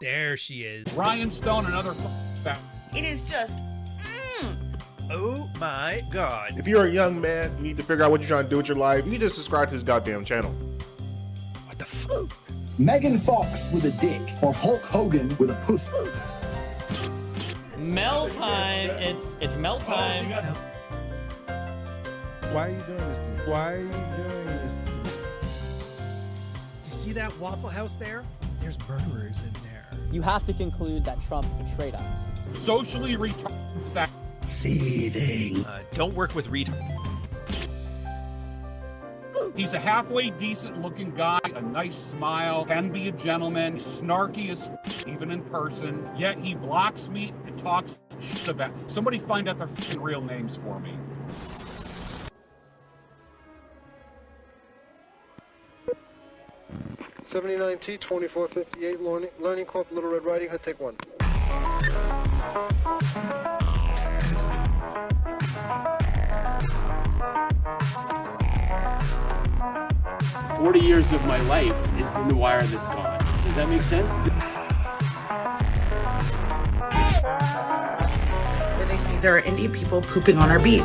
There she is. Ryan Stone, another It is just, Oh my god. If you're a young man, you need to figure out what you're trying to do with your life, you need to subscribe to this goddamn channel. What the fuck? Megan Fox with a dick, or Hulk Hogan with a pussy. Mel time. It's Mel time. Why are you doing this to me? Why are you doing this to me? You see that Waffle House there? There's murderers in there. You have to conclude that Trump betrayed us. socially retarded fact. Seething. Don't work with retard. He's a halfway decent looking guy, a nice smile, can be a gentleman, snarky as even in person, yet he blocks me and talks shit about. Somebody find out their real names for me. '79T 2458 Learning Corp Little Red Riding Hood, take one. 40 years of my life is in the wire that's gone. Does that make sense? where they say there are Indian people pooping on our beach.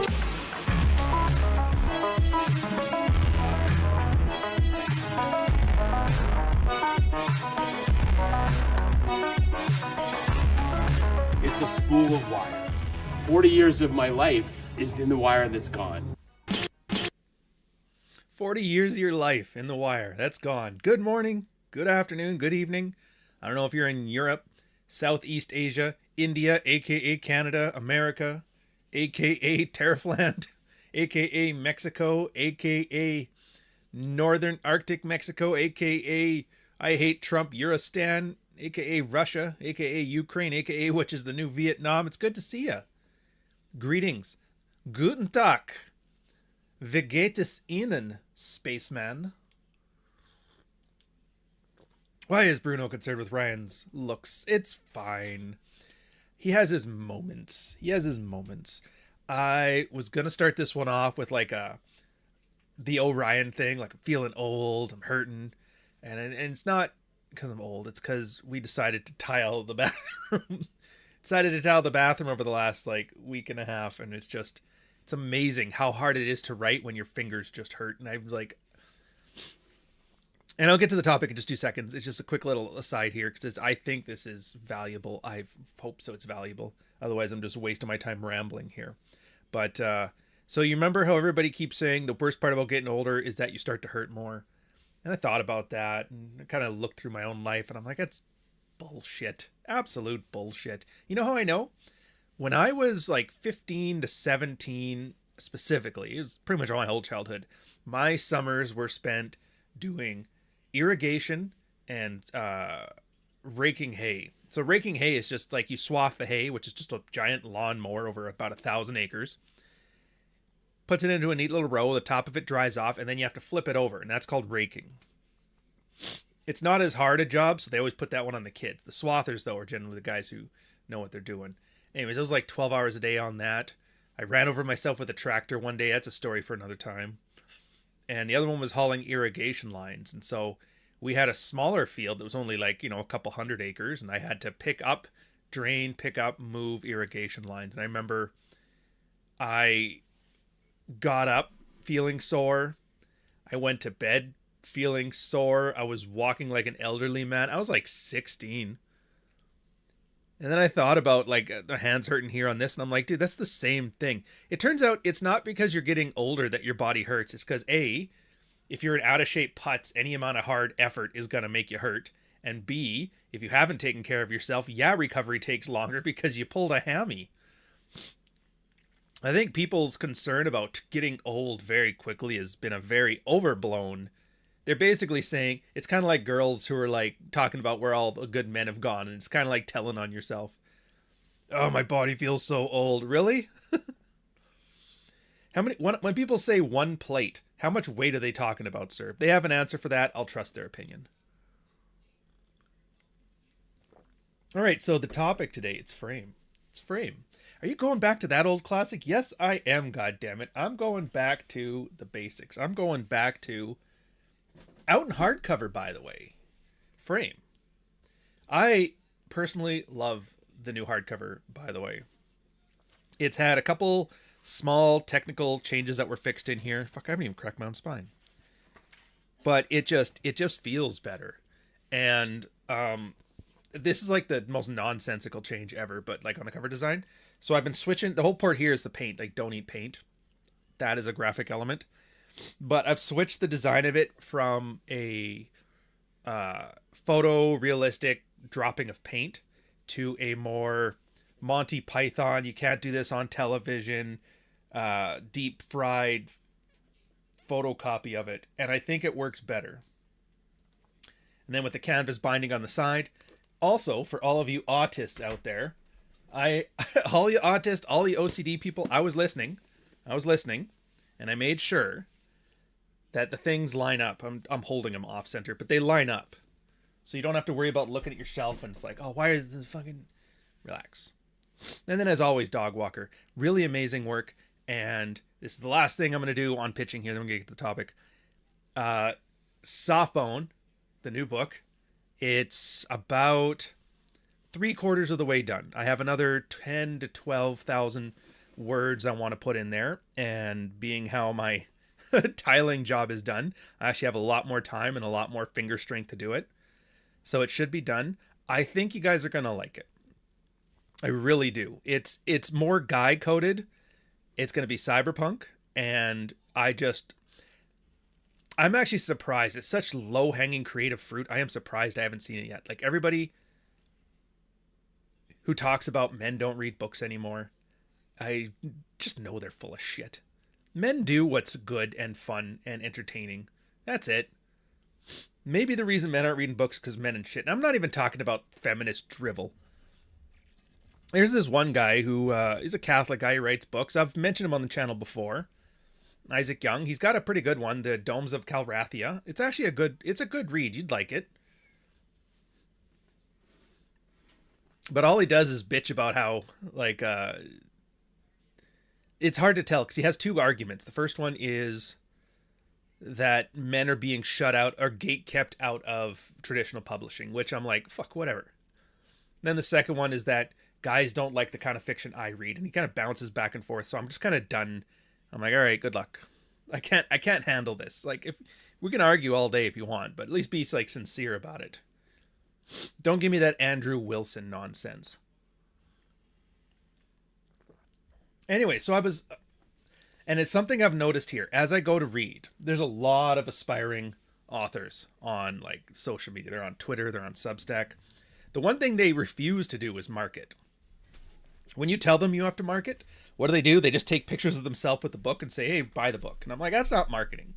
It's a spool of wire. 40 years of my life is in the wire that's gone. 40 years of your life in the wire. That's gone. Good morning, good afternoon, good evening. I don't know if you're in Europe, Southeast Asia, India, aka Canada, America, aka Tariffland, aka Mexico, aka Northern Arctic Mexico, aka I hate Trump Eurostan, aka Russia, aka Ukraine, aka which is the new Vietnam. It's good to see ya. Greetings. Guten Tag. Wie geht es Ihnen, spaceman? Why is Bruno concerned with Ryan's looks? It's fine. He has his moments. I was going to start this one off with like the Orion thing, like I'm feeling old, I'm hurting. And it's not because I'm old, it's because we decided to tile the bathroom. Over the last like week and a half, and it's amazing how hard it is to write when your fingers just hurt. And I'm like, and I'll get to the topic in just 2 seconds. It's just a quick little aside here because I think this is valuable. I hope so. It's valuable. Otherwise, I'm just wasting my time rambling here. But so you remember how everybody keeps saying the worst part about getting older is that you start to hurt more. And I thought about that and I kind of looked through my own life and I'm like, that's bullshit. Absolute bullshit. You know how I know? When I was like 15 to 17 specifically, it was pretty much all my whole childhood, my summers were spent doing irrigation and raking hay. So raking hay is just like you swath the hay, which is just a giant lawnmower over about 1,000 acres. Puts it into a neat little row, the top of it dries off, and then you have to flip it over, and that's called raking. It's not as hard a job, so they always put that one on the kids. The swathers, though, are generally the guys who know what they're doing. Anyways, it was like 12 hours a day on that. I ran over myself with a tractor one day. That's a story for another time. And the other one was hauling irrigation lines. And so we had a smaller field that was only like, a couple 100 acres. And I had to pick up, move irrigation lines. And I remember I got up feeling sore. I went to bed feeling sore. I was walking like an elderly man. I was like 16. And then I thought about like the hands hurting here on this. And I'm like, dude, that's the same thing. It turns out it's not because you're getting older that your body hurts. It's because A, if you're an out of shape putz, any amount of hard effort is going to make you hurt. And B, if you haven't taken care of yourself, recovery takes longer because you pulled a hammy. I think people's concern about getting old very quickly has been a very overblown. They're basically saying it's kind of like girls who are like talking about where all the good men have gone. And it's kind of like telling on yourself. Oh, my body feels so old. Really? When people say one plate, how much weight are they talking about, sir? If they have an answer for that, I'll trust their opinion. All right. So the topic today, it's frame. Are you going back to that old classic? Yes, I am. God damn it. I'm going back to the basics. I'm going back to out in hardcover, by the way. Frame. I personally love the new hardcover, by the way. It's had a couple small technical changes that were fixed in here. Fuck, I haven't even cracked my own spine. But it just feels better. And this is like the most nonsensical change ever, but like on the cover design. So I've been switching. The whole part here is the paint. Like, don't eat paint. That is a graphic element. But I've switched the design of it from a photorealistic dropping of paint to a more Monty Python, you can't do this on television, deep fried photocopy of it. And I think it works better. And then with the canvas binding on the side. Also, for all of you autists out there, all you autists, all the OCD people, I was listening, and I made sure that the things line up. I'm holding them off center, but they line up. So you don't have to worry about looking at your shelf and it's like, oh, why is this fucking... Relax. And then as always, Dog Walker. Really amazing work. And this is the last thing I'm going to do on pitching here. Then we're going to get to the topic. Softbone, the new book. It's about 3/4 of the way done. I have another 10 to 12,000 words I want to put in there. And being how my tiling job is done, I actually have a lot more time and a lot more finger strength to do it. So it should be done. I think you guys are going to like it. I really do. It's more guy coded. It's going to be cyberpunk. And I'm actually surprised. It's such low hanging creative fruit. I am surprised I haven't seen it yet. Like, everybody who talks about men don't read books anymore, I just know they're full of shit. Men do what's good and fun and entertaining. That's it. Maybe the reason men aren't reading books is because men and shit. And I'm not even talking about feminist drivel. There's this one guy who is a Catholic guy who writes books. I've mentioned him on the channel before. Isaac Young. He's got a pretty good one, The Domes of Calrathia. It's actually a good read. You'd like it. But all he does is bitch about how, like, it's hard to tell because he has two arguments. The first one is that men are being shut out or gate-kept out of traditional publishing, which I'm like, fuck, whatever. Then the second one is that guys don't like the kind of fiction I read, and he kind of bounces back and forth. So I'm just kind of done. I'm like, all right, good luck. I can't handle this. Like, if we can argue all day if you want, but at least be like sincere about it. Don't give me that Andrew Wilson nonsense. Anyway, so and it's something I've noticed here as I go to read. There's a lot of aspiring authors on like social media. They're on Twitter, they're on Substack. The one thing they refuse to do is market. When you tell them you have to market, what do? They just take pictures of themselves with the book and say, hey, buy the book. And I'm like, that's not marketing.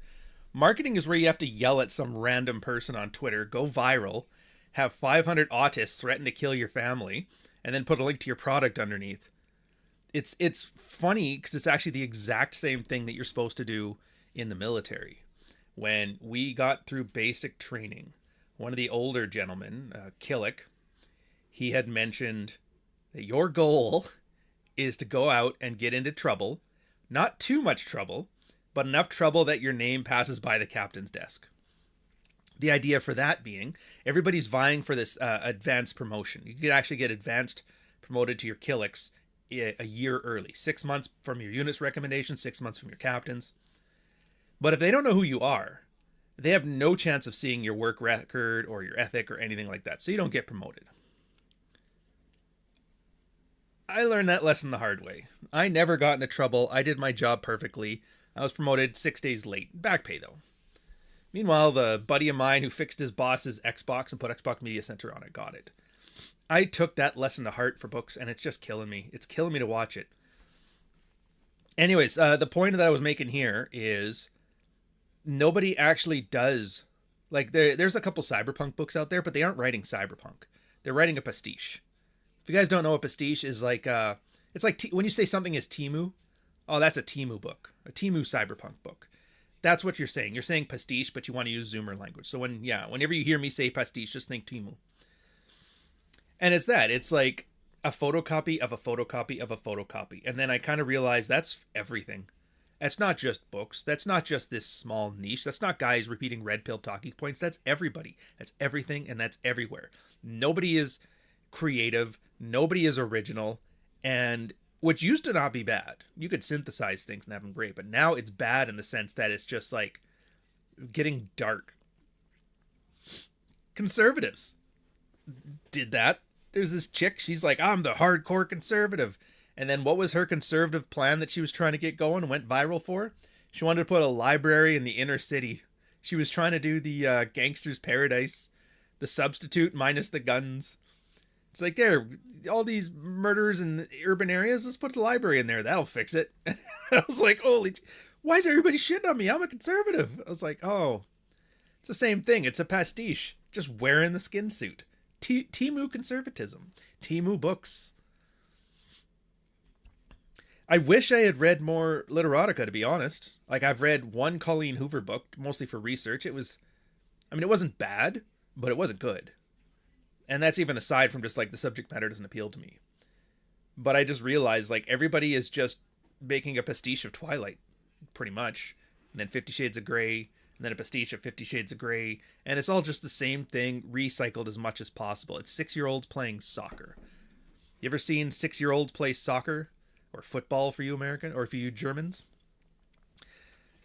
Marketing is where you have to yell at some random person on Twitter, go viral, have 500 autists threaten to kill your family, and then put a link to your product underneath. It's funny because it's actually the exact same thing that you're supposed to do in the military. When we got through basic training, one of the older gentlemen, Killick, he had mentioned that your goal is to go out and get into trouble, not too much trouble, but enough trouble that your name passes by the captain's desk. The idea for that being, everybody's vying for this advanced promotion. You could actually get advanced promoted to your Killicks a year early. 6 months from your unit's recommendation, 6 months from your captain's. But if they don't know who you are, they have no chance of seeing your work record or your ethic or anything like that. So you don't get promoted. I learned that lesson the hard way. I never got into trouble. I did my job perfectly. I was promoted 6 days late. Back pay, though. Meanwhile, the buddy of mine who fixed his boss's Xbox and put Xbox Media Center on it got it. I took that lesson to heart for books, and it's just killing me. It's killing me to watch it. Anyways, the point that I was making here is nobody actually does... Like, there's a couple cyberpunk books out there, but they aren't writing cyberpunk. They're writing a pastiche. If you guys don't know what pastiche is, like, it's like when you say something is Temu, oh, that's a Temu book, a Temu cyberpunk book. That's what you're saying. You're saying pastiche, but you want to use Zoomer language. So whenever you hear me say pastiche, just think Temu. And it's that. It's like a photocopy of a photocopy of a photocopy. And then I kind of realized that's everything. That's not just books. That's not just this small niche. That's not guys repeating red pill talking points. That's everybody. That's everything, and that's everywhere. Nobody is creative. Nobody is original, and which used to not be bad. You could synthesize things and have them great, but now it's bad in the sense that it's just like getting dark. Conservatives did that. There's this chick, she's like, I'm the hardcore conservative. And then what was her conservative plan that she was trying to get going and went viral for? She wanted to put a library in the inner city. She was trying to do the Gangster's Paradise, the substitute minus the guns. It's like, there, all these murders in the urban areas, let's put the library in there. That'll fix it. I was like, holy, why is everybody shitting on me? I'm a conservative. I was like, oh, it's the same thing. It's a pastiche, just wearing the skin suit. Timu conservatism. Timu books. I wish I had read more literotica, to be honest. Like, I've read one Colleen Hoover book, mostly for research. It wasn't bad, but it wasn't good. And that's even aside from just, like, the subject matter doesn't appeal to me. But I just realized, like, everybody is just making a pastiche of Twilight, pretty much. And then 50 Shades of Grey, and then a pastiche of 50 Shades of Grey. And it's all just the same thing, recycled as much as possible. It's 6-year-olds playing soccer. You ever seen 6-year-olds play soccer? Or football for you American, or for you Germans?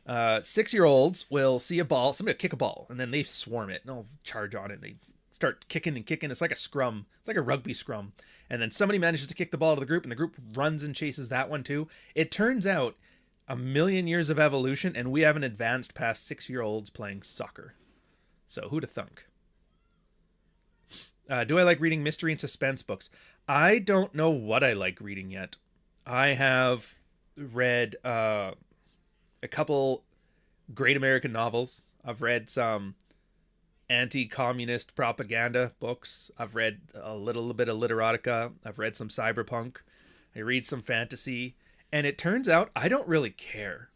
6-year-olds will see a ball, somebody will kick a ball, and then they swarm it, and they'll charge on it, and they start kicking and kicking. It's like a scrum. It's like a rugby scrum. And then somebody manages to kick the ball to the group, and the group runs and chases that one too. It turns out 1,000,000 years of evolution, and we haven't advanced past 6-year-olds playing soccer. So who'da thunk? Do I like reading mystery and suspense books? I don't know what I like reading yet. I have read a couple great American novels. I've read some anti-communist propaganda books. I've read a little bit of literotica. I've read some cyberpunk. I read some fantasy. And it turns out I don't really care.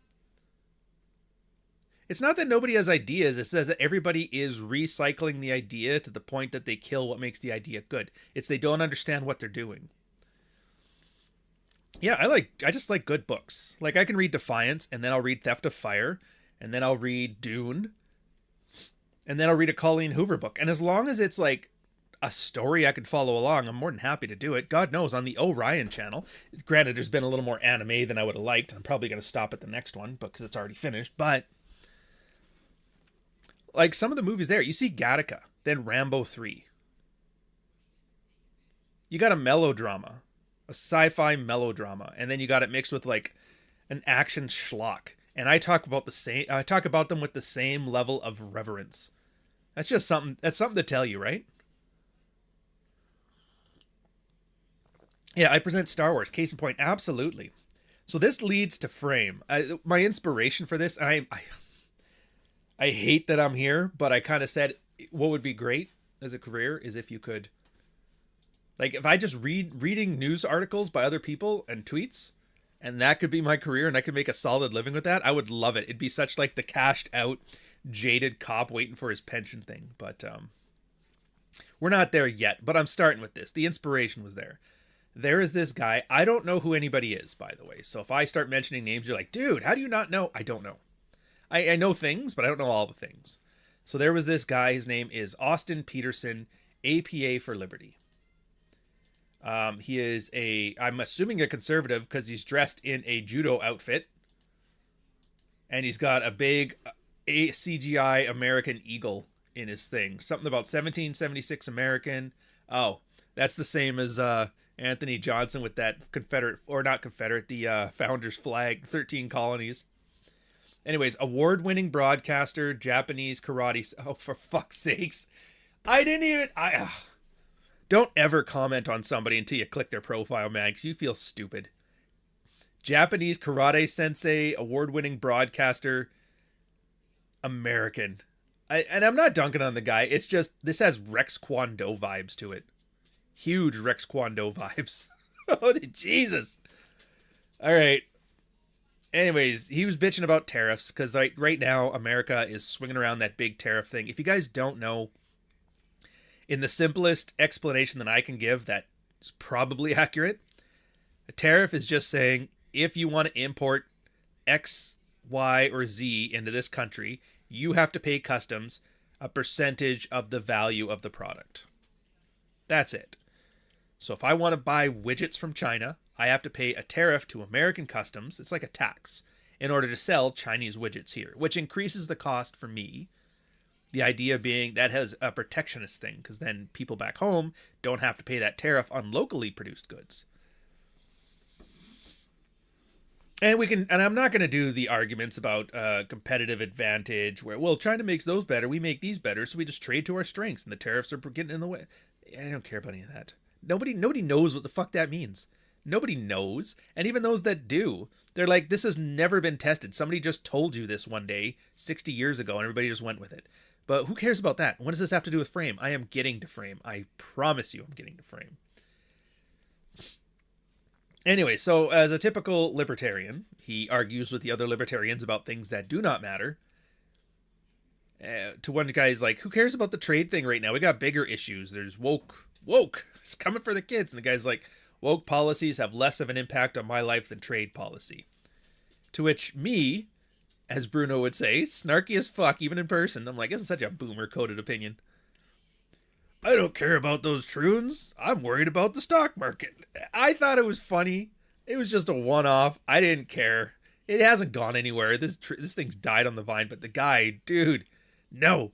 It's not that nobody has ideas. It says that everybody is recycling the idea to the point that they kill what makes the idea good. It's they don't understand what they're doing. Yeah, I just like good books. Like, I can read Defiance, and then I'll read Theft of Fire, and then I'll read Dune, and then I'll read a Colleen Hoover book. And as long as it's like a story I can follow along, I'm more than happy to do it. God knows, on the Orion channel, granted, there's been a little more anime than I would have liked. I'm probably going to stop at the next one because it's already finished. But like, some of the movies there, you see Gattaca, then Rambo 3. You got a melodrama. A sci-fi melodrama, and then you got it mixed with like an action schlock, and I talk about them with the same level of reverence. That's just something to tell you, right? Yeah, I present Star Wars, case in point. Absolutely. So this leads to Frame. My inspiration for this, I hate that I'm here, but I kind of said what would be great as a career is if you could, like, if I just reading news articles by other people and tweets, and that could be my career and I could make a solid living with that, I would love it. It'd be such like the cashed out, jaded cop waiting for his pension thing. But we're not there yet, but I'm starting with this. The inspiration was there. There is this guy. I don't know who anybody is, by the way. So if I start mentioning names, you're like, dude, how do you not know? I don't know. I know things, but I don't know all the things. So there was this guy. His name is Austin Peterson, APA for Liberty. He is I'm assuming a conservative because he's dressed in a judo outfit. And he's got a big CGI American eagle in his thing. Something about 1776 American. Oh, that's the same as Anthony Johnson with that Confederate, or not Confederate, the founder's flag, 13 colonies. Anyways, award-winning broadcaster, Japanese karate. Oh, for fuck's sakes. Don't ever comment on somebody until you click their profile, man, because you feel stupid. Japanese karate sensei, award-winning broadcaster, American. And I'm not dunking on the guy. It's just, this has Rex Kwon Do vibes to it. Huge Rex Kwon Do vibes. Oh, Jesus. All right. Anyways, he was bitching about tariffs because right now America is swinging around that big tariff thing. If you guys don't know, in the simplest explanation that I can give that is probably accurate, a tariff is just saying if you want to import X, Y, or Z into this country, you have to pay customs a percentage of the value of the product. That's it. So if I want to buy widgets from China, I have to pay a tariff to American customs. It's like a tax in order to sell Chinese widgets here, which increases the cost for me. The idea being that has a protectionist thing, because then people back home don't have to pay that tariff on locally produced goods. And I'm not going to do the arguments about competitive advantage where, well, China makes those better, we make these better, so we just trade to our strengths and the tariffs are getting in the way. I don't care about any of that. Nobody knows what the fuck that means. Nobody knows. And even those that do, they're like, this has never been tested. Somebody just told you this one day 60 years ago and everybody just went with it. But who cares about that? What does this have to do with Frame? I am getting to Frame. I promise you I'm getting to Frame. Anyway, so as a typical libertarian, he argues with the other libertarians about things that do not matter. To one guy's like, who cares about the trade thing right now? We got bigger issues. There's woke. It's coming for the kids. And the guy's like, woke policies have less of an impact on my life than trade policy. To which me, as Bruno would say, snarky as fuck, even in person. I'm like, this is such a boomer-coded opinion. I don't care about those troons. I'm worried about the stock market. I thought it was funny. It was just a one-off. I didn't care. It hasn't gone anywhere. This thing's died on the vine. But the guy, dude, no.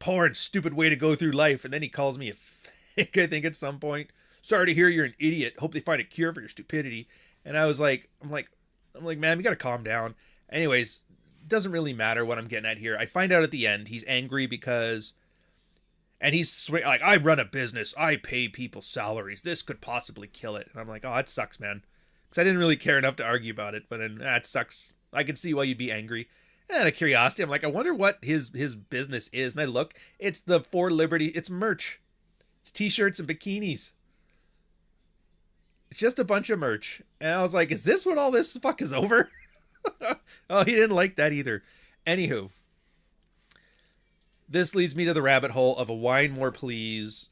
Poor and stupid way to go through life. And then he calls me a fake, I think, at some point. Sorry to hear you're an idiot. Hope they find a cure for your stupidity. And I was like, I'm like, man, we got to calm down. Anyways, doesn't really matter what I'm getting at here. I find out at the end he's angry because... And he's like, I run a business. I pay people salaries. This could possibly kill it. And I'm like, oh, that sucks, man. Because I didn't really care enough to argue about it. But then that sucks. I can see why you'd be angry. And out of curiosity, I'm like, I wonder what his business is. And I look, it's the For Liberty. It's merch. It's t-shirts and bikinis. It's just a bunch of merch. And I was like, is this what all this fuck is over? Oh, he didn't like that either. Anywho. This leads me to the rabbit hole of a Wine More Please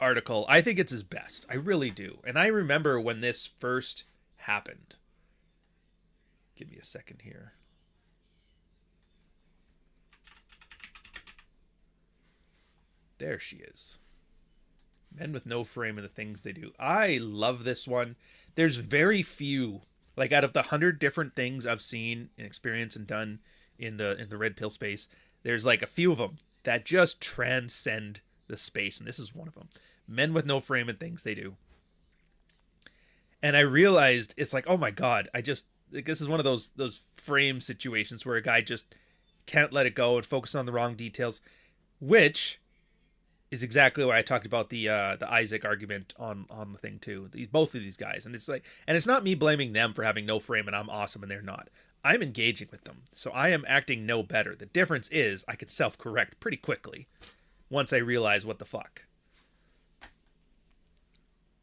article. I think it's his best. I really do. And I remember when this first happened. Give me a second here. There she is. Men with no frame and the things they do. I love this one. There's very few, like out of the 100 different things I've seen and experienced and done in the red pill space, there's like a few of them that just transcend the space, and this is one of them. Men with no frame and things they do. And I realized it's like, oh my god, this is one of those frame situations where a guy just can't let it go and focus on the wrong details, which is exactly why I talked about the Isaac argument on the thing too. Both of these guys, and it's not me blaming them for having no frame and I'm awesome and they're not. I'm engaging with them, so I am acting no better. The difference is I can self-correct pretty quickly once I realize what the fuck.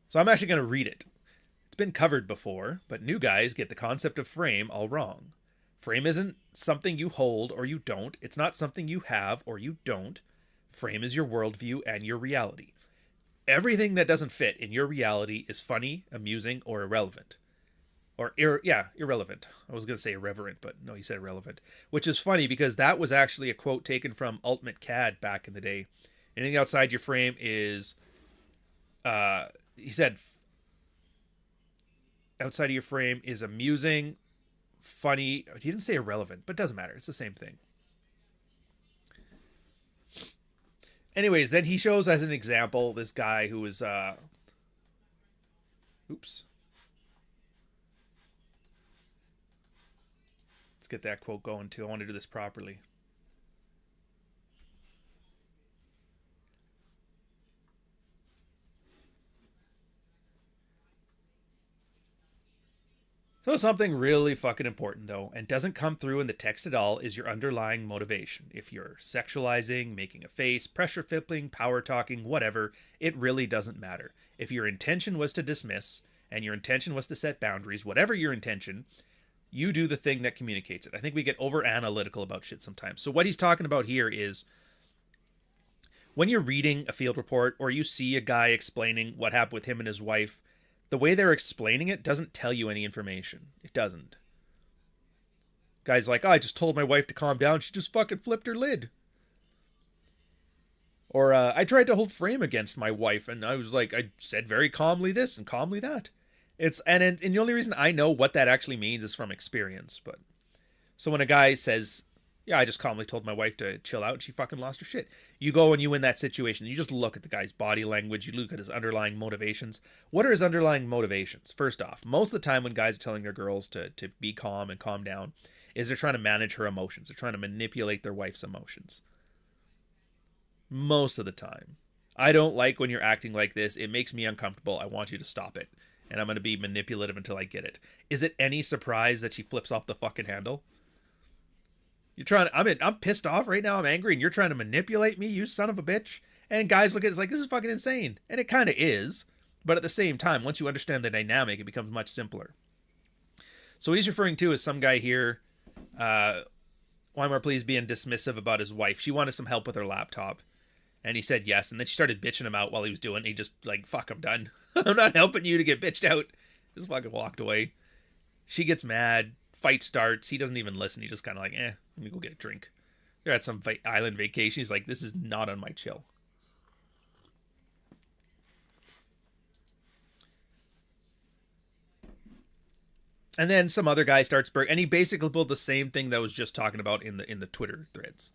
So I'm actually going to read it. It's been covered before, but new guys get the concept of frame all wrong. Frame isn't something you hold or you don't. It's not something you have or you don't. Frame is your worldview and your reality. Everything that doesn't fit in your reality is funny, amusing, or irrelevant. Or, irrelevant. I was going to say irreverent, but no, he said irrelevant. Which is funny because that was actually a quote taken from Ultimate CAD back in the day. Anything outside your frame is, he said, outside of your frame is amusing, funny. He didn't say irrelevant, but it doesn't matter. It's the same thing. Anyways, then he shows as an example this guy who is, oops. Let's get that quote going too. I want to do this properly. So something really fucking important though, and doesn't come through in the text at all, is your underlying motivation. If you're sexualizing, making a face, pressure flipping, power talking, whatever, it really doesn't matter. If your intention was to dismiss, and your intention was to set boundaries, whatever your intention, you do the thing that communicates it. I think we get over analytical about shit sometimes. So what he's talking about here is when you're reading a field report or you see a guy explaining what happened with him and his wife, the way they're explaining it doesn't tell you any information. It doesn't. Guy's like, oh, I just told my wife to calm down. She just fucking flipped her lid. Or I tried to hold frame against my wife, and I was like, I said very calmly this and calmly that. And the only reason I know what that actually means is from experience. But so when a guy says, yeah, I just calmly told my wife to chill out, and she fucking lost her shit. You go and you in that situation, you just look at the guy's body language, you look at his underlying motivations. What are his underlying motivations? First off, most of the time when guys are telling their girls to be calm and calm down, is they're trying to manage her emotions. They're trying to manipulate their wife's emotions. Most of the time. I don't like when you're acting like this. It makes me uncomfortable. I want you to stop it. And I'm going to be manipulative until I get it. Is it any surprise that she flips off the fucking handle? You're trying to, I'm pissed off right now. I'm angry, and you're trying to manipulate me, you son of a bitch. And guys look at it, it's like, this is fucking insane. And it kind of is. But at the same time, once you understand the dynamic, it becomes much simpler. So what he's referring to is some guy here, Weimar Please being dismissive about his wife. She wanted some help with her laptop. And he said yes. And then she started bitching him out while he was doing it. He just like, fuck, I'm done. I'm not helping you to get bitched out. Just fucking walked away. She gets mad. Fight starts. He doesn't even listen. He just kind of like, let me go get a drink. They're at some island vacation. He's like, this is not on my chill. And then some other guy starts and he basically pulled the same thing that I was just talking about in the Twitter threads.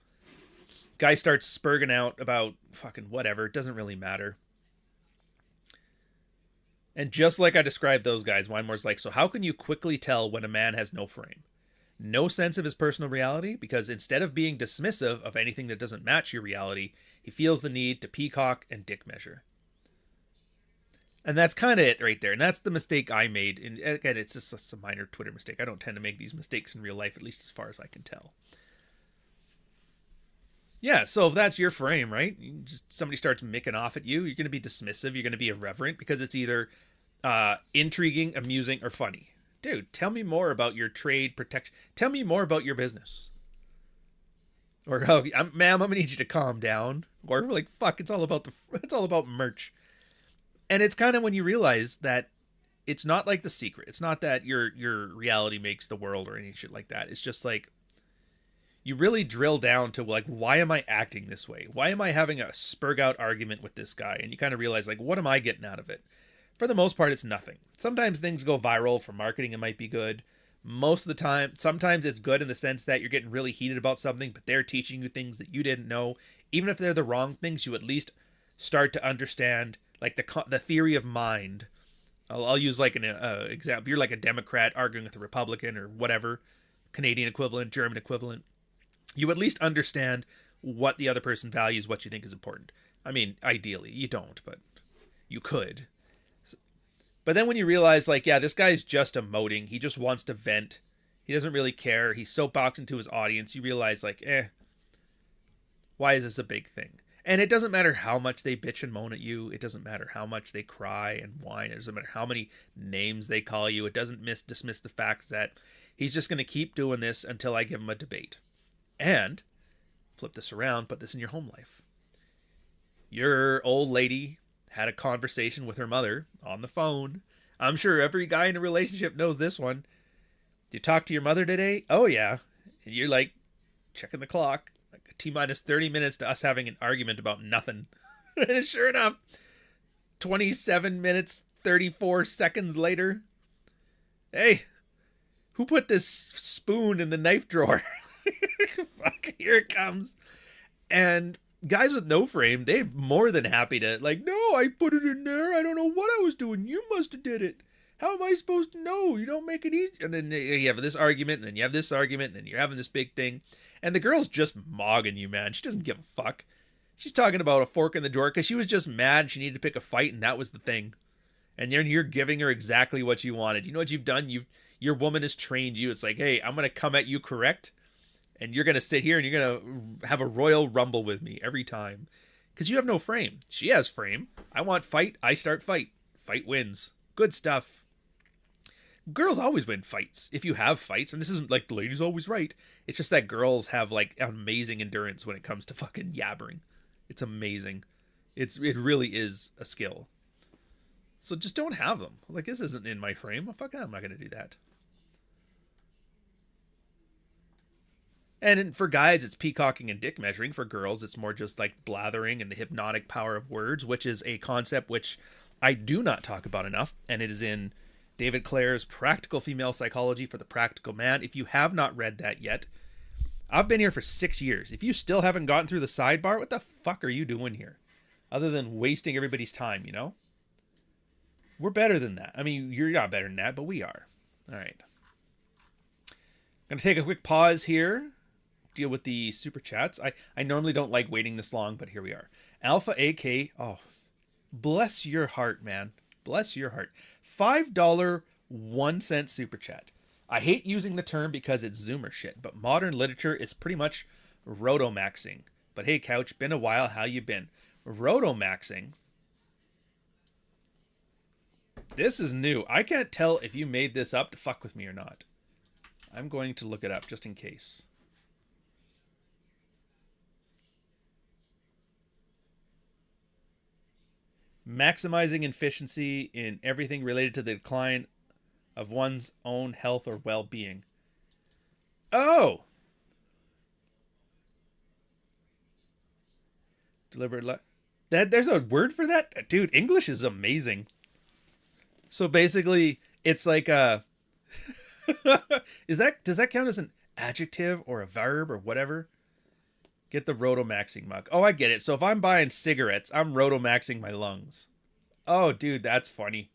Guy starts spurging out about fucking whatever. It doesn't really matter. And just like I described those guys, Weimar's like, so how can you quickly tell when a man has no frame? No sense of his personal reality? Because instead of being dismissive of anything that doesn't match your reality, he feels the need to peacock and dick measure. And that's kind of it right there. And that's the mistake I made. And again, it's just a minor Twitter mistake. I don't tend to make these mistakes in real life, at least as far as I can tell. Yeah, so if that's your frame, right? Somebody starts micking off at you, you're going to be dismissive, you're going to be irreverent, because it's either intriguing, amusing, or funny. Dude, tell me more about your trade protection. Tell me more about your business. Or, oh, ma'am, I'm going to need you to calm down. Or like, fuck, it's all about merch. And it's kind of when you realize that it's not like The Secret. It's not that your reality makes the world or any shit like that. It's just like, you really drill down to like, why am I acting this way? Why am I having a spurg out argument with this guy? And you kind of realize like, what am I getting out of it? For the most part, it's nothing. Sometimes things go viral for marketing. It might be good. Most of the time, sometimes it's good in the sense that you're getting really heated about something, but they're teaching you things that you didn't know. Even if they're the wrong things, you at least start to understand like the theory of mind. I'll use like an example. You're like a Democrat arguing with a Republican or whatever, Canadian equivalent, German equivalent. You at least understand what the other person values, what you think is important. I mean, ideally, you don't, but you could. But then when you realize, like, yeah, this guy's just emoting. He just wants to vent. He doesn't really care. He's soapboxing to his audience. You realize, like, why is this a big thing? And it doesn't matter how much they bitch and moan at you. It doesn't matter how much they cry and whine. It doesn't matter how many names they call you. It doesn't dismiss the fact that he's just going to keep doing this until I give him a debate. And flip this around, put this in your home life. Your old lady had a conversation with her mother on the phone. I'm sure every guy in a relationship knows this one. Did you talk to your mother today? Oh, yeah. And you're like checking the clock. Like T-minus 30 minutes to us having an argument about nothing. And sure enough, 27 minutes, 34 seconds later. Hey, who put this spoon in the knife drawer? Fuck, here it comes. And guys with no frame, they're more than happy to, like, no, I put it in there. I don't know what I was doing. You must have did it. How am I supposed to know? You don't make it easy. And then you have this argument, and then you have this argument, and then you're having this big thing. And the girl's just mogging you, man. She doesn't give a fuck. She's talking about a fork in the drawer because she was just mad. She needed to pick a fight, and that was the thing. And you're giving her exactly what you wanted. You know what you've done? Your woman has trained you. It's like, hey, I'm going to come at you correct. And you're going to sit here and you're going to have a royal rumble with me every time. Because you have no frame. She has frame. I want fight. I start fight. Fight wins. Good stuff. Girls always win fights. If you have fights. And this isn't like the lady's always right. It's just that girls have like amazing endurance when it comes to fucking yabbering. It's amazing. It really is a skill. So just don't have them. Like, this isn't in my frame. Fuck, I'm not going to do that. And for guys, it's peacocking and dick measuring. For girls, it's more just like blathering and the hypnotic power of words, which is a concept which I do not talk about enough. And it is in David Clare's Practical Female Psychology for the Practical Man. If you have not read that yet, I've been here for 6 years. If you still haven't gotten through the sidebar, what the fuck are you doing here? Other than wasting everybody's time, you know? We're better than that. I mean, you're not better than that, but we are. All right. I'm going to take a quick pause here. Deal with the super chats. I normally don't like waiting this long, but here we are. Alpha AK. Oh, bless your heart, man. Bless your heart. $5 1 cent super chat. I hate using the term because it's Zoomer shit, but modern literature is pretty much rotomaxing. But hey, Couch, been a while. How you been? Rotomaxing. This is new. I can't tell if you made this up to fuck with me or not. I'm going to look it up just in case. Maximizing efficiency in everything related to the decline of one's own health or well-being. Oh! There's a word for that? Dude, English is amazing. So basically, it's like a... does that count as an adjective or a verb or whatever? Get the rotomaxing mug. Oh, I get it. So if I'm buying cigarettes, I'm rotomaxing my lungs. Oh, dude, that's funny.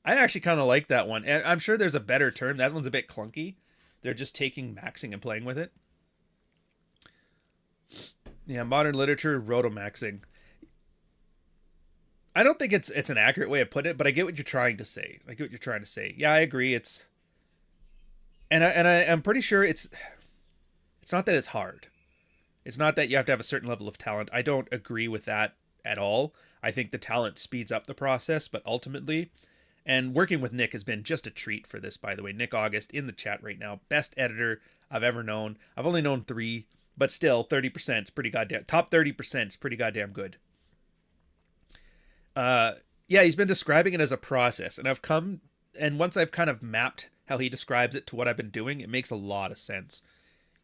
I actually kind of like that one. And I'm sure there's a better term. That one's a bit clunky. They're just taking maxing and playing with it. Yeah, modern literature, rotomaxing. I don't think it's an accurate way of putting it, but I get what you're trying to say. Yeah, I agree. I'm pretty sure it's not that it's hard. It's not that you have to have a certain level of talent. I don't agree with that at all. I think the talent speeds up the process, but ultimately, and working with Nick has been just a treat for this, by the way. Nick August in the chat right now. Best editor I've ever known. I've only known 3, but still 30% is pretty goddamn, top 30% is pretty goddamn good. Yeah, he's been describing it as a process, and once I've kind of mapped how he describes it to what I've been doing, it makes a lot of sense.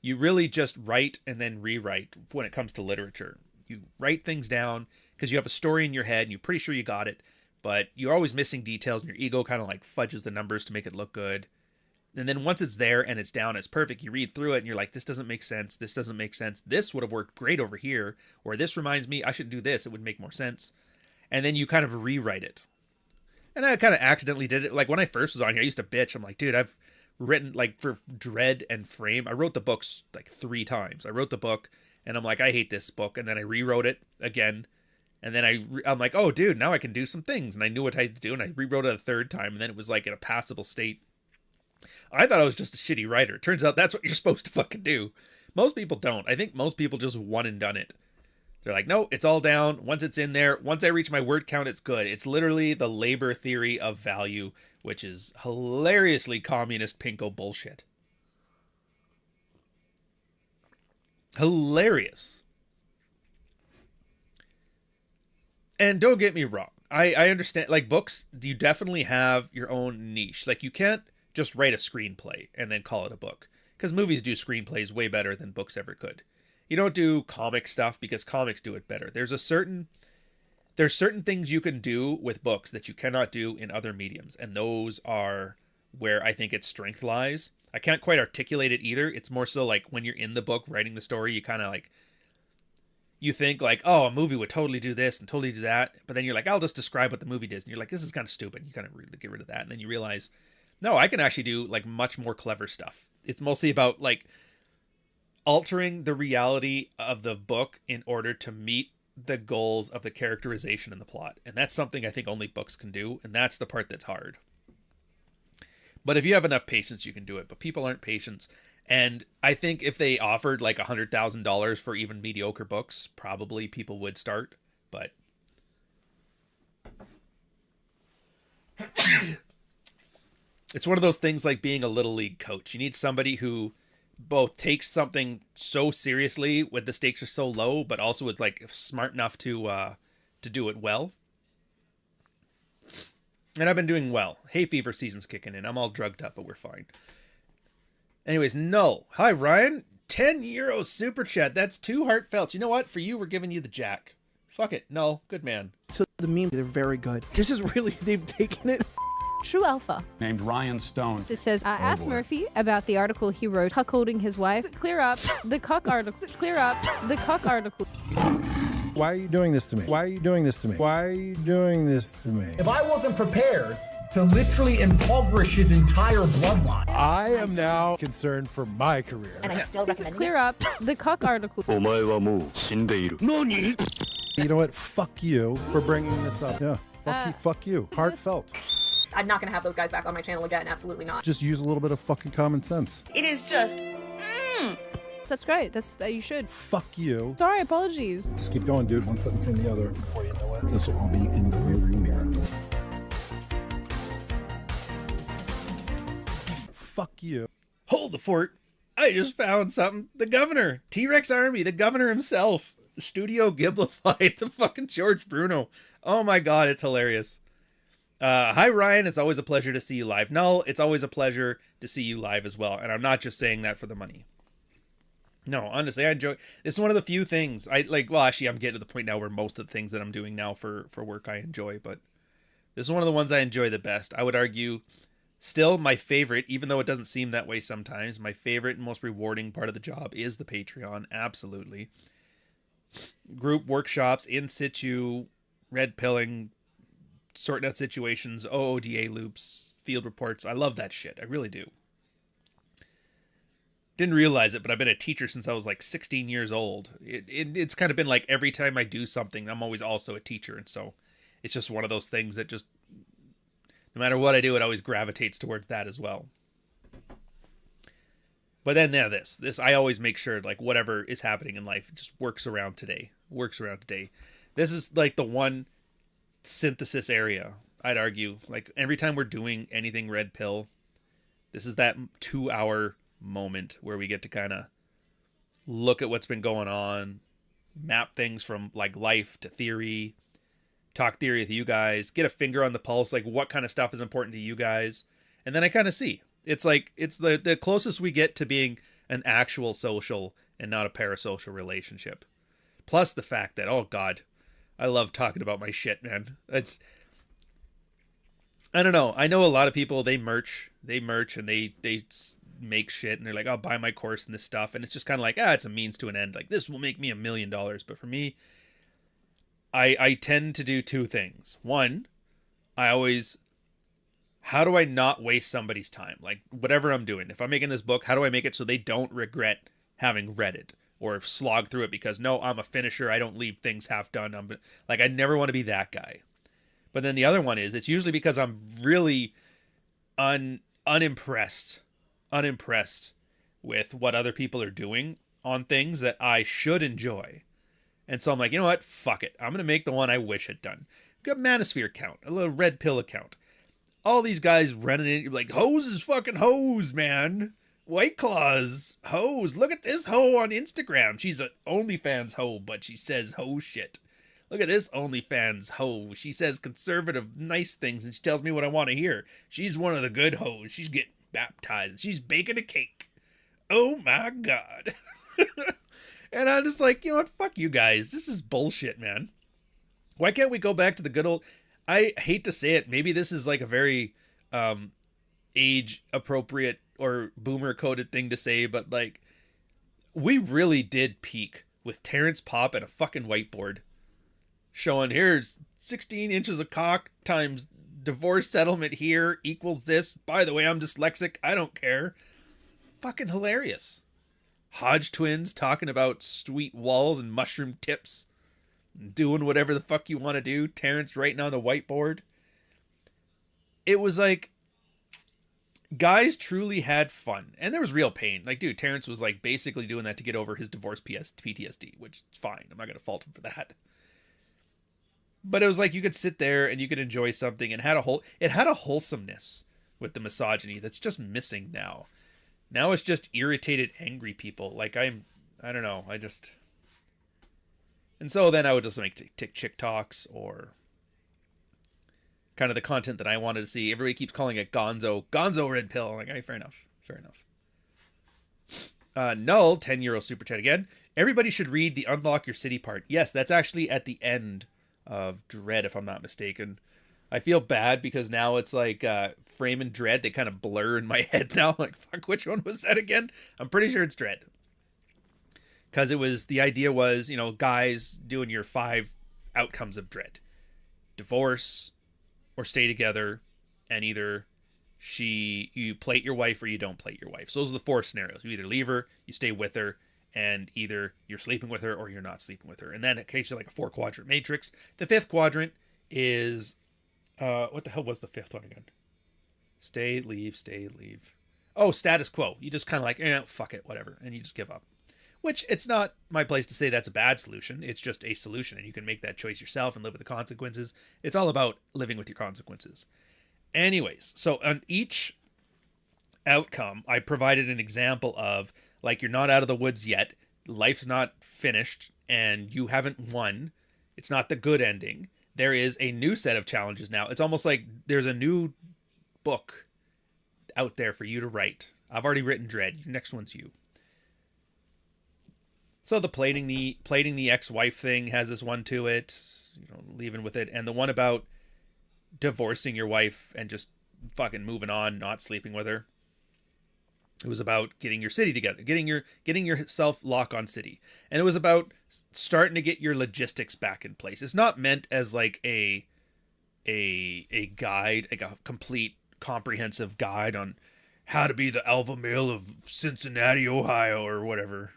You really just write and then rewrite when it comes to literature. You write things down because you have a story in your head and you're pretty sure you got it, but you're always missing details and your ego kind of like fudges the numbers to make it look good. And then once it's there and it's down, it's perfect. You read through it and you're like, this doesn't make sense. This doesn't make sense. This would have worked great over here. Or this reminds me I should do this. It would make more sense. And then you kind of rewrite it. And I kind of accidentally did it. Like when I first was on here, I used to bitch. I'm like, dude, I've written like for Dread and Frame. I wrote the books like 3 times. I wrote the book and I'm like, I hate this book. And then I rewrote it again. And then I'm like, oh, dude, now I can do some things. And I knew what I had to do. And I rewrote it a 3rd time. And then it was like in a passable state. I thought I was just a shitty writer. Turns out that's what you're supposed to fucking do. Most people don't. I think most people just one and done it. They're like, no, it's all down. Once it's in there, once I reach my word count, it's good. It's literally the labor theory of value, which is hilariously communist pinko bullshit. Hilarious. And don't get me wrong. I understand, like books, you definitely have your own niche. Like you can't just write a screenplay and then call it a book. Because movies do screenplays way better than books ever could. You don't do comic stuff because comics do it better. There's certain things you can do with books that you cannot do in other mediums. And those are where I think its strength lies. I can't quite articulate it either. It's more so like when you're in the book writing the story, you kind of like, you think like, oh, a movie would totally do this and totally do that. But then you're like, I'll just describe what the movie does. And you're like, this is kind of stupid. You kind of really get rid of that. And then you realize, no, I can actually do like much more clever stuff. It's mostly about like altering the reality of the book in order to meet the goals of the characterization and the plot. And that's something I think only books can do. And that's the part that's hard. But if you have enough patience, you can do it. But people aren't patient. And I think if they offered like $100,000 for even mediocre books, probably people would start. But it's one of those things like being a little league coach. You need somebody who both takes something so seriously when the stakes are so low, but also is like smart enough to do it well. And I've been doing well. Hay fever season's kicking in. I'm all drugged up, but we're fine. Anyways, Null. Hi, Ryan. €10 super chat. That's too heartfelt. You know what? For you, we're giving you the jack. Fuck it. No, good man. So the meme, they're very good. This is really, they've taken it. True Alpha. Named Ryan Stone. It says, ask Murphy about the article he wrote, cuckolding his wife. Clear up the cuck article. Clear up the cuck article. Why are you doing this to me? Why are you doing this to me? Why are you doing this to me? If I wasn't prepared to literally impoverish his entire bloodline, I am now concerned for my career. And I still recommend clear up the cuck article. You know what? Fuck you for bringing this up. Yeah. Fuck you. Heartfelt. I'm not gonna have those guys back on my channel again. Absolutely not. Just use a little bit of fucking common sense. It is just. That's great. That's you should. Fuck you. Sorry, apologies. Just keep going, dude. One foot in front of the other. Before you know it, this will all be in the rearview mirror. Fuck you. Hold the fort. I just found something. The governor. T-Rex Army. The governor himself. Studio Giblified. The fucking George Bruno. Oh my god, it's hilarious. Hi, Ryan. It's always a pleasure to see you live. Null, it's always a pleasure to see you live as well. And I'm not just saying that for the money. No, honestly, I enjoy. This is one of the few things I like. Well, actually, I'm getting to the point now where most of the things that I'm doing now for work I enjoy. But this is one of the ones I enjoy the best. I would argue still my favorite, even though it doesn't seem that way sometimes, my favorite and most rewarding part of the job is the Patreon. Absolutely. Group workshops, in situ, red pilling, sorting out situations, OODA loops, field reports. I love that shit. I really do. Didn't realize it, but I've been a teacher since I was like 16 years old. It's kind of been like every time I do something, I'm always also a teacher. And so it's just one of those things that just, no matter what I do, it always gravitates towards that as well. But then this, I always make sure like whatever is happening in life, it just works around today. This is like the one synthesis area, I'd argue. Like every time we're doing anything red pill, this is that 2-hour moment where we get to kind of look at what's been going on, map things from like life to theory, talk theory with you guys, get a finger on the pulse, like what kind of stuff is important to you guys. And then I kind of see. It's like, it's the closest we get to being an actual social and not a parasocial relationship. Plus the fact that, oh God, I love talking about my shit, man. It's, I don't know. I know a lot of people, they merch and they make shit and they're like, I'll buy my course and this stuff. And it's just kind of like, it's a means to an end. Like this will make me $1 million. But for me, I tend to do two things. One, how do I not waste somebody's time? Like whatever I'm doing, if I'm making this book, how do I make it so they don't regret having read it or slog through it because no, I'm a finisher. I don't leave things half done. I never want to be that guy. But then the other one is, it's usually because I'm really unimpressed with what other people are doing on things that I should enjoy. And so I'm like, you know what? Fuck it. I'm going to make the one I wish had done. Got Manosphere account, a little red pill account. All these guys running in, you're like, hose is fucking hose, man. White Claws, hose. Look at this hoe on Instagram. She's an OnlyFans hoe, but she says hoe shit. Look at this OnlyFans hoe. She says conservative, nice things, and she tells me what I want to hear. She's one of the good hoes. She's getting baptized. She's baking a cake. Oh my God. And I'm just like, you know what? Fuck you guys. This is bullshit, man. Why can't we go back to the good old... I hate to say it. Maybe this is like a very age appropriate or boomer coded thing to say, but like we really did peak with Terrence Popp and a fucking whiteboard showing here's 16 inches of cock times divorce settlement here equals this. By the way, I'm dyslexic. I don't care. Fucking hilarious. Hodge twins talking about sweet walls and mushroom tips. Doing whatever the fuck you want to do. Terrence writing on the whiteboard. It was like guys truly had fun. And there was real pain. Like, dude, Terrence was like basically doing that to get over his divorce PTSD, which is fine. I'm not going to fault him for that. But it was like you could sit there and you could enjoy something and it had a wholesomeness with the misogyny that's just missing now. Now it's just irritated, angry people. Like I don't know. And so then I would just make chick talks or kind of the content that I wanted to see. Everybody keeps calling it gonzo red pill. I'm like, hey, fair enough. Null, 10 euro super chat again. Everybody should read the unlock your city part. Yes, that's actually at the end of Dread, if I'm not mistaken. I feel bad because now it's like Frame and Dread, they kind of blur in my head now. Like, fuck, which one was that again? I'm pretty sure it's Dread. Because the idea was, guys doing your 5 outcomes of Dread. Divorce or stay together, and either you plate your wife or you don't plate your wife. So those are the 4 scenarios. You either leave her, you stay with her, and either you're sleeping with her or you're not sleeping with her. And then occasionally like a 4-quadrant matrix. The 5th quadrant is... what the hell was the 5th one again? Stay, leave. Oh, status quo. You just kind of like, fuck it, whatever. And you just give up. Which, it's not my place to say that's a bad solution. It's just a solution. And you can make that choice yourself and live with the consequences. It's all about living with your consequences. Anyways, so on each outcome, I provided an example of, like, you're not out of the woods yet. Life's not finished. And you haven't won. It's not the good ending. There is a new set of challenges now. It's almost like there's a new book out there for you to write. I've already written Dread. Next one's you. So the plating the ex-wife thing has this one to it, leaving with it. And the one about divorcing your wife and just fucking moving on, not sleeping with her. It was about getting your city together, getting yourself lock on city. And it was about starting to get your logistics back in place. It's not meant as like a guide, like a complete comprehensive guide on how to be the alpha male of Cincinnati, Ohio, or whatever.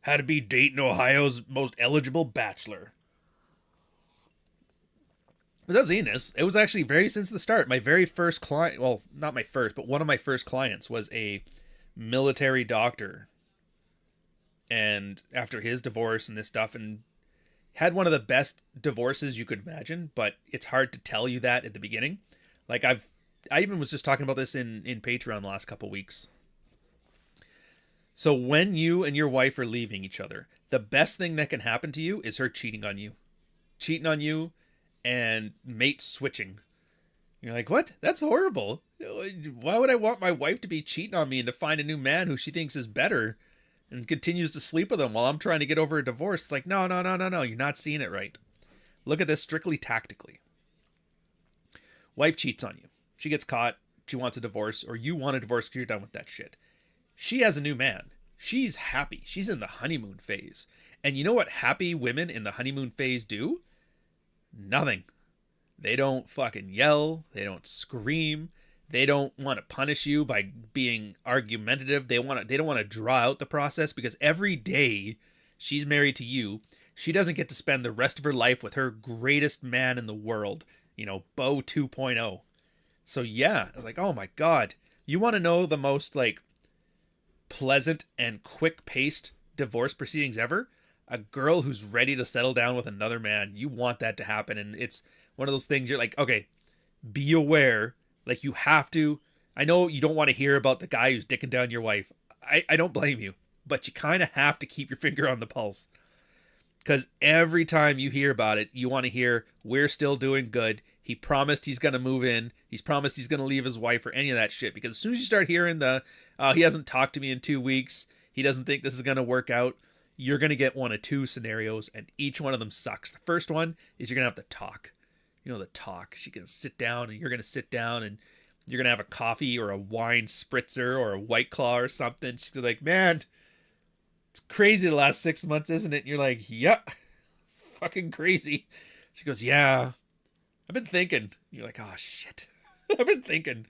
How to be Dayton, Ohio's most eligible bachelor. As I was seeing this, it was actually very since the start. My very first client, well, not my first, but one of my first clients was a military doctor. And after his divorce and this stuff, and had one of the best divorces you could imagine, but it's hard to tell you that at the beginning. Like I even was just talking about this in Patreon the last couple weeks. So when you and your wife are leaving each other, the best thing that can happen to you is her cheating on you. Cheating on you and mate switching. You're like, what? That's horrible. Why would I want my wife to be cheating on me and to find a new man who she thinks is better and continues to sleep with him while I'm trying to get over a divorce? It's like, no. You're not seeing it right. Look at this strictly tactically. Wife cheats on you. She gets caught. She wants a divorce, or you want a divorce because you're done with that shit. She has a new man. She's happy. She's in the honeymoon phase. And you know what happy women in the honeymoon phase do? Nothing. They don't fucking yell. They don't scream. They don't want to punish you by being argumentative. They don't want to draw out the process, because every day she's married to you, she doesn't get to spend the rest of her life with her greatest man in the world, Beau 2.0. So yeah, I was like, oh my God. You want to know the most like pleasant and quick-paced divorce proceedings ever? A girl who's ready to settle down with another man. You want that to happen. And it's one of those things you're like, okay, be aware. Like, you have to. I know you don't want to hear about the guy who's dicking down your wife. I don't blame you. But you kind of have to keep your finger on the pulse. Because every time you hear about it, you want to hear, we're still doing good. He promised he's going to move in. He's promised he's going to leave his wife, or any of that shit. Because as soon as you start hearing he hasn't talked to me in 2 weeks, he doesn't think this is going to work out, you're going to get one of 2 scenarios, and each one of them sucks. The first one is you're going to have to talk. The talk. She's going to sit down, and you're going to sit down, and you're going to have a coffee or a wine spritzer or a White Claw or something. She's like, man, it's crazy the last 6 months, isn't it? And you're like, yeah, fucking crazy. She goes, yeah, I've been thinking. You're like, oh, shit. I've been thinking.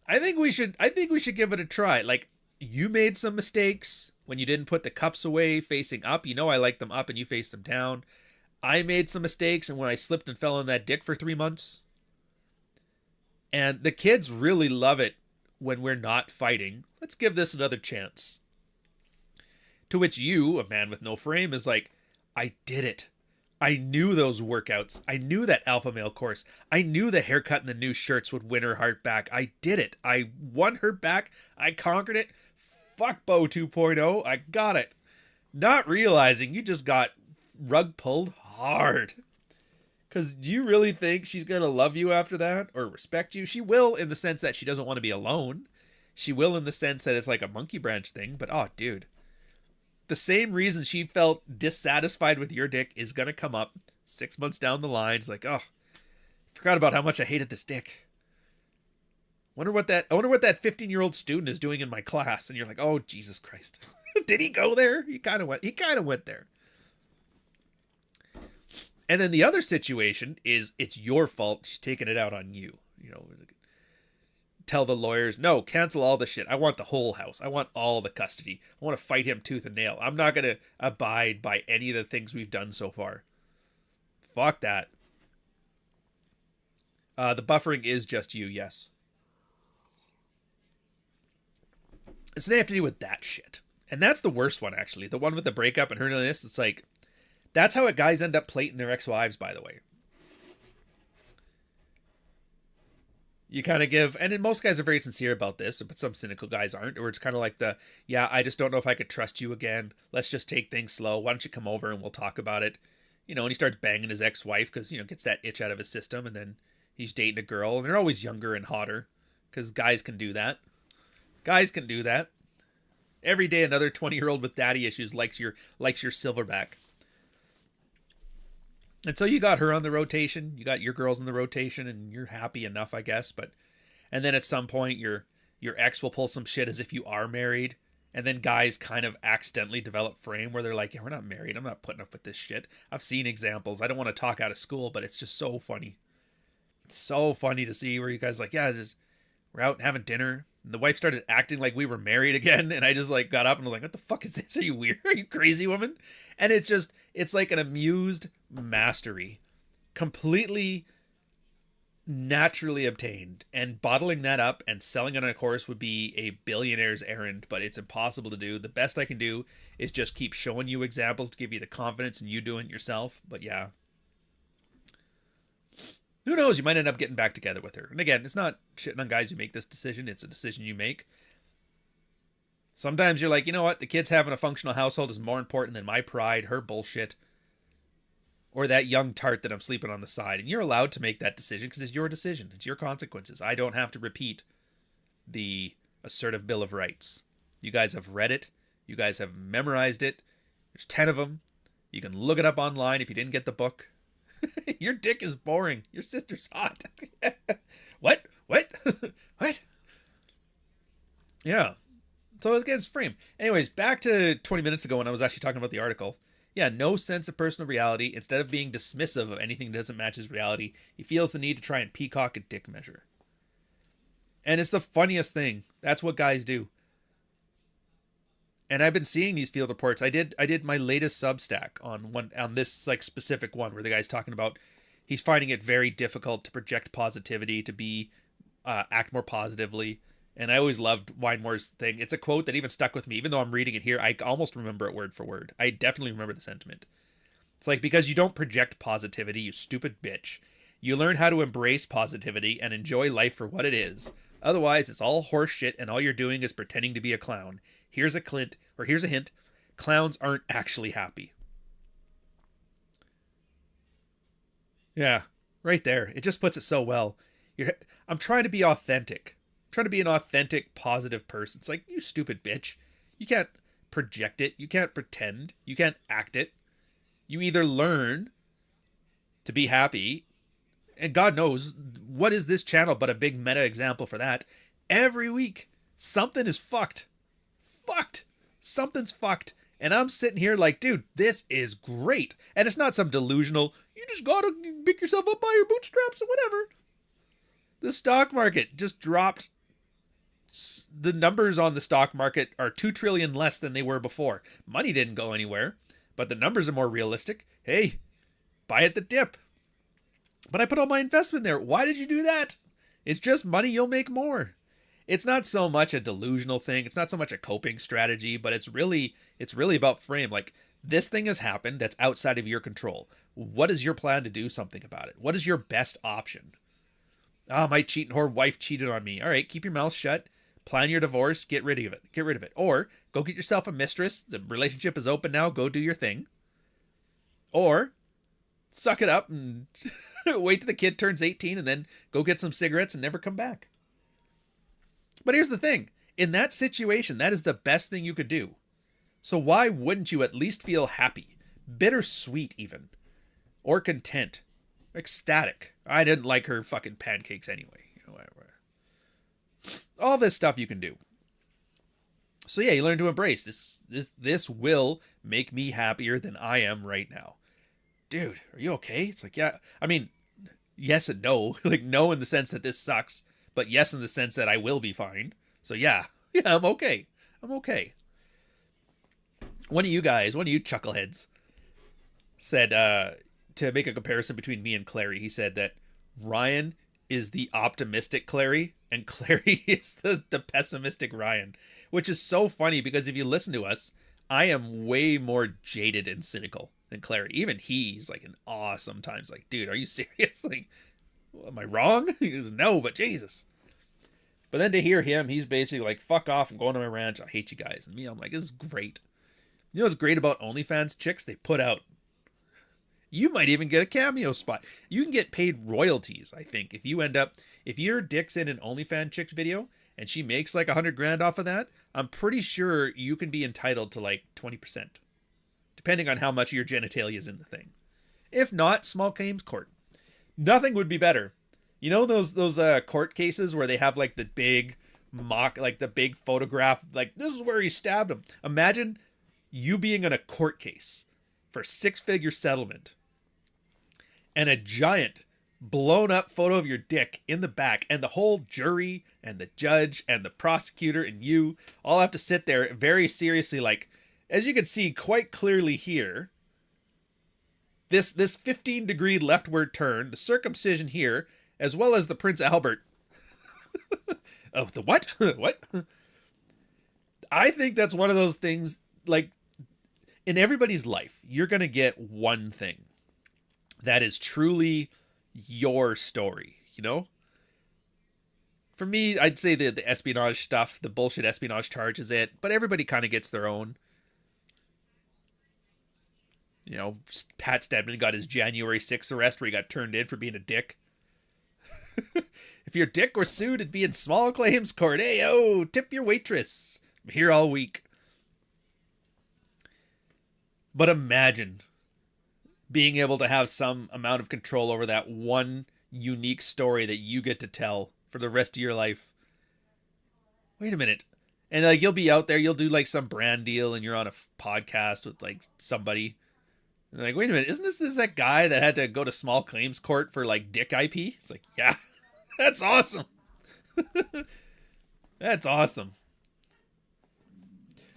I think we should give it a try. Like, you made some mistakes when you didn't put the cups away facing up. I like them up and you face them down. I made some mistakes, and when I slipped and fell on that dick for 3 months. And the kids really love it when we're not fighting. Let's give this another chance. To which you, a man with no frame, is like, I did it. I knew those workouts. I knew that alpha male course. I knew the haircut and the new shirts would win her heart back. I did it. I won her back. I conquered it. Fuck Beau 2.0. I got it. Not realizing you just got rug pulled hard. Because do you really think she's going to love you after that or respect you? She will, in the sense that she doesn't want to be alone. She will in the sense that it's like a monkey branch thing, but oh, dude. The same reason she felt dissatisfied with your dick is going to come up 6 months down the line. It's like, oh, forgot about how much I hated this dick. I wonder what that 15-year-old student is doing in my class. And you're like, oh, Jesus Christ. Did he go there? He kind of went there. And then the other situation is it's your fault. She's taking it out on you. You know, tell the lawyers, no, cancel all the shit. I want the whole house. I want all the custody. I want to fight him tooth and nail. I'm not going to abide by any of the things we've done so far. Fuck that. The buffering is just you, yes. It's they have to do with that shit. And that's the worst one, actually. The one with the breakup and her doing this, it's like, that's how guys end up plating their ex-wives, by the way. You kind of give, and most guys are very sincere about this, but some cynical guys aren't, or it's kind of like I just don't know if I could trust you again. Let's just take things slow. Why don't you come over and we'll talk about it? You know, and he starts banging his ex-wife because, you know, gets that itch out of his system, and then he's dating a girl, and they're always younger and hotter because guys can do that. Guys can do that. Every day another 20-year-old with daddy issues likes your silverback. And so you got her on the rotation, you got your girls in the rotation, and you're happy enough, I guess. And then at some point, your ex will pull some shit as if you are married, and then guys kind of accidentally develop frame where they're like, yeah, we're not married, I'm not putting up with this shit. I've seen examples. I don't want to talk out of school, but it's just so funny. It's so funny to see where you guys like, yeah, we're out having dinner. And the wife started acting like we were married again, and I just like got up and was like, what the fuck is this? Are you weird? Are you crazy, woman? And it's like an amused mastery, completely naturally obtained, and bottling that up and selling it on a course would be a billionaire's errand, but it's impossible to do. The best I can do is just keep showing you examples to give you the confidence in you doing it yourself. But yeah, who knows? You might end up getting back together with her. And again, it's not shitting on guys who make this decision. It's a decision you make. Sometimes you're like, you know what? The kids having a functional household is more important than my pride, her bullshit, or that young tart that I'm sleeping on the side. And you're allowed to make that decision because it's your decision. It's your consequences. I don't have to repeat the assertive Bill of Rights. You guys have read it. You guys have memorized it. There's 10 of them. You can look it up online if you didn't get the book. Your dick is boring. Your sister's hot. What? What? Yeah. So again, it's frame. Anyways, back to 20 minutes ago when I was actually talking about the article. Yeah, no sense of personal reality. Instead of being dismissive of anything that doesn't match his reality, he feels the need to try and peacock a dick measure. And it's the funniest thing. That's what guys do. And I've been seeing these field reports. I did my latest Substack on this like specific one where the guy's talking about he's finding it very difficult to project positivity, to be act more positively. And I always loved Winemore's thing. It's a quote that even stuck with me. Even though I'm reading it here, I almost remember it word for word. I definitely remember the sentiment. It's like, because you don't project positivity, you stupid bitch. You learn how to embrace positivity and enjoy life for what it is. Otherwise, it's all horse shit and all you're doing is pretending to be a clown. Here's a hint. Clowns aren't actually happy. Yeah, right there. It just puts it so well. I'm trying to be authentic. Trying to be an authentic, positive person. It's like, you stupid bitch. You can't project it. You can't pretend. You can't act it. You either learn to be happy, and God knows, what is this channel but a big meta example for that? Every week, something is fucked. Fucked. Something's fucked. And I'm sitting here like, dude, this is great. And it's not some delusional, you just gotta pick yourself up by your bootstraps or whatever. The stock market just dropped. The numbers on the stock market are 2 trillion less than they were before. Money didn't go anywhere, but the numbers are more realistic. Hey, buy at the dip. But I put all my investment there. Why did you do that? It's just money, you'll make more. It's not so much a delusional thing. It's not so much a coping strategy, but it's really about frame. Like, this thing has happened that's outside of your control. What is your plan to do something about it? What is your best option? My cheating whore wife cheated on me. All right, keep your mouth shut. Plan your divorce. Get rid of it. Get rid of it. Or go get yourself a mistress. The relationship is open now. Go do your thing. Or suck it up and wait till the kid turns 18 and then go get some cigarettes and never come back. But here's the thing. In that situation, that is the best thing you could do. So why wouldn't you at least feel happy, bittersweet even, or content, ecstatic? I didn't like her fucking pancakes anyway. You know, whatever. All this stuff you can do. So yeah, you learn to embrace this. This will make me happier than I am right now. Dude, are you okay? It's like, yeah. I mean, yes and no. Like, no in the sense that this sucks, but yes in the sense that I will be fine. So yeah, I'm okay. I'm okay. One of you chuckleheads, said, to make a comparison between me and Clary, he said that Ryan is the optimistic Clary and Clary is the pessimistic Ryan, which is so funny because if you listen to us, I am way more jaded and cynical than Clary. Even he's like in awe sometimes. Like, dude, are you serious? Like, am I wrong? He goes, no, but Jesus. But then to hear him, he's basically like, fuck off, I'm going to my ranch, I hate you guys. And me, I'm like, this is great. You know what's great about OnlyFans chicks? They put out, you might even get a cameo spot. You can get paid royalties, I think. If your dick's in an OnlyFans chicks video and she makes like $100,000 off of that, I'm pretty sure you can be entitled to like 20%, depending on how much of your genitalia is in the thing. If not, small claims court. Nothing would be better. You know those court cases where they have like the big the big photograph, like this is where he stabbed him. Imagine you being in a court case for 6-figure settlement and a giant blown up photo of your dick in the back, and the whole jury and the judge and the prosecutor and you all have to sit there very seriously, like, as you can see quite clearly here, this 15-degree leftward turn, the circumcision here, as well as the Prince Albert. Oh, the what? What? I think that's one of those things, like, in everybody's life, you're going to get one thing that is truly your story, you know? For me, I'd say the espionage stuff, the bullshit espionage charge is it, but everybody kind of gets their own. You know, Pat Stedman got his January 6th arrest where he got turned in for being a dick. If your dick were sued, it'd be in small claims court. Hey, oh, tip your waitress. I'm here all week. But imagine being able to have some amount of control over that one unique story that you get to tell for the rest of your life. Wait a minute. And like, you'll be out there, you'll do like some brand deal and you're on a podcast with like somebody. And like, wait a minute, isn't this that guy that had to go to small claims court for like dick IP? It's like, yeah, that's awesome. That's awesome.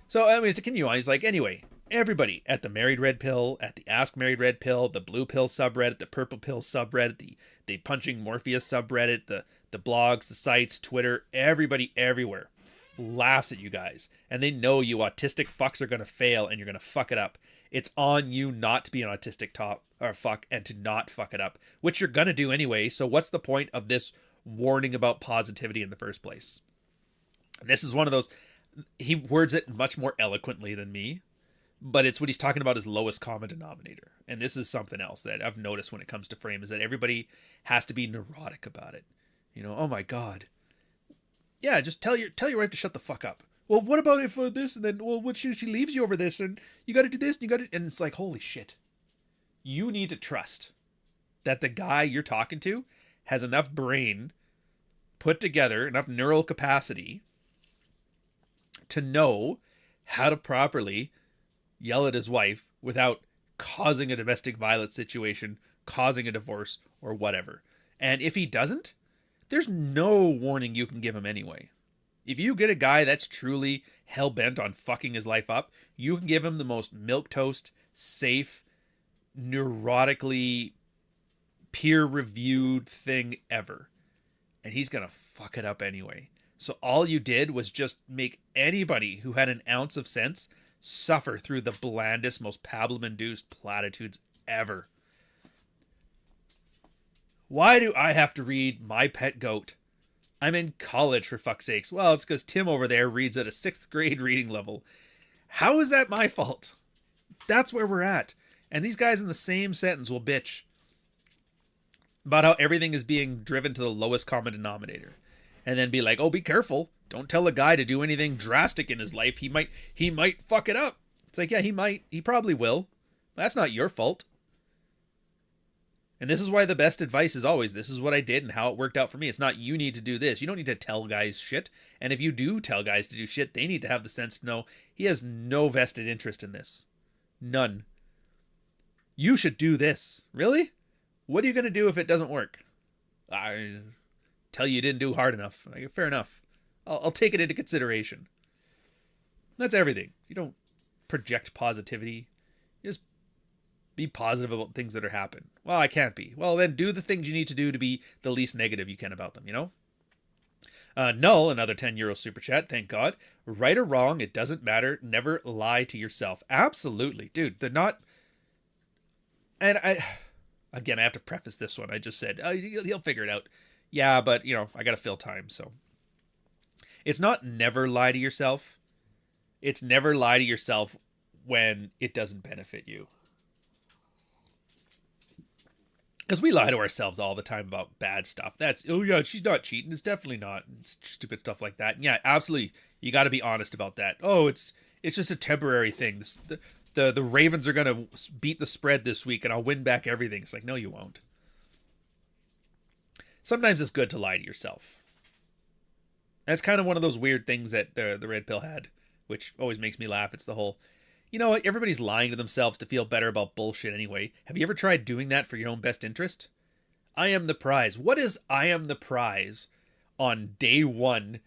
So anyways, to continue on, he's like, anyway, everybody at the Married Red Pill, at the Ask Married Red Pill, the Blue Pill subreddit, the Purple Pill subreddit, the Punching Morpheus subreddit, the blogs, the sites, Twitter, everybody everywhere laughs at you guys. And they know you autistic fucks are going to fail and you're going to fuck it up. It's on you not to be an autistic fuck and to not fuck it up, which you're going to do anyway. So what's the point of this warning about positivity in the first place? And this is one of those, he words it much more eloquently than me, but it's what he's talking about as lowest common denominator. And this is something else that I've noticed when it comes to frame, is that everybody has to be neurotic about it. You know, oh my God. Yeah, just tell your wife to shut the fuck up. Well, what about if this, and then, well, what she leaves you over this, and you got to do this, and you got to, and it's like, holy shit. You need to trust that the guy you're talking to has enough brain put together, enough neural capacity to know how to properly yell at his wife without causing a domestic violence situation, causing a divorce, or whatever. And if he doesn't, there's no warning you can give him anyway. If you get a guy that's truly hell-bent on fucking his life up, you can give him the most milquetoast, safe, neurotically peer-reviewed thing ever. And he's gonna fuck it up anyway. So all you did was just make anybody who had an ounce of sense suffer through the blandest, most pablum-induced platitudes ever. Why do I have to read My Pet Goat? I'm in college, for fuck's sakes. Well, it's because Tim over there reads at a 6th grade reading level. How is that my fault? That's where we're at. And these guys in the same sentence will bitch about how everything is being driven to the lowest common denominator. and then be like, oh, be careful. Don't tell a guy to do anything drastic in his life. He might fuck it up. It's like, yeah, he might. He probably will. That's not your fault. And this is why the best advice is always, this is what I did and how it worked out for me. It's not, you need to do this. You don't need to tell guys shit. And if you do tell guys to do shit, they need to have the sense to know he has no vested interest in this. None. You should do this. Really? What are you going to do if it doesn't work? I tell you didn't do hard enough. Fair enough. I'll take it into consideration. That's everything. You don't project positivity. You just be positive about things that are happening. Well, I can't be. Well, then do the things you need to do to be the least negative you can about them, you know? Null, another 10 euro super chat, thank God. Right or wrong, it doesn't matter. Never lie to yourself. Absolutely. Dude, they're not... And again, I have to preface this one. I just said, oh, he'll figure it out. Yeah, but, you know, I got to fill time, so. It's not never lie to yourself. It's never lie to yourself when it doesn't benefit you. Because we lie to ourselves all the time about bad stuff. That's, oh yeah, she's not cheating. It's definitely not. Stupid stuff like that. And yeah, absolutely. You got to be honest about that. Oh, it's just a temporary thing. The Ravens are going to beat the spread this week and I'll win back everything. It's like, no, you won't. Sometimes it's good to lie to yourself. That's kind of one of those weird things that the Red Pill had, which always makes me laugh. It's the whole, you know what, everybody's lying to themselves to feel better about bullshit anyway. Have you ever tried doing that for your own best interest? I am the prize. What is I am the prize on day 1,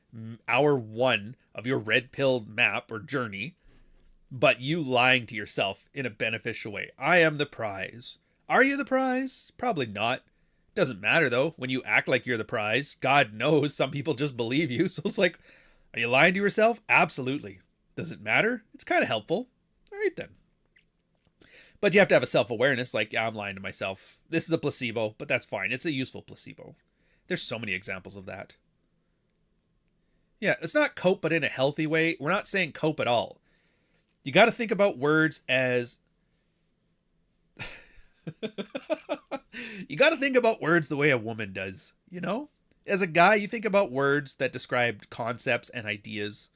hour 1 of your red pill map or journey, but you lying to yourself in a beneficial way? I am the prize. Are you the prize? Probably not. Doesn't matter though. When you act like you're the prize, God knows some people just believe you. So it's like, are you lying to yourself? Absolutely. Does it matter? It's kind of helpful. All right then. But you have to have a self-awareness, like, yeah, I'm lying to myself. This is a placebo, but that's fine. It's a useful placebo. There's so many examples of that. Yeah, it's not cope, but in a healthy way. We're not saying cope at all. You got to think about words as... You got to think about words the way a woman does, you know? As a guy, you think about words that describe concepts and ideas,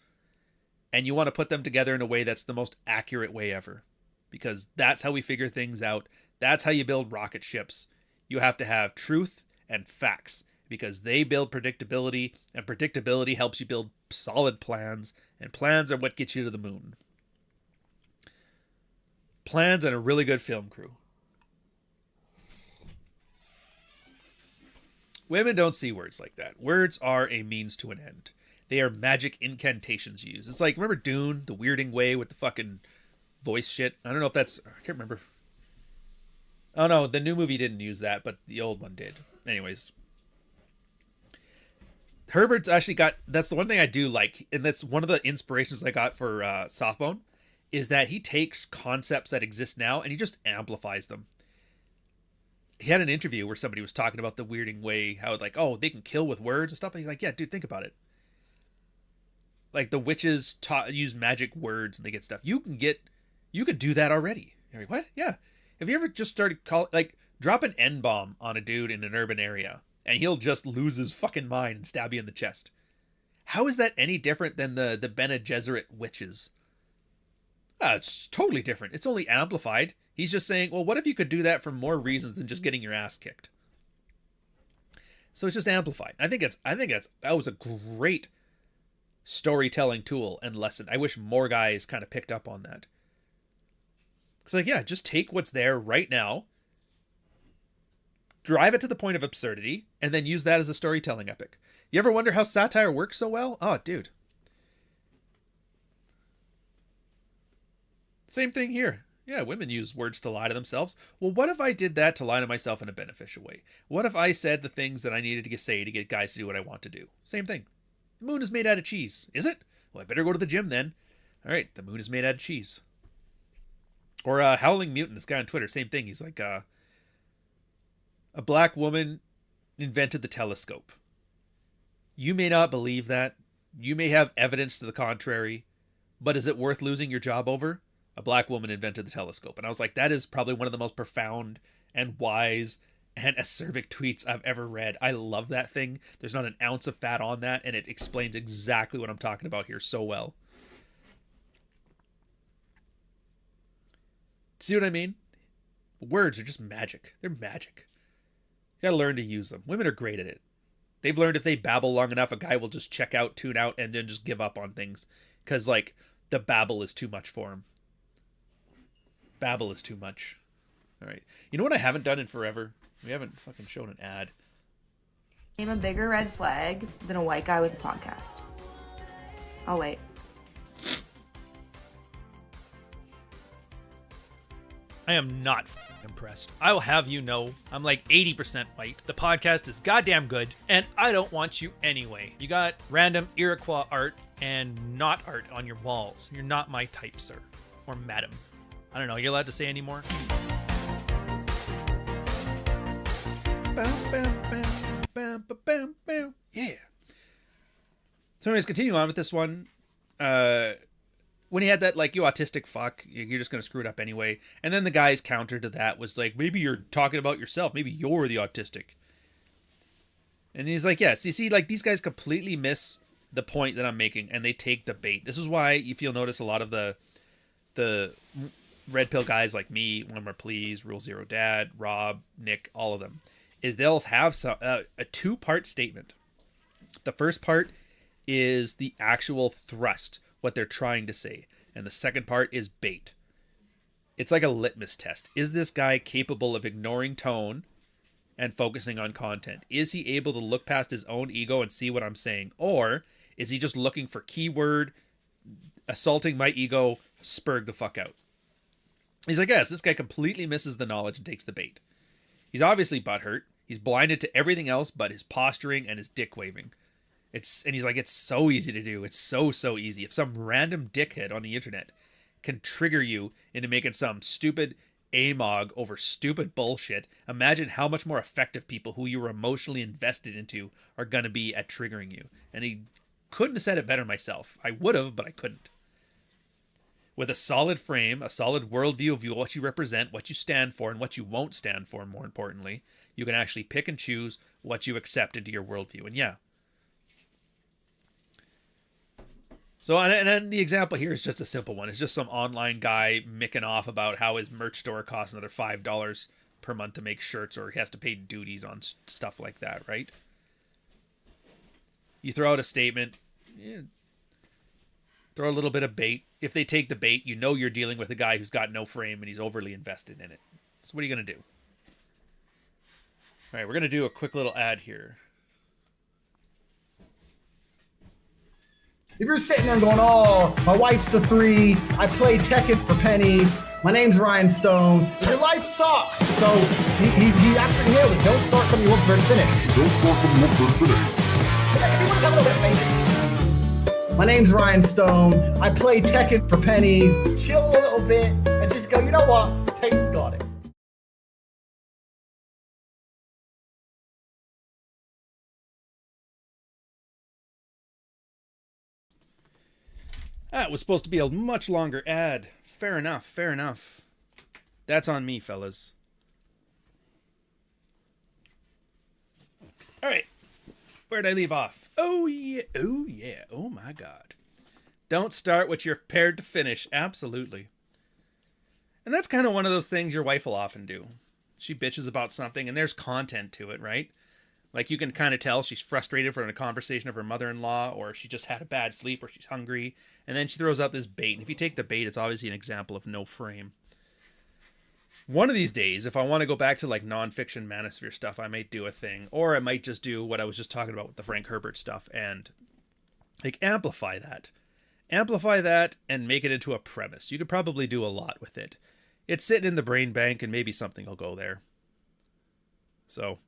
and you want to put them together in a way that's the most accurate way ever. Because that's how we figure things out. That's how you build rocket ships. You have to have truth and facts, because they build predictability, and predictability helps you build solid plans, and plans are what get you to the moon. Plans and a really good film crew. Women don't see words like that. Words are a means to an end. They are magic incantations used. It's like, remember Dune, the weirding way with the fucking voice shit? I don't know if that's... I can't remember. Oh no, the new movie didn't use that, but the old one did. Anyways. Herbert's actually got... That's the one thing I do like, and that's one of the inspirations I got for Softbone, is that he takes concepts that exist now and he just amplifies them. He had an interview where somebody was talking about the weirding way, how like, oh, they can kill with words and stuff. And he's like, yeah, dude, think about it. Like the witches use magic words and they get stuff. You can do that already. You're like, what? Yeah. Have you ever just started drop an N-bomb on a dude in an urban area and he'll just lose his fucking mind and stab you in the chest? How is that any different than the Bene Gesserit witches? It's totally different. It's only amplified. He's just saying, well, what if you could do that for more reasons than just getting your ass kicked? So it's just amplified. I think that was a great storytelling tool and lesson. I wish more guys kind of picked up on that. It's like, yeah, just take what's there right now, drive it to the point of absurdity, and then use that as a storytelling epic. You ever wonder how satire works so well? Oh, dude. Same thing here. Yeah, women use words to lie to themselves. Well, what if I did that to lie to myself in a beneficial way? What if I said the things that I needed to say to get guys to do what I want to do? Same thing. The moon is made out of cheese. Is it? Well, I better go to the gym then. All right, the moon is made out of cheese. Or Howling Mutant, this guy on Twitter, same thing. He's like, a black woman invented the telescope. You may not believe that. You may have evidence to the contrary. But is it worth losing your job over? A black woman invented the telescope. And I was like, that is probably one of the most profound and wise and acerbic tweets I've ever read. I love that thing. There's not an ounce of fat on that, and it explains exactly what I'm talking about here so well. See what I mean? Words are just magic. They're magic. You gotta learn to use them. Women are great at it. They've learned if they babble long enough, a guy will just check out, tune out, and then just give up on things. Because, like, the babble is too much for him. Babble is too much. All right. You know what I haven't done in forever? We haven't fucking shown an ad. Name a bigger red flag than a white guy with a podcast. I'll wait. I am not impressed. I will have you know, I'm like 80% white. The podcast is goddamn good, and I don't want you anyway. You got random Iroquois art and not art on your walls. You're not my type, sir. Or madam. I don't know, you're allowed to say any more? Yeah. So anyways, continue on with this one. When he had that, like, you autistic fuck, you're just going to screw it up anyway. And then the guy's counter to that was like, maybe you're talking about yourself. Maybe you're the autistic. And he's like, yes. You see, like, these guys completely miss the point that I'm making, and they take the bait. This is why, if you'll notice, a lot of the red pill guys like me, One More Please, Rule Zero Dad, Rob, Nick, all of them, is they'll have a two-part statement. The first part is the actual thrust, what they're trying to say. And the second part is bait. It's like a litmus test. Is this guy capable of ignoring tone and focusing on content? Is he able to look past his own ego and see what I'm saying? Or is he just looking for keyword, assaulting my ego, spurg the fuck out? He's like, yes, this guy completely misses the knowledge and takes the bait. He's obviously butthurt. He's blinded to everything else but his posturing and his dick waving. And he's like, it's so easy to do. It's so easy. If some random dickhead on the internet can trigger you into making some stupid amog over stupid bullshit, imagine how much more effective people who you were emotionally invested into are going to be at triggering you. And he couldn't have said it better myself. I would have, but I couldn't. With a solid frame, a solid worldview of what you represent, what you stand for, and what you won't stand for, more importantly, you can actually pick and choose what you accept into your worldview. And yeah. So, and then the example here is just a simple one. It's just some online guy micking off about how his merch store costs another $5 per month to make shirts, or he has to pay duties on stuff like that, right? You throw out a statement, throw a little bit of bait. If they take the bait, you know you're dealing with a guy who's got no frame and he's overly invested in it. So what are you going to do? All right, we're going to do a quick little ad here. If you're sitting there going, oh, my wife's the 3, I play Tekken for pennies, my name's Ryan Stone, your life sucks. So he actually nailed it. Don't start something you won't finish. Don't start something you won't finish. Everyone have a little bit of patience. My name's Ryan Stone, I play Tekken for pennies, chill a little bit, and just go, you know what, Tate's got it. That was supposed to be a much longer ad. Fair enough, fair enough. That's on me, fellas. All right. Where'd I leave off? Oh, yeah. Oh, yeah. Oh, my God. Don't start what you're prepared to finish. Absolutely. And that's kind of one of those things your wife will often do. She bitches about something, and there's content to it, right? Like, you can kind of tell she's frustrated from a conversation of her mother-in-law, or she just had a bad sleep, or she's hungry, and then she throws out this bait. And if you take the bait, it's obviously an example of no frame. One of these days, if I want to go back to, like, non-fiction manosphere stuff, I might do a thing. Or I might just do what I was just talking about with the Frank Herbert stuff, and, like, amplify that. Amplify that and make it into a premise. You could probably do a lot with it. It's sitting in the brain bank, and maybe something will go there. So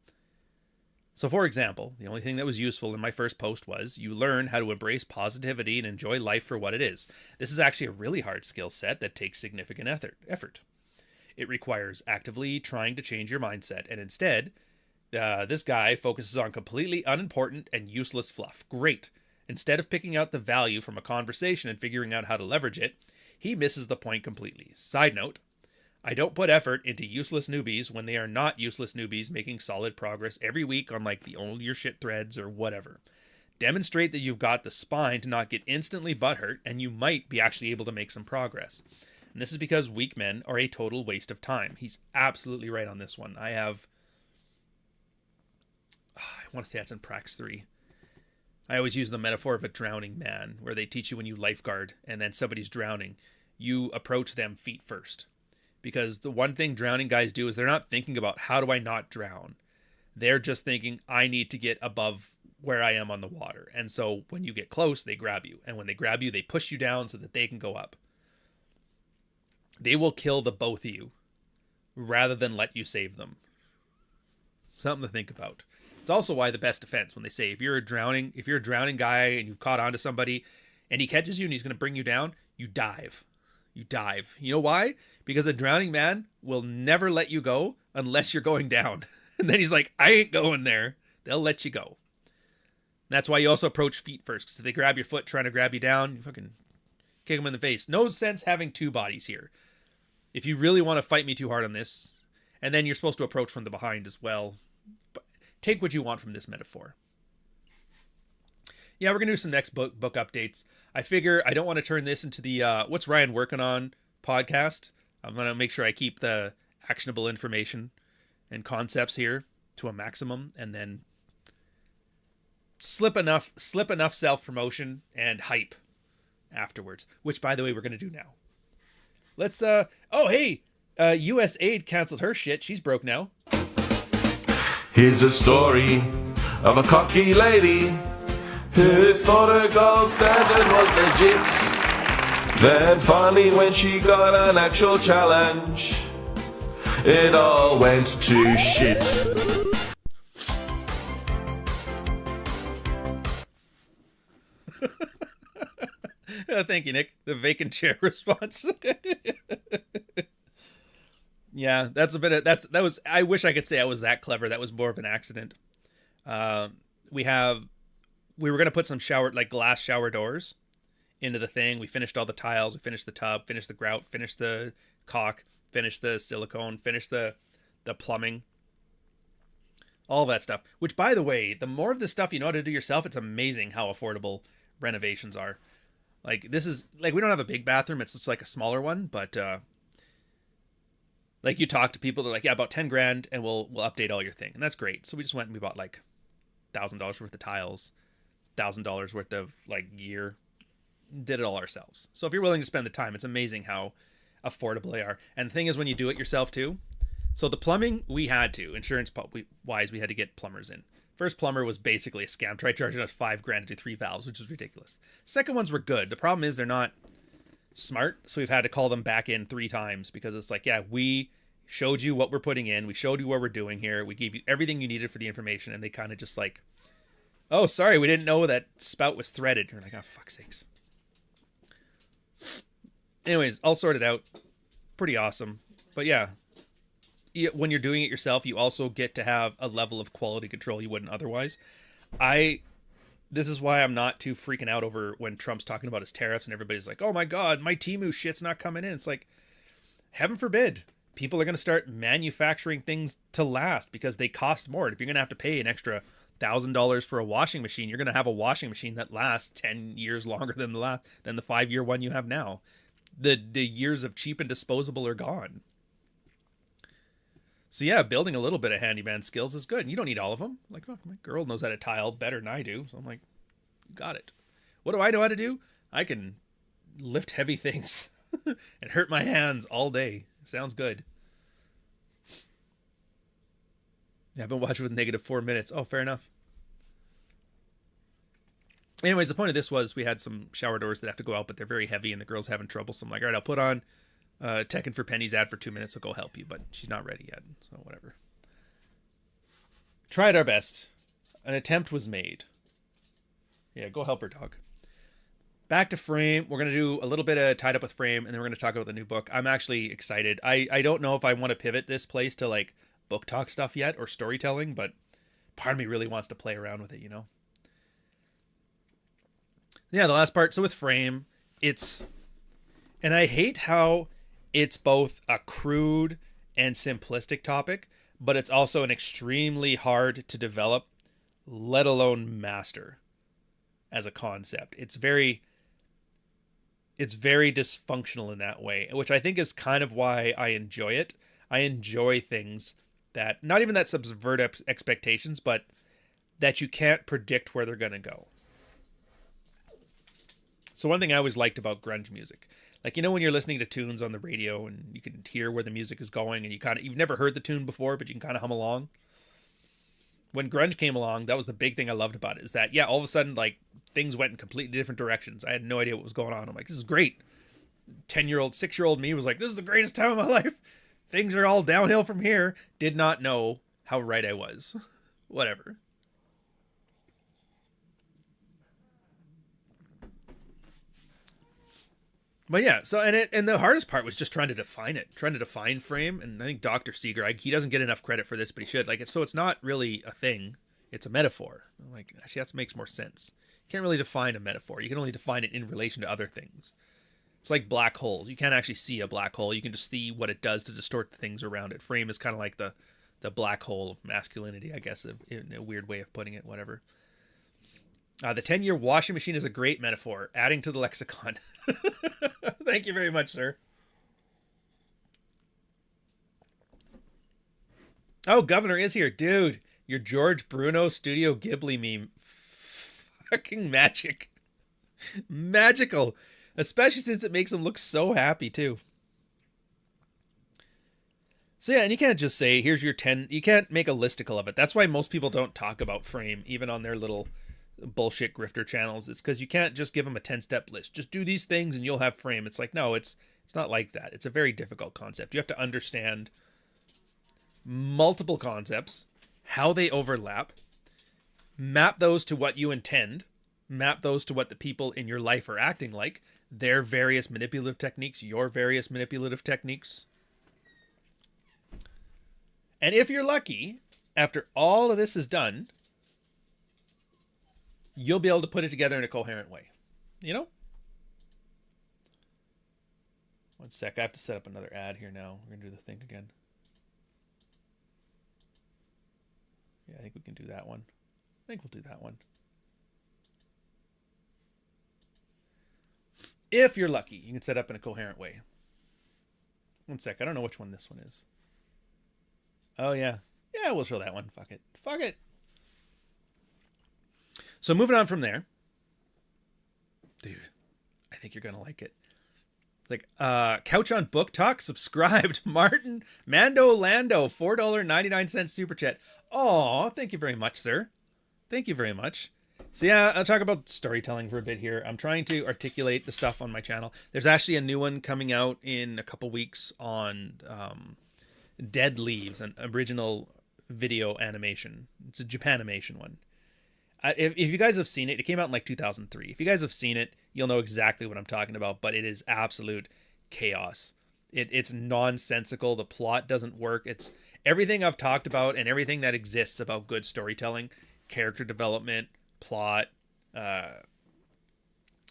for example, the only thing that was useful in my first post was, you learn how to embrace positivity and enjoy life for what it is. This is actually a really hard skill set that takes significant effort. It requires actively trying to change your mindset, and instead, this guy focuses on completely unimportant and useless fluff. Great. Instead of picking out the value from a conversation and figuring out how to leverage it, he misses the point completely. Side note, I don't put effort into useless newbies when they are not useless newbies making solid progress every week on like the Own Your Shit threads or whatever. Demonstrate that you've got the spine to not get instantly butthurt, and you might be actually able to make some progress. And this is because weak men are a total waste of time. He's absolutely right on this one. I want to say that's in Prax 3. I always use the metaphor of a drowning man, where they teach you when you lifeguard and then somebody's drowning, you approach them feet first. Because the one thing drowning guys do is they're not thinking about how do I not drown. They're just thinking, I need to get above where I am on the water. And so when you get close, they grab you. And when they grab you, they push you down so that they can go up. They will kill the both of you rather than let you save them. Something to think about. It's also why the best defense, when they say, if you're a drowning guy and you've caught on to somebody and he catches you and he's going to bring you down, you dive. You dive. You know why? Because a drowning man will never let you go unless you're going down. And then he's like, I ain't going there. They'll let you go. That's why you also approach feet first. Because if they grab your foot trying to grab you down, you fucking kick them in the face. No sense having two bodies here. If you really want to fight me too hard on this, and then you're supposed to approach from the behind as well. But take what you want from this metaphor. Yeah, we're going to do some next book updates. I figure I don't want to turn this into the What's Ryan Working On podcast. I'm going to make sure I keep the actionable information and concepts here to a maximum, and then slip enough self-promotion and hype afterwards, which, by the way, we're going to do now. Let's, US Aid canceled her shit. She's broke now. Here's a story of a cocky lady who thought her gold standard was legit. Then finally, when she got an actual challenge, it all went to shit. Thank you, Nick. The vacant chair response. Yeah, that's a bit of that was. I wish I could say I was that clever. That was more of an accident. We were gonna put some glass shower doors into the thing. We finished all the tiles. We finished the tub. Finished the grout. Finished the caulk. Finished the silicone. Finished the plumbing. All of that stuff. Which, by the way, the more of this stuff you know how to do yourself, it's amazing how affordable renovations are. Like, this is, like, we don't have a big bathroom. It's just like a smaller one, but, like, you talk to people, they're like, yeah, about 10 grand and we'll update all your thing. And that's great. So we just went and we bought like $1,000 worth of tiles, $1,000 worth of like gear, did it all ourselves. So if you're willing to spend the time, it's amazing how affordable they are. And the thing is, when you do it yourself too. So the plumbing, we had to, insurance wise, we had to get plumbers in. First plumber was basically a scam. Tried charging us $5 grand to do 3 valves, which is ridiculous. Second ones were good. The problem is they're not smart, so we've had to call them back in 3 times because it's like, yeah, we showed you what we're putting in. We showed you what we're doing here. We gave you everything you needed for the information, and they kind of just like, oh, sorry, we didn't know that spout was threaded. You're like, oh, fuck's sakes. Anyways, all sorted out. Pretty awesome. But yeah, when you're doing it yourself, you also get to have a level of quality control you wouldn't otherwise. This is why I'm not too freaking out over when Trump's talking about his tariffs and everybody's like, oh my God, my Temu shit's not coming in. It's like, heaven forbid, people are going to start manufacturing things to last because they cost more. And if you're going to have to pay an extra $1,000 for a washing machine, you're going to have a washing machine that lasts 10 years longer than the 5-year one you have now. The years of cheap and disposable are gone. So yeah, building a little bit of handyman skills is good. You don't need all of them. Like, oh, my girl knows how to tile better than I do. So I'm like, you got it. What do I know how to do? I can lift heavy things and hurt my hands all day. Sounds good. Yeah, I've been watching with -4 minutes. Oh, fair enough. Anyways, the point of this was we had some shower doors that have to go out, but they're very heavy and the girl's having trouble. So I'm like, all right, I'll put on Tekken for Penny's ad for 2 minutes. I'll go help you, but she's not ready yet. So whatever. Tried our best. An attempt was made. Yeah, go help her, dog. Back to Frame. We're going to do a little bit of Tied Up with Frame, and then we're going to talk about the new book. I'm actually excited. I don't know if I want to pivot this place to like book talk stuff yet or storytelling, but part of me really wants to play around with it, you know? Yeah, the last part. So with Frame, and I hate how it's both a crude and simplistic topic, but it's also an extremely hard to develop, let alone master as a concept. It's very dysfunctional in that way, which I think is kind of why I enjoy it. I enjoy things that, not even that subvert expectations, but that you can't predict where they're going to go. So one thing I always liked about grunge music, like, you know, when you're listening to tunes on the radio and you can hear where the music is going and you've never heard the tune before, but you can kind of hum along. When grunge came along, that was the big thing I loved about it, is that, yeah, all of a sudden, like, things went in completely different directions. I had no idea what was going on. I'm like, this is great. 6-year-old me was like, this is the greatest time of my life. Things are all downhill from here. Did not know how right I was. Whatever. But yeah, so and the hardest part was just trying to define frame. And I think Dr. Seeger, he doesn't get enough credit for this, but he should. Like, it's not really a thing; it's a metaphor. I'm like, actually, that makes more sense. You can't really define a metaphor. You can only define it in relation to other things. It's like black holes. You can't actually see a black hole. You can just see what it does to distort the things around it. Frame is kind of like the black hole of masculinity, I guess, in a weird way of putting it. Whatever. The 10-year washing machine is a great metaphor. Adding to the lexicon. Thank you very much, sir. Oh, Governor is here. Dude, your George Bruno Studio Ghibli meme. Fucking magic. Magical. Especially since it makes him look so happy, too. So yeah, and you can't just say, here's your 10... You can't make a listicle of it. That's why most people don't talk about frame, even on their little bullshit grifter channels. It's because you can't just give them a 10-step list. Just do these things and you'll have frame. It's like, no, it's not like that. It's a very difficult concept. You have to understand multiple concepts, how they overlap, map those to what you intend, map those to what the people in your life are acting like, their various manipulative techniques, your various manipulative techniques. And if you're lucky, after all of this is done, you'll be able to put it together in a coherent way. You know? One sec. I have to set up another ad here now. We're going to do the thing again. Yeah, I think we can do that one. I think we'll do that one. If you're lucky, you can set up in a coherent way. One sec. I don't know which one this one is. Oh, yeah. Yeah, we'll show that one. Fuck it. Fuck it. So moving on from there. Dude, I think you're going to like it. Like, Couch on Book Talk, subscribed. Martin Mando Lando, $4.99 super chat. Oh, thank you very much, sir. Thank you very much. So yeah, I'll talk about storytelling for a bit here. I'm trying to articulate the stuff on my channel. There's actually a new one coming out in a couple weeks on Dead Leaves, an original video animation. It's a Japanimation one. If you guys have seen it, it came out in like 2003. If you guys have seen it, you'll know exactly what I'm talking about, but it is absolute chaos. It's nonsensical. The plot doesn't work. It's everything I've talked about and everything that exists about good storytelling, character development, plot,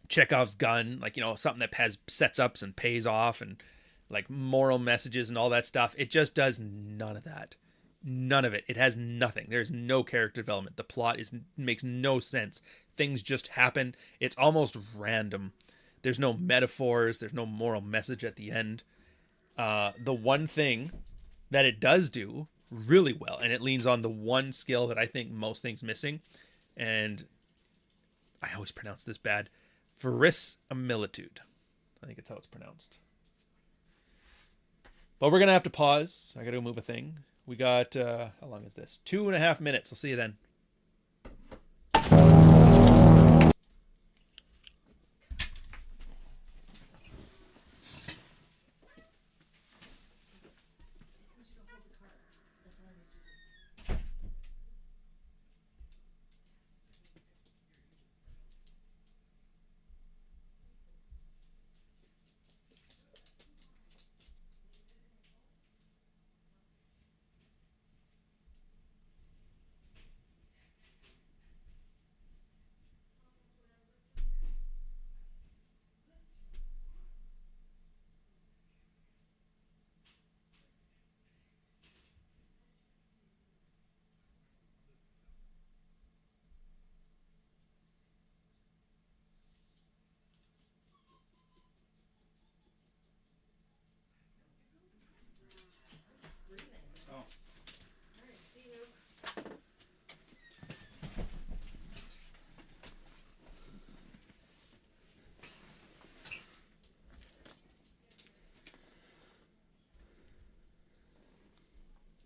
Chekhov's gun, like, you know, something that has sets ups and pays off and like moral messages and all that stuff. It just does none of that. None of it. It has nothing. There's no character development. The plot makes no sense. Things just happen. It's almost random. There's no metaphors. There's no moral message at the end. The one thing that it does do really well, and it leans on the one skill that I think most things missing, and I always pronounce this bad, verisimilitude. I think it's how it's pronounced. But we're going to have to pause. I got to move a thing. We got, how long is this? 2.5 minutes. I'll see you then.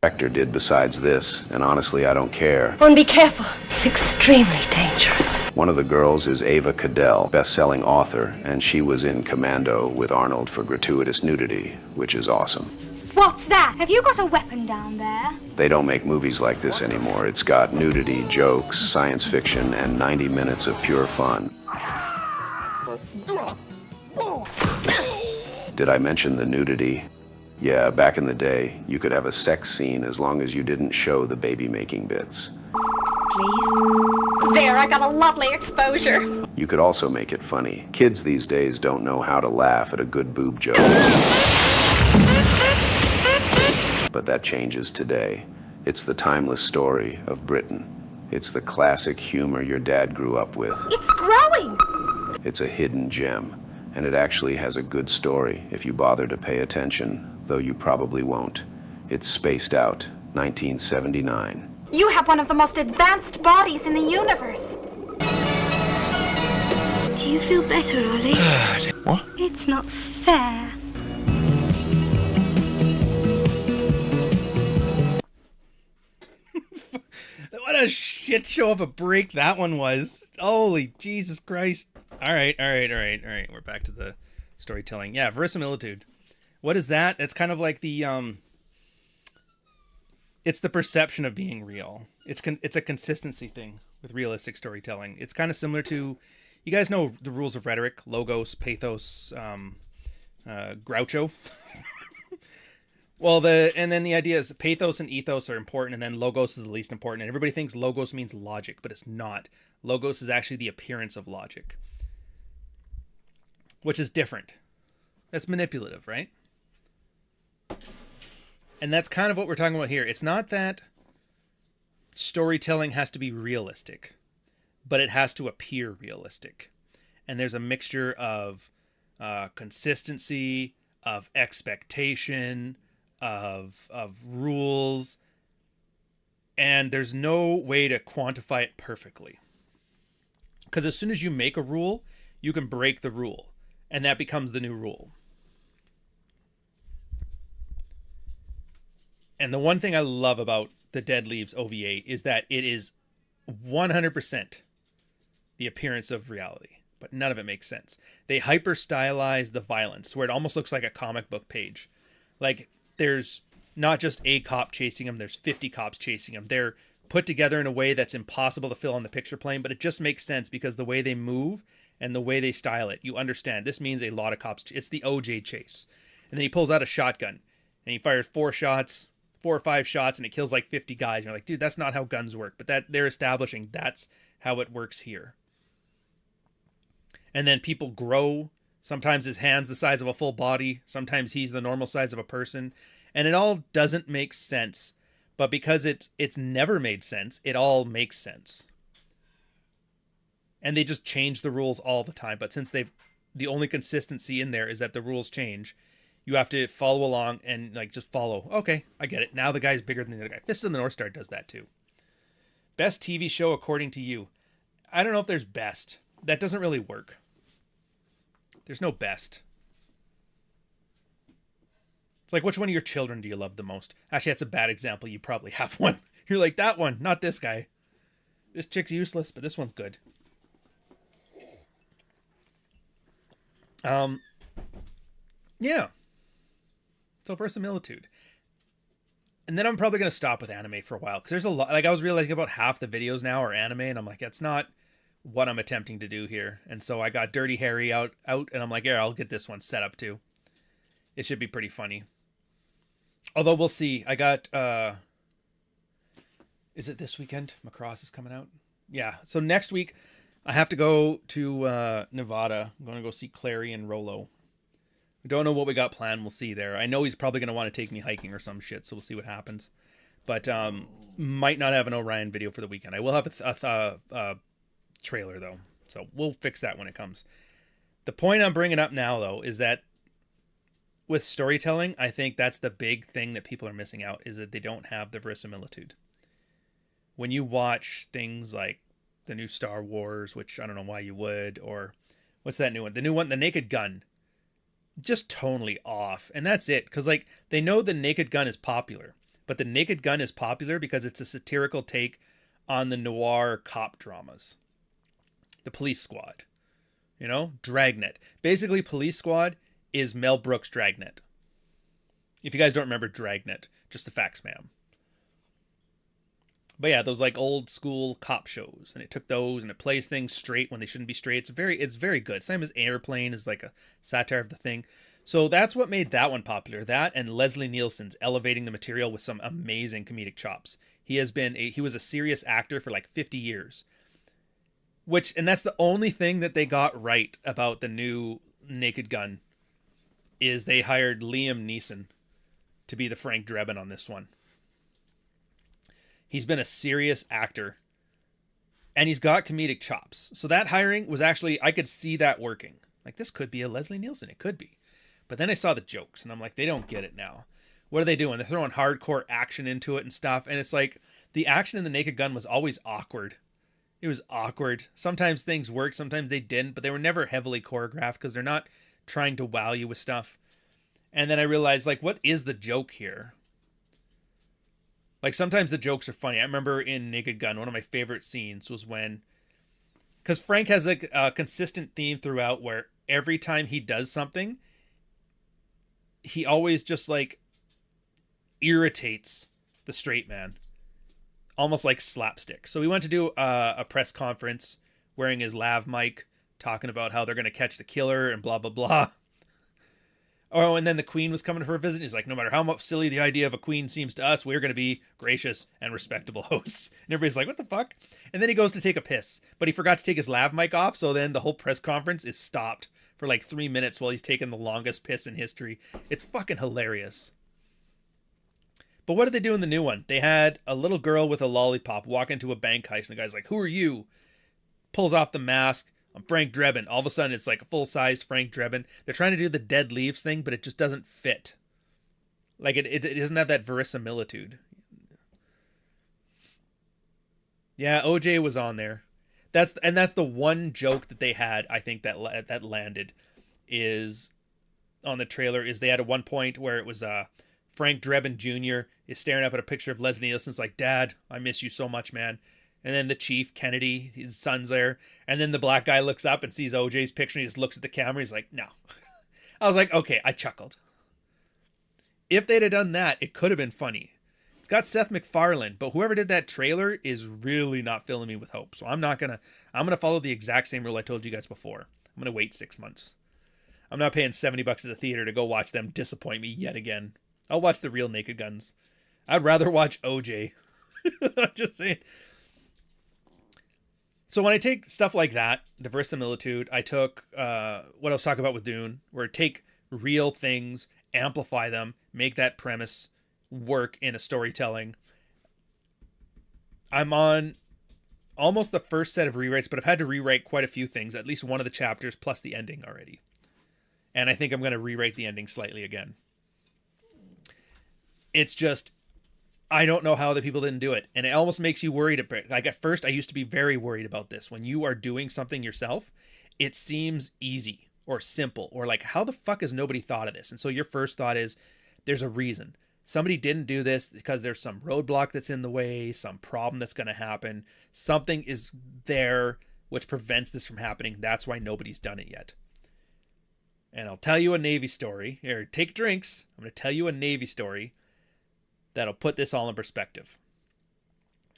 director did besides this, and honestly, I don't care. Oh, and be careful. It's extremely dangerous. One of the girls is Ava Cadell, best-selling author, and she was in Commando with Arnold for gratuitous nudity, which is awesome. What's that? Have you got a weapon down there? They don't make movies like this anymore. It's got nudity, jokes, science fiction, and 90 minutes of pure fun. Did I mention the nudity? Yeah, back in the day, you could have a sex scene as long as you didn't show the baby-making bits. Please. There, I got a lovely exposure. You could also make it funny. Kids these days don't know how to laugh at a good boob joke. But that changes today. It's the timeless story of Britain. It's the classic humor your dad grew up with. It's growing. It's a hidden gem, and it actually has a good story if you bother to pay attention, though you probably won't. It's Spaced Out, 1979. You have one of the most advanced bodies in the universe. Do you feel better, Ollie? What? It's not fair. What a shit show of a break that one was. Holy Jesus Christ. All right. We're back to the storytelling. Yeah, verisimilitude. What is that? It's kind of like the it's the perception of being real. It's a consistency thing with realistic storytelling. It's kind of similar to, you guys know the rules of rhetoric: logos, pathos, Groucho. Well, and then the idea is pathos and ethos are important, and then logos is the least important. And everybody thinks logos means logic, but it's not. Logos is actually the appearance of logic, which is different. That's manipulative, right? And that's kind of what we're talking about here. It's not that storytelling has to be realistic, but it has to appear realistic. And there's a mixture of consistency, of expectation, of rules, and there's no way to quantify it perfectly. Because as soon as you make a rule, you can break the rule, and that becomes the new rule. And the one thing I love about the Dead Leaves OVA is that it is 100% the appearance of reality, but none of it makes sense. They hyper stylize the violence where it almost looks like a comic book page. Like, there's not just a cop chasing him, there's 50 cops chasing him. They're put together in a way that's impossible to fill on the picture plane, but it just makes sense because the way they move and the way they style it, you understand. This means a lot of cops. It's the OJ chase. And then he pulls out a shotgun and he fires 4 or 5 shots, and it kills like 50 guys. And you're like, dude, that's not how guns work. But that they're establishing that's how it works here. And then people grow. Sometimes his hand's the size of a full body. Sometimes he's the normal size of a person. And it all doesn't make sense. But because it's never made sense, it all makes sense. And they just change the rules all the time. But since the only consistency in there is that the rules change, you have to follow along and like just follow. Okay, I get it. Now the guy's bigger than the other guy. Fist of the North Star does that too. Best TV show according to you. I don't know if there's best. That doesn't really work. There's no best. It's like, which one of your children do you love the most? Actually, that's a bad example. You probably have one. You're like, that one, not this guy. This chick's useless, but this one's good. Yeah. So verisimilitude. And then I'm probably going to stop with anime for a while, because there's a lot, like I was realizing about half the videos now are anime, and I'm like, that's not what I'm attempting to do here. And so I got Dirty Harry out, and I'm like, yeah, I'll get this one set up too. It should be pretty funny. Although we'll see. I got, is it this weekend? Macross is coming out. Yeah. So next week I have to go to Nevada. I'm going to go see Clary and Rolo. We don't know what we got planned. We'll see there. I know he's probably going to want to take me hiking or some shit, so we'll see what happens. But might not have an Orion video for the weekend. I will have a trailer, though, so we'll fix that when it comes. The point I'm bringing up now, though, is that with storytelling, I think that's the big thing that people are missing out, is that they don't have the verisimilitude. When you watch things like the new Star Wars, which I don't know why you would, or what's that new one? The new one, The Naked Gun. Just tonally off, and that's it, because like they know the Naked Gun is popular, But The Naked Gun is popular because it's a satirical take on the noir cop dramas. The Police Squad. You know? Dragnet. Basically, Police Squad is Mel Brooks' Dragnet. If you guys don't remember Dragnet, just a fact spam. But yeah, those like old school cop shows, and it took those and it plays things straight when they shouldn't be straight. It's very good. Same as Airplane is like a satire of the thing. So that's what made that one popular. That and Leslie Nielsen's elevating the material with some amazing comedic chops. He was a serious actor for like 50 years. And that's the only thing that they got right about the new Naked Gun is they hired Liam Neeson to be the Frank Drebin on this one. He's been a serious actor, and he's got comedic chops. So that hiring was actually, I could see that working. Like, this could be a Leslie Nielsen. It could be. But then I saw the jokes, and I'm like, they don't get it now. What are they doing? They're throwing hardcore action into it and stuff. And it's like, the action in The Naked Gun was always awkward. It was awkward. Sometimes things worked, sometimes they didn't, but they were never heavily choreographed because they're not trying to wow you with stuff. And then I realized, like, what is the joke here? Like, sometimes the jokes are funny. I remember in Naked Gun, one of my favorite scenes was when... Because Frank has a consistent theme throughout where every time he does something, he always just, like, irritates the straight man. Almost like slapstick. So we went to do a press conference wearing his lav mic, talking about how they're going to catch the killer and blah, blah, blah. Oh, and then the Queen was coming for a visit. He's like, no matter how much silly the idea of a queen seems to us, we're going to be gracious and respectable hosts. And everybody's like, what the fuck? And then he goes to take a piss, but he forgot to take his lav mic off. So then the whole press conference is stopped for like 3 minutes while he's taking the longest piss in history. It's fucking hilarious. But what did they do in the new one? They had a little girl with a lollipop walk into a bank heist, and the guy's like, who are you? Pulls off the mask. I'm Frank Drebin. All of a sudden, it's like a full-sized Frank Drebin. They're trying to do the dead leaves thing, but it just doesn't fit. Like, it doesn't have that verisimilitude. Yeah, OJ was on there. That's the one joke that they had, I think, that landed is on the trailer, is they had at one point where it was Frank Drebin Jr. is staring up at a picture of Leslie Nielsen's like, Dad, I miss you so much, man. And then the chief, Kennedy, his son's there. And then the black guy looks up and sees OJ's picture and he just looks at the camera. He's like, no. I was like, okay, I chuckled. If they'd have done that, it could have been funny. It's got Seth MacFarlane, but whoever did that trailer is really not filling me with hope. So I'm going to follow the exact same rule I told you guys before. I'm going to wait 6 months. I'm not paying $70 at the theater to go watch them disappoint me yet again. I'll watch the real Naked Guns. I'd rather watch OJ. I'm just saying. So when I take stuff like that, the verisimilitude, I took what I was talking about with Dune, where I take real things, amplify them, make that premise work in a storytelling. I'm on almost the first set of rewrites, but I've had to rewrite quite a few things, at least one of the chapters plus the ending already. And I think I'm going to rewrite the ending slightly again. It's just, I don't know how other people didn't do it. And it almost makes you worried. Like at first, I used to be very worried about this. When you are doing something yourself, it seems easy or simple or like, how the fuck has nobody thought of this? And so your first thought is, there's a reason. Somebody didn't do this because there's some roadblock that's in the way, some problem that's going to happen. Something is there which prevents this from happening. That's why nobody's done it yet. And I'll tell you a Navy story. Here, take drinks. I'm going to tell you a Navy story that'll put this all in perspective.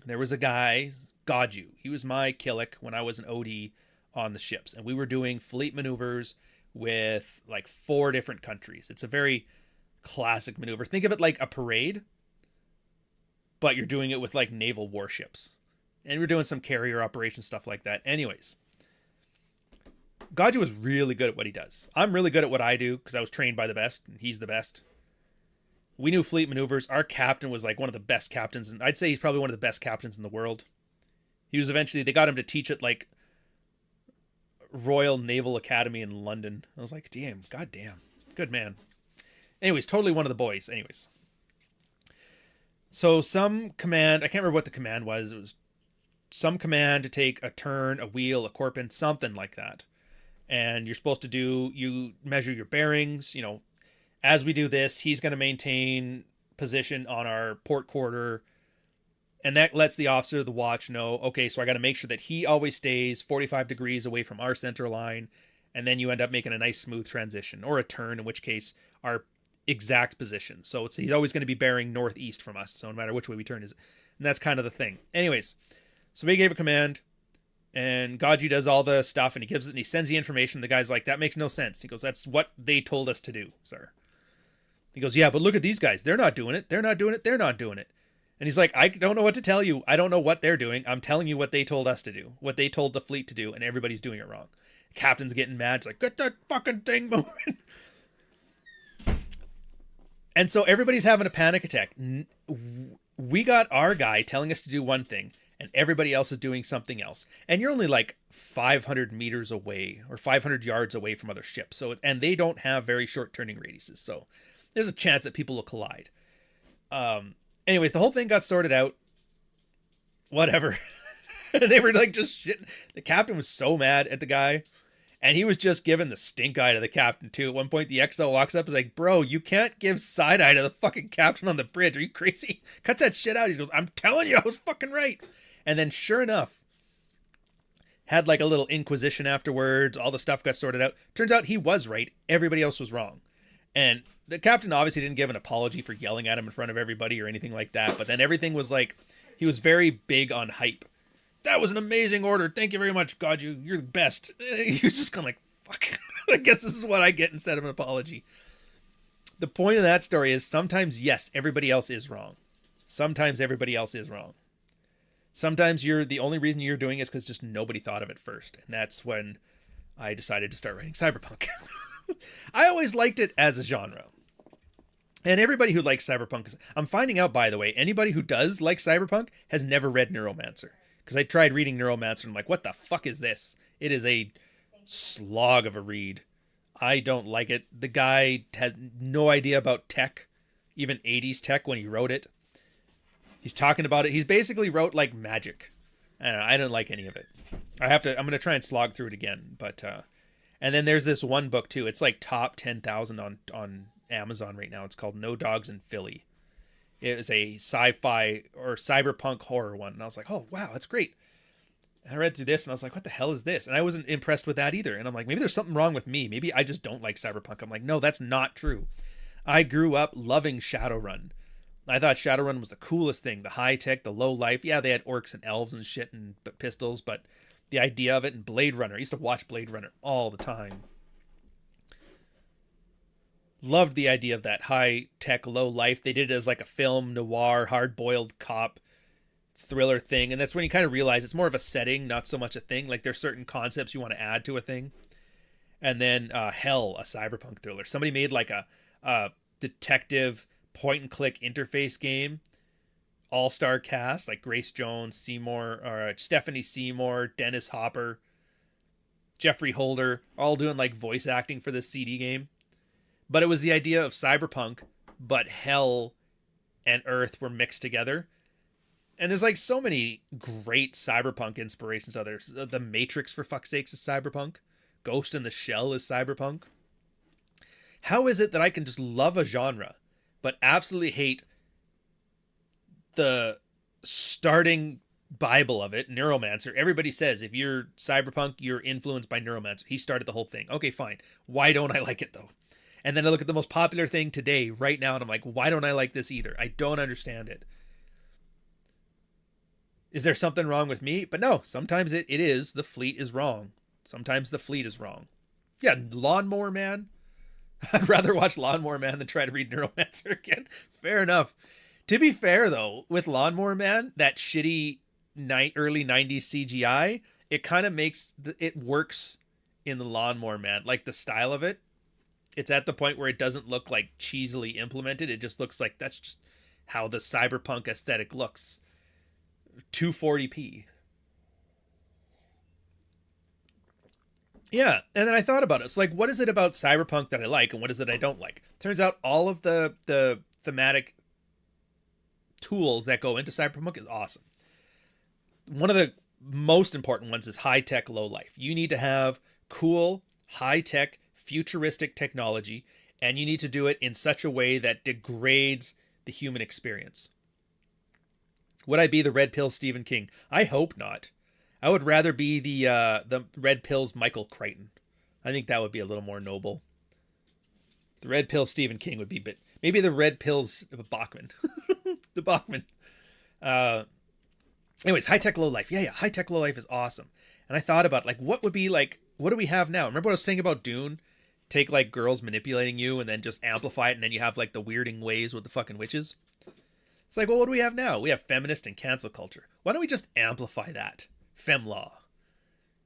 There was a guy, Godju. He was my Killick when I was an OD on the ships. And we were doing fleet maneuvers with like 4 different countries. It's a very classic maneuver. Think of it like a parade, but you're doing it with like naval warships. And we're doing some carrier operation stuff like that. Anyways, Godju was really good at what he does. I'm really good at what I do because I was trained by the best, and he's the best. We knew fleet maneuvers. Our captain was like one of the best captains, and I'd say he's probably one of the best captains in the world. He was eventually, they got him to teach at like Royal Naval Academy in London. I was like, damn, goddamn, good man. Anyways, totally one of the boys. Anyways, so some command, I can't remember what the command was. It was some command to take a turn, a wheel, a corpin, something like that. And you're supposed to you measure your bearings, as we do this, he's going to maintain position on our port quarter. And that lets the officer of the watch know, okay, so I got to make sure that he always stays 45 degrees away from our center line. And then you end up making a nice smooth transition or a turn, in which case our exact position. So he's always going to be bearing northeast from us. So no matter which way we turn, and that's kind of the thing. Anyways, so we gave a command and Gaji does all the stuff and he gives it and he sends the information. The guy's like, that makes no sense. He goes, that's what they told us to do, sir. He goes, yeah, but look at these guys. They're not doing it. They're not doing it. They're not doing it. And he's like, I don't know what to tell you. I don't know what they're doing. I'm telling you what they told us to do, what they told the fleet to do, and everybody's doing it wrong. Captain's getting mad. He's like, get that fucking thing moving. And so everybody's having a panic attack. We got our guy telling us to do one thing, and everybody else is doing something else. And you're only like 500 meters away or 500 yards away from other ships. And they don't have very short turning radiuses. So there's a chance that people will collide. Anyways, the whole thing got sorted out. Whatever. They were like just shit. The captain was so mad at the guy. And he was just giving the stink eye to the captain too. At one point, the XO walks up and is like, bro, you can't give side eye to the fucking captain on the bridge. Are you crazy? Cut that shit out. He goes, I'm telling you, I was fucking right. And then sure enough, had like a little inquisition afterwards. All the stuff got sorted out. Turns out he was right. Everybody else was wrong. And the captain obviously didn't give an apology for yelling at him in front of everybody or anything like that. But then everything was like, he was very big on hype. That was an amazing order. Thank you very much, God. You're the best. And he was just kind of like, fuck. I guess this is what I get instead of an apology. The point of that story is sometimes, yes, everybody else is wrong. Sometimes everybody else is wrong. Sometimes the only reason you're doing it is because just nobody thought of it first. And that's when I decided to start writing Cyberpunk. I always liked it as a genre. And everybody who likes Cyberpunk, I'm finding out, by the way, anybody who does like Cyberpunk has never read Neuromancer. Because I tried reading Neuromancer and I'm like, what the fuck is this? It is a slog of a read. I don't like it. The guy had no idea about tech, even 80s tech when he wrote it. He's talking about it. He's basically wrote like magic. I didn't like any of it. I'm going to try and slog through it again. But, and then there's this one book too. It's like top 10,000 on Amazon right now. It's called No Dogs in Philly. It was a sci-fi or cyberpunk horror one. And I was like, oh, wow, that's great. And I read through this and I was like, what the hell is this? And I wasn't impressed with that either. And I'm like, maybe there's something wrong with me. Maybe I just don't like Cyberpunk. I'm like, no, that's not true. I grew up loving Shadowrun. I thought Shadowrun was the coolest thing. The high tech, the low life. Yeah, they had orcs and elves and shit and pistols, but the idea of it, and Blade Runner. I used to watch Blade Runner all the time. Loved the idea of that high tech, low life. They did it as like a film noir, hard boiled cop thriller thing. And that's when you kind of realize it's more of a setting, not so much a thing. Like there's certain concepts you want to add to a thing. And then Hell, a cyberpunk thriller. Somebody made like a detective point and click interface game. All-star cast like Grace Jones, Stephanie Seymour, Dennis Hopper, Jeffrey Holder, all doing like voice acting for this CD game. But it was the idea of cyberpunk, but hell and earth were mixed together. And there's like so many great cyberpunk inspirations out there. The Matrix, for fuck's sakes, is cyberpunk. Ghost in the Shell is cyberpunk. How is it that I can just love a genre, but absolutely hate the starting Bible of it, Neuromancer? Everybody says if you're cyberpunk, you're influenced by Neuromancer. He started the whole thing. Okay, fine. Why don't I like it though? And then I look at the most popular thing today, right now, and I'm like, why don't I like this either? I don't understand it. Is there something wrong with me? But no, sometimes it is. The fleet is wrong. Sometimes the fleet is wrong. Yeah, Lawnmower Man. I'd rather watch Lawnmower Man than try to read Neuromancer again. Fair enough. To be fair, though, with Lawnmower Man, that shitty early 90s CGI, it kind of makes it works in the Lawnmower Man. Like the style of it. It's at the point where it doesn't look like cheesily implemented. It just looks like that's just how the cyberpunk aesthetic looks. 240p. Yeah, and then I thought about it. So, like, what is it about cyberpunk that I like, and what is it I don't like? Turns out all of the thematic tools that go into cyberpunk is awesome. One of the most important ones is high-tech, low-life. You need to have cool, high-tech, futuristic technology, and you need to do it in such a way that degrades the human experience. Would I be the red pill Stephen King? I hope not. I would rather be the red pill's Michael Crichton. I think that would be a little more noble. The red pill Stephen King would be maybe the red pill's Bachman. The Bachman. Anyways, high tech low life. Yeah, high tech low life is awesome. And I thought about like what would be like, what do we have now? Remember what I was saying about Dune? Take like girls manipulating you and then just amplify it, and then you have like the weirding ways with the fucking witches. It's like, well, what do we have now? We have feminist and cancel culture. Why don't we just amplify that? Femlaw.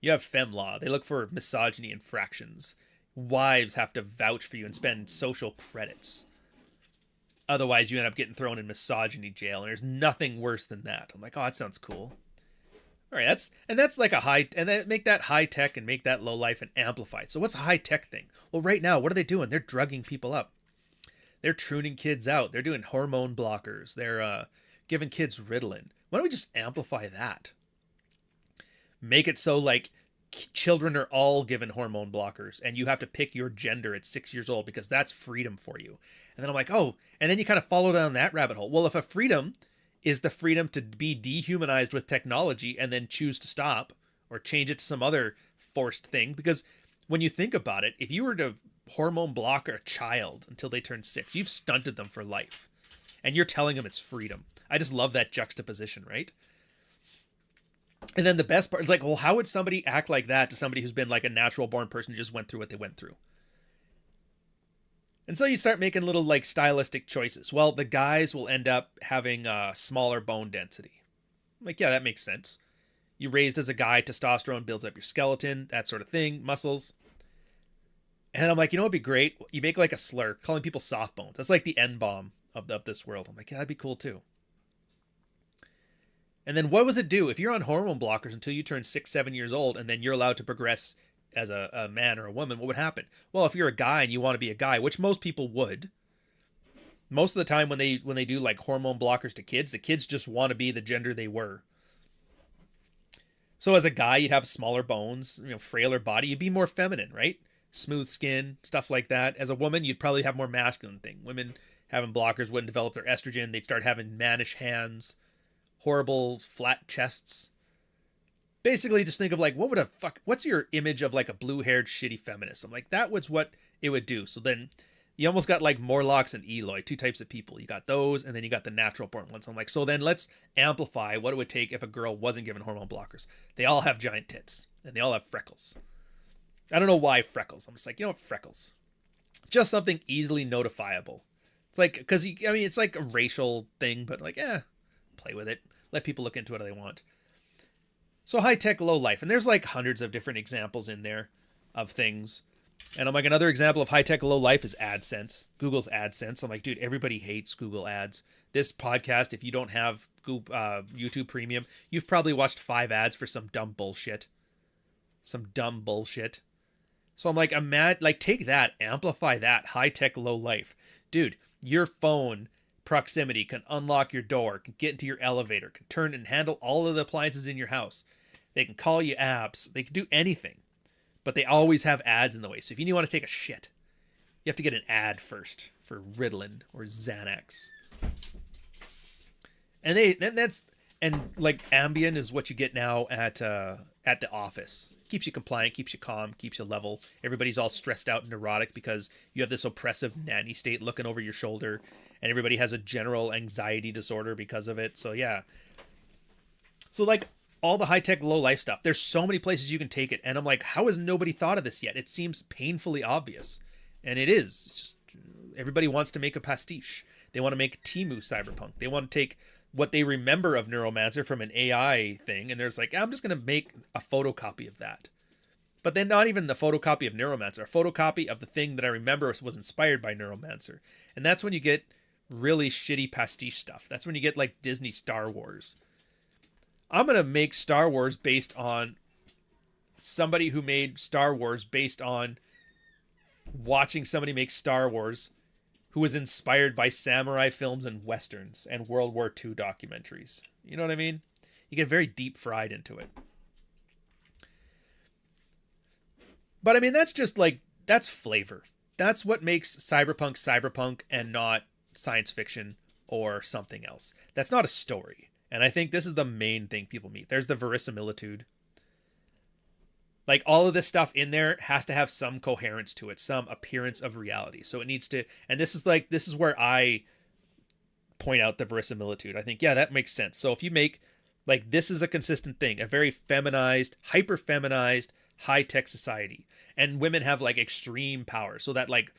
You have femlaw. They look for misogyny infractions. Wives have to vouch for you and spend social credits. Otherwise, you end up getting thrown in misogyny jail, and there's nothing worse than that. I'm like, oh, that sounds cool. All right, that's like a high, and then make that high tech and make that low life and amplify it. So what's a high tech thing? Well, right now, what are they doing? They're drugging people up. They're pruning kids out. They're doing hormone blockers. They're giving kids Ritalin. Why don't we just amplify that? Make it so like children are all given hormone blockers, and you have to pick your gender at 6 years old because that's freedom for you. And then I'm like, oh, and then you kind of follow down that rabbit hole. Well, if a freedom is the freedom to be dehumanized with technology and then choose to stop or change it to some other forced thing, because when you think about it, if you were to hormone block a child until they turn 6, you've stunted them for life, and you're telling them it's freedom. I just love that juxtaposition, right? And then the best part is like, well, how would somebody act like that to somebody who's been like a natural born person who just went through what they went through? And so you start making little like stylistic choices. Well, the guys will end up having a smaller bone density. I'm like, yeah, that makes sense. You raised as a guy, testosterone builds up your skeleton, that sort of thing, muscles. And I'm like, you know what'd be great? You make like a slur, calling people soft bones. That's like the N-bomb of this world. I'm like, yeah, that'd be cool too. And then what does it do? If you're on hormone blockers until you turn 6, 7 years old, and then you're allowed to progress as a man or a woman, what would happen? Well, if you're a guy and you want to be a guy, which most people would, most of the time when they do like hormone blockers to kids, the kids just want to be the gender they were. So as a guy, you'd have smaller bones, frailer body. You'd be more feminine, right? Smooth skin, stuff like that. As a woman, you'd probably have more masculine thing. Women having blockers wouldn't develop their estrogen. They'd start having mannish hands, horrible flat chests. Basically, just think of like, what's your image of like a blue-haired shitty feminist? I'm like, that was what it would do. So then you almost got like Morlocks and Eloy, two types of people. You got those, and then you got the natural born ones. I'm like, so then let's amplify what it would take if a girl wasn't given hormone blockers. They all have giant tits, and they all have freckles. I don't know why freckles. I'm just like, freckles. Just something easily notifiable. It's like, because, it's like a racial thing, but like, play with it. Let people look into it if they want. So high-tech, low-life. And there's like hundreds of different examples in there of things. And I'm like, another example of high-tech, low-life is AdSense. Google's AdSense. I'm like, dude, everybody hates Google ads. This podcast, if you don't have YouTube Premium, you've probably watched 5 ads for some dumb bullshit. Some dumb bullshit. So I'm like, I'm mad. Like, take that. Amplify that. High-tech, low-life. Dude, your phone proximity can unlock your door, can get into your elevator, can turn and handle all of the appliances in your house. They can call you apps. They can do anything. But they always have ads in the way. So if you want to take a shit, you have to get an ad first for Ritalin or Xanax. And like Ambien is what you get now at the office. Keeps you compliant, keeps you calm, keeps you level. Everybody's all stressed out and neurotic because you have this oppressive nanny state looking over your shoulder, and everybody has a general anxiety disorder because of it. So yeah. So like all the high-tech, low-life stuff, there's so many places you can take it. And I'm like, how has nobody thought of this yet? It seems painfully obvious. And it is. It's just everybody wants to make a pastiche. They want to make Temu Cyberpunk. They want to take what they remember of Neuromancer from an AI thing, and there's like, I'm just going to make a photocopy of that. But then not even the photocopy of Neuromancer, a photocopy of the thing that I remember was inspired by Neuromancer. And that's when you get really shitty pastiche stuff. That's when you get like Disney Star Wars. I'm going to make Star Wars based on somebody who made Star Wars based on watching somebody make Star Wars who was inspired by samurai films and westerns and World War II documentaries. You know what I mean? You get very deep fried into it. But I mean, that's just like, that's flavor. That's what makes cyberpunk and not science fiction or something else. That's not a story. And I think this is the main thing people meet. There's the verisimilitude. Like, all of this stuff in there has to have some coherence to it, some appearance of reality. So it needs to, and this is where I point out the verisimilitude. I think, yeah, that makes sense. So if you make, like, this is a consistent thing, a very feminized, hyper-feminized, high-tech society. And women have, like, extreme power. So that, like,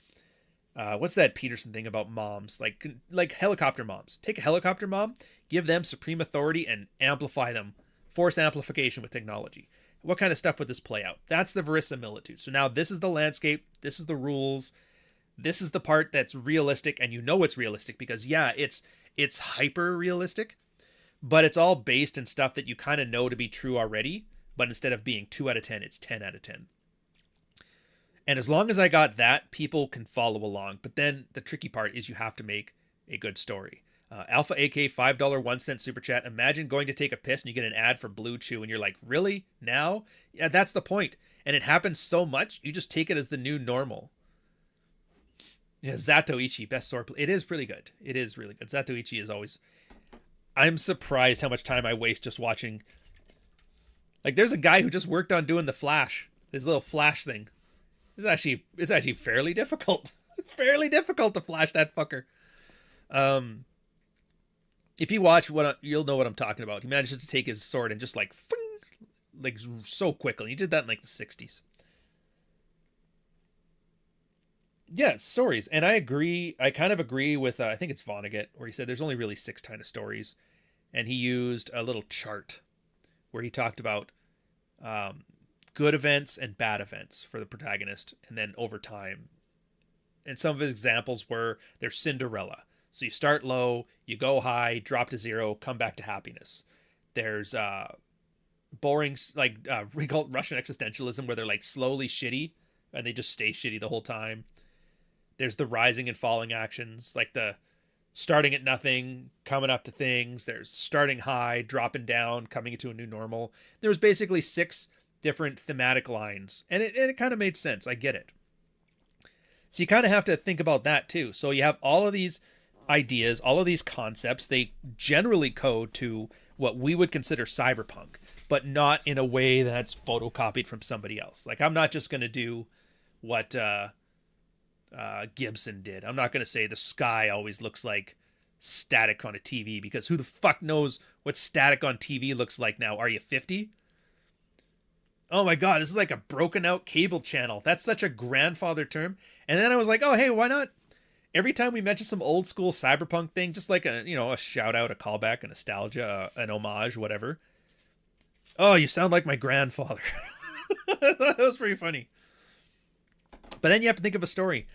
what's that Peterson thing about moms? Like helicopter moms. Take a helicopter mom, give them supreme authority, and amplify them. Force amplification with technology. What kind of stuff would this play out? That's the verisimilitude. So now this is the landscape. This is the rules. This is the part that's realistic, and you know it's realistic because, yeah, it's hyper realistic, but it's all based in stuff that you kind of know to be true already. But instead of being 2 out of 10, it's 10 out of 10. And as long as I got that, people can follow along. But then the tricky part is you have to make a good story. Alpha AK, $5 1 cent super chat. Imagine going to take a piss and you get an ad for Blue Chew and you're like, really? Now? Yeah, that's the point. And it happens so much, you just take it as the new normal. Yeah, Zatoichi, best sword. It is pretty good. It is really good. Zatoichi is always... I'm surprised how much time I waste just watching... Like, there's a guy who just worked on doing the Flash. This little Flash thing. It's actually fairly difficult. Fairly difficult to flash that fucker. If you watch you'll know what I'm talking about. He manages to take his sword and just like so quickly. He did that in like the 60s. Yeah, stories. And I agree. I kind of agree with, I think it's Vonnegut, where he said there's only really 6 kind of stories. And he used a little chart where he talked about good events and bad events for the protagonist. And then over time. And some of his examples were, there's Cinderella. So you start low, you go high, drop to 0, come back to happiness. There's boring, like we call it Russian existentialism, where they're like slowly shitty and they just stay shitty the whole time. There's the rising and falling actions, like the starting at nothing, coming up to things. There's starting high, dropping down, coming into a new normal. There was basically 6 different thematic lines, and it kind of made sense. I get it. So you kind of have to think about that too. So you have all of these ideas, all of these concepts. They generally code to what we would consider cyberpunk, but not in a way that's photocopied from somebody else. Like, I'm not just going to do what Gibson did. I'm not going to say the sky always looks like static on a TV, because who the fuck knows what static on TV looks like now? Are you 50? Oh my God, this is like a broken out cable channel. That's such a grandfather term. And then I was like, oh, hey, why not? Every time we mention some old school cyberpunk thing, just like a shout out, a callback, a nostalgia, an homage, whatever. Oh, you sound like my grandfather. That was pretty funny. But then you have to think of a story.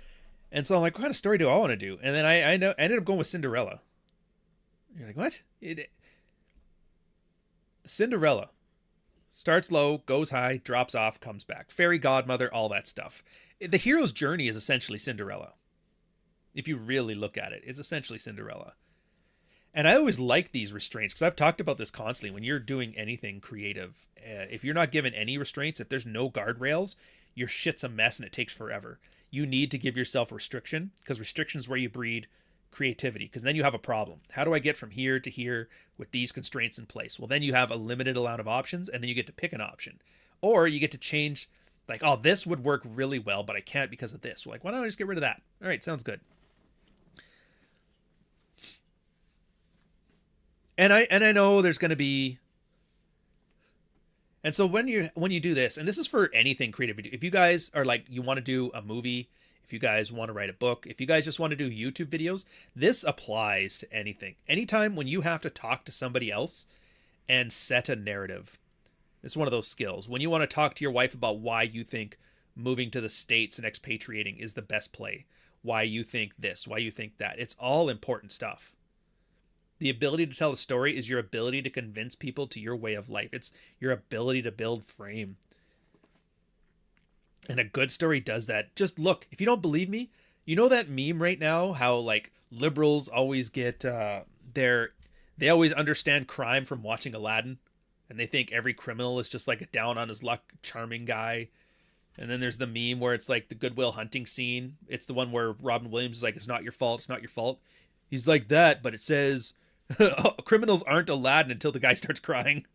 And so I'm like, what kind of story do I want to do? And then I ended up going with Cinderella. You're like, what? Cinderella. Starts low, goes high, drops off, comes back. Fairy godmother, all that stuff. The hero's journey is essentially Cinderella. If you really look at it, it's essentially Cinderella. And I always like these restraints, because I've talked about this constantly. When you're doing anything creative, if you're not given any restraints, if there's no guardrails, your shit's a mess and it takes forever. You need to give yourself restriction, because restriction is where you breed creativity, because then you have a problem. How do I get from here to here with these constraints in place? Well, then you have a limited amount of options, and then you get to pick an option. Or you get to change, like, oh, this would work really well, but I can't because of this. We're like, why don't I just get rid of that? All right, sounds good. And I know there's going to be... And so when you do this, and this is for anything creative, if you guys are like, you want to do a movie, if you guys want to write a book, if you guys just want to do YouTube videos, this applies to anything. Anytime when you have to talk to somebody else and set a narrative, it's one of those skills. When you want to talk to your wife about why you think moving to the States and expatriating is the best play, why you think this, why you think that, it's all important stuff. The ability to tell a story is your ability to convince people to your way of life. It's your ability to build frame. And a good story does that. Just look, if you don't believe me, you know that meme right now, how like liberals always get they always understand crime from watching Aladdin, and they think every criminal is just like a down on his luck charming guy. And then there's the meme where it's like the Good Will Hunting scene. It's the one where Robin Williams is like, it's not your fault, it's not your fault. He's like that, but it says criminals aren't Aladdin until the guy starts crying.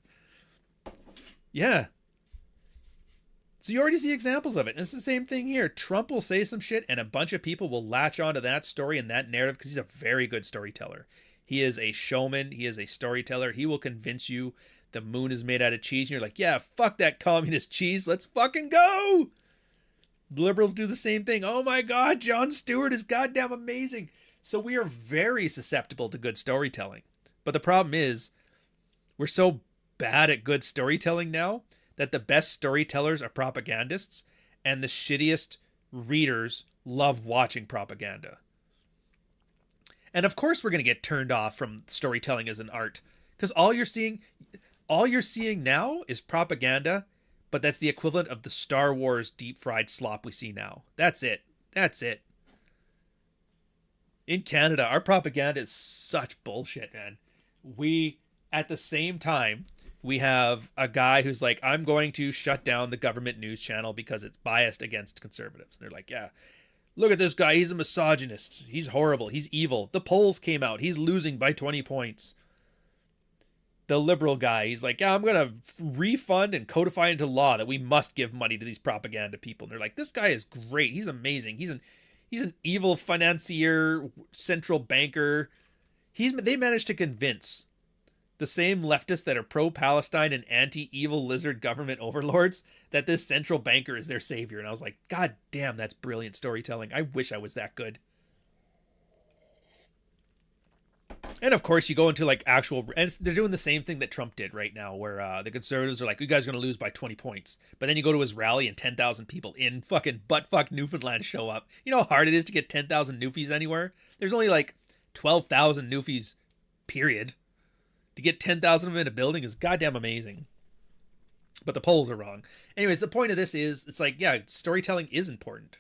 Yeah. So you already see examples of it. And it's the same thing here. Trump will say some shit and a bunch of people will latch onto that story and that narrative because he's a very good storyteller. He is a showman. He is a storyteller. He will convince you the moon is made out of cheese. And you're like, yeah, fuck that communist cheese. Let's fucking go. The liberals do the same thing. Oh my God, Jon Stewart is goddamn amazing. So we are very susceptible to good storytelling. But the problem is we're so bad at good storytelling now that the best storytellers are propagandists and the shittiest readers love watching propaganda. And of course we're going to get turned off from storytelling as an art because all you're seeing now is propaganda, but that's the equivalent of the Star Wars deep fried slop we see now. That's it. That's it. In Canada, our propaganda is such bullshit, man. We, at the same time, we have a guy who's like, I'm going to shut down the government news channel because it's biased against conservatives. And they're like, yeah, look at this guy. He's a misogynist. He's horrible. He's evil. The polls came out. He's losing by 20 points. The liberal guy, he's like, yeah, I'm going to refund and codify into law that we must give money to these propaganda people. And they're like, this guy is great. He's amazing. He's an evil financier, central banker. They managed to convince the same leftists that are pro-Palestine and anti-evil lizard government overlords that this central banker is their savior. And I was like, God damn, that's brilliant storytelling. I wish I was that good. And of course, you go into like and they're doing the same thing that Trump did right now, where the conservatives are like, you guys are going to lose by 20 points. But then you go to his rally and 10,000 people in fucking buttfuck Newfoundland show up. You know how hard it is to get 10,000 Newfies anywhere? There's only like 12,000 Newfies, period. To get 10,000 of them in a building is goddamn amazing. But the polls are wrong. Anyways, the point of this is, it's like, yeah, storytelling is important.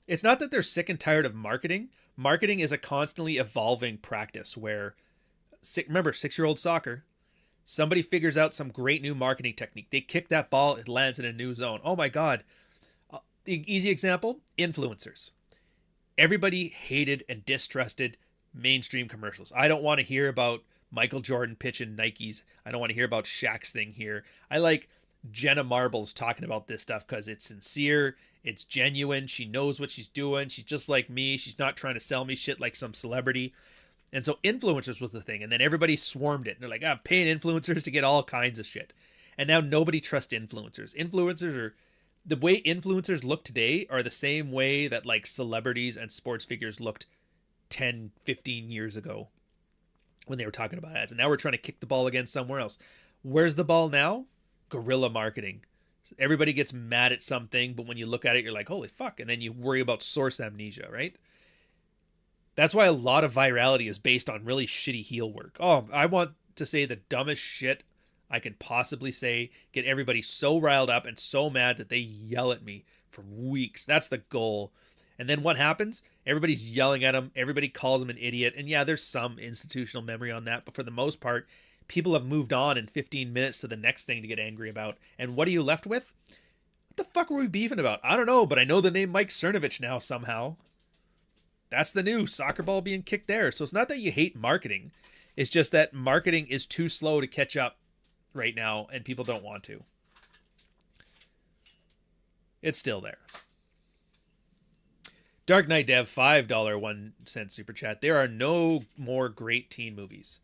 It's not that they're sick and tired of marketing. Marketing is a constantly evolving practice where, remember, 6-year-old soccer, somebody figures out some great new marketing technique. They kick that ball, it lands in a new zone. Oh my God. Easy example, influencers. Everybody hated and distrusted mainstream commercials. I don't want to hear about Michael Jordan pitching Nikes. I don't want to hear about Shaq's thing here. I like Jenna Marbles talking about this stuff because it's sincere, it's genuine, she knows what she's doing, she's just like me, she's not trying to sell me shit like some celebrity. And so influencers was the thing, and then everybody swarmed it. And they're like, I'm paying influencers to get all kinds of shit. And now nobody trusts influencers. The way influencers look today are the same way that like celebrities and sports figures looked 10, 15 years ago when they were talking about ads. And now we're trying to kick the ball again somewhere else. Where's the ball now? Guerrilla marketing. Everybody gets mad at something, but when you look at it, you're like, holy fuck. And then you worry about source amnesia, right? That's why a lot of virality is based on really shitty heel work. Oh, I want to say the dumbest shit I can possibly say, get everybody so riled up and so mad that they yell at me for weeks. That's the goal. And then what happens? Everybody's yelling at him. Everybody calls him an idiot. And yeah, there's some institutional memory on that. But for the most part, people have moved on in 15 minutes to the next thing to get angry about. And what are you left with? What the fuck were we beefing about? I don't know, but I know the name Mike Cernovich now somehow. That's the new soccer ball being kicked there. So it's not that you hate marketing. It's just that marketing is too slow to catch up right now, and people don't want to. It's still there. Dark Knight Dev, $5 1 cent super chat. There are no more great teen movies.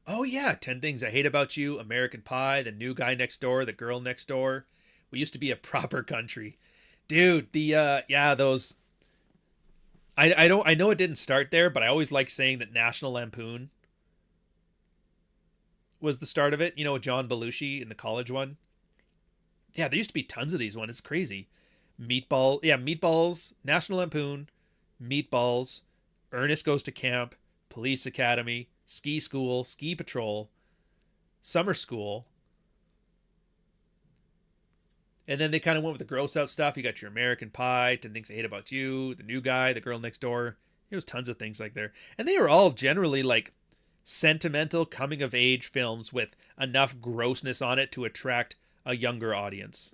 Oh yeah, 10 Things I Hate About You, American Pie, The New Guy Next Door, The Girl Next Door. We used to be a proper country. Dude, those. I know it didn't start there, but I always like saying that National Lampoon was the start of it. You know, with John Belushi in the college one. Yeah, there used to be tons of these ones. It's crazy. Meatballs, National Lampoon, Meatballs, Ernest Goes to Camp, Police Academy, Ski School, Ski Patrol, Summer School. And then they kind of went with the gross out stuff. You got your American Pie, 10 Things I Hate About You, The New Guy, The Girl Next Door. There was tons of things like there. And they were all generally like sentimental coming of age films with enough grossness on it to attract a younger audience.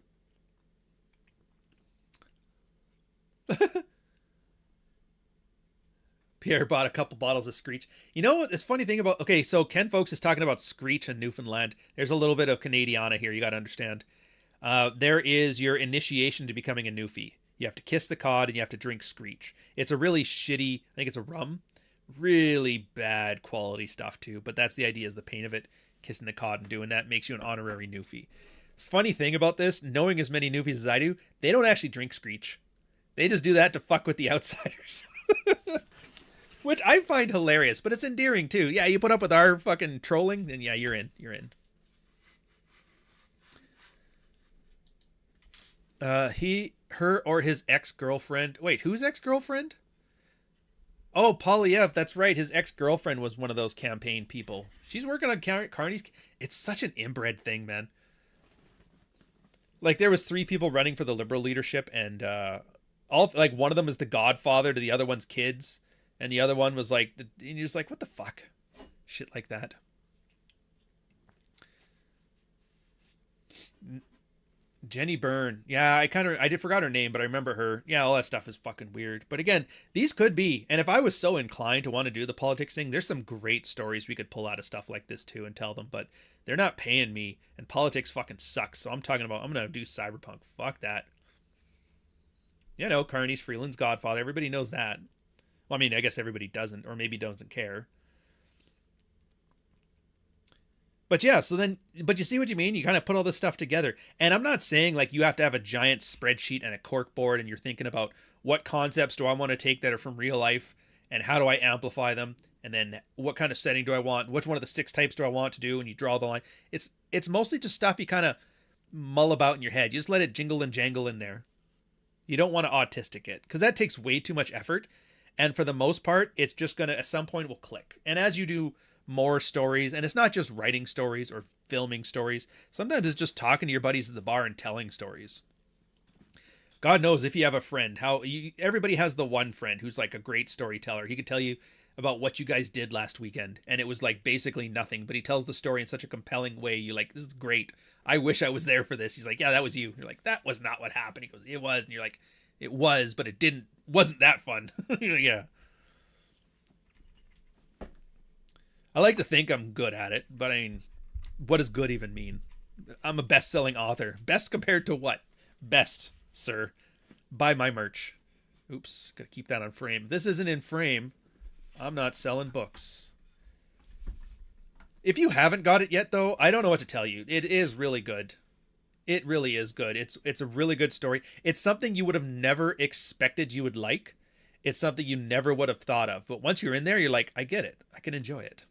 Pierre bought a couple bottles of Screech. You know what this funny thing about... Okay, so Ken Folks is talking about Screech in Newfoundland. There's a little bit of Canadiana here, you got to understand. There is your initiation to becoming a Newfie. You have to kiss the cod and you have to drink Screech. It's a really shitty... I think it's a rum. Really bad quality stuff too, but that's the idea, is the pain of it. Kissing the cod and doing that makes you an honorary Newfie. Funny thing about this, knowing as many Newfies as I do, they don't actually drink Screech. They just do that to fuck with the outsiders. Which I find hilarious, but it's endearing too. Yeah, you put up with our fucking trolling, then yeah, you're in. You're in. He, her, or his ex-girlfriend. Wait, whose ex-girlfriend? Oh, Polyev, that's right. His ex-girlfriend was one of those campaign people. She's working on Carney's. It's such an inbred thing, man. Like, there was 3 people running for the Liberal leadership, and all like one of them is the godfather to the other one's kids, and the other one was like, and you're just like, what the fuck? Shit like that. Jenny Byrne. Yeah, I forgot her name, but I remember her. Yeah, all that stuff is fucking weird. But again, these could be, and if I was so inclined to want to do the politics thing, there's some great stories we could pull out of stuff like this too and tell them, but they're not paying me, and politics fucking sucks. So I'm talking about, I'm going to do Cyberpunk. Fuck that. You know, Carney's Freeland's godfather. Everybody knows that. Well, I mean, I guess everybody doesn't, or maybe doesn't care. But yeah, so then, but you see what you mean? You kind of put all this stuff together. And I'm not saying like you have to have a giant spreadsheet and a cork board and you're thinking about what concepts do I want to take that are from real life and how do I amplify them? And then what kind of setting do I want? Which one of the 6 types do I want to do? And you draw the line. It's mostly just stuff you kind of mull about in your head. You just let it jingle and jangle in there. You don't want to autistic it because that takes way too much effort. And for the most part, it's just going to, at some point, will click. And as you do more stories, and it's not just writing stories or filming stories, sometimes it's just talking to your buddies at the bar and telling stories. God knows if you have a friend, everybody has the one friend who's like a great storyteller. He could tell you about what you guys did last weekend, and it was like basically nothing, but he tells the story in such a compelling way. You're like, this is great. I wish I was there for this. He's like, yeah, that was you. You're like, that was not what happened. He goes, it was. And you're like, it was, but it wasn't that fun. Yeah. I like to think I'm good at it, but I mean, what does good even mean? I'm a best-selling author. Best compared to what? Best, sir. Buy my merch. Oops, gotta keep that on frame. This isn't in frame. I'm not selling books. If you haven't got it yet, though, I don't know what to tell you. It is really good. It really is good. It's a really good story. It's something you would have never expected you would like. It's something you never would have thought of. But once you're in there, you're like, I get it. I can enjoy it.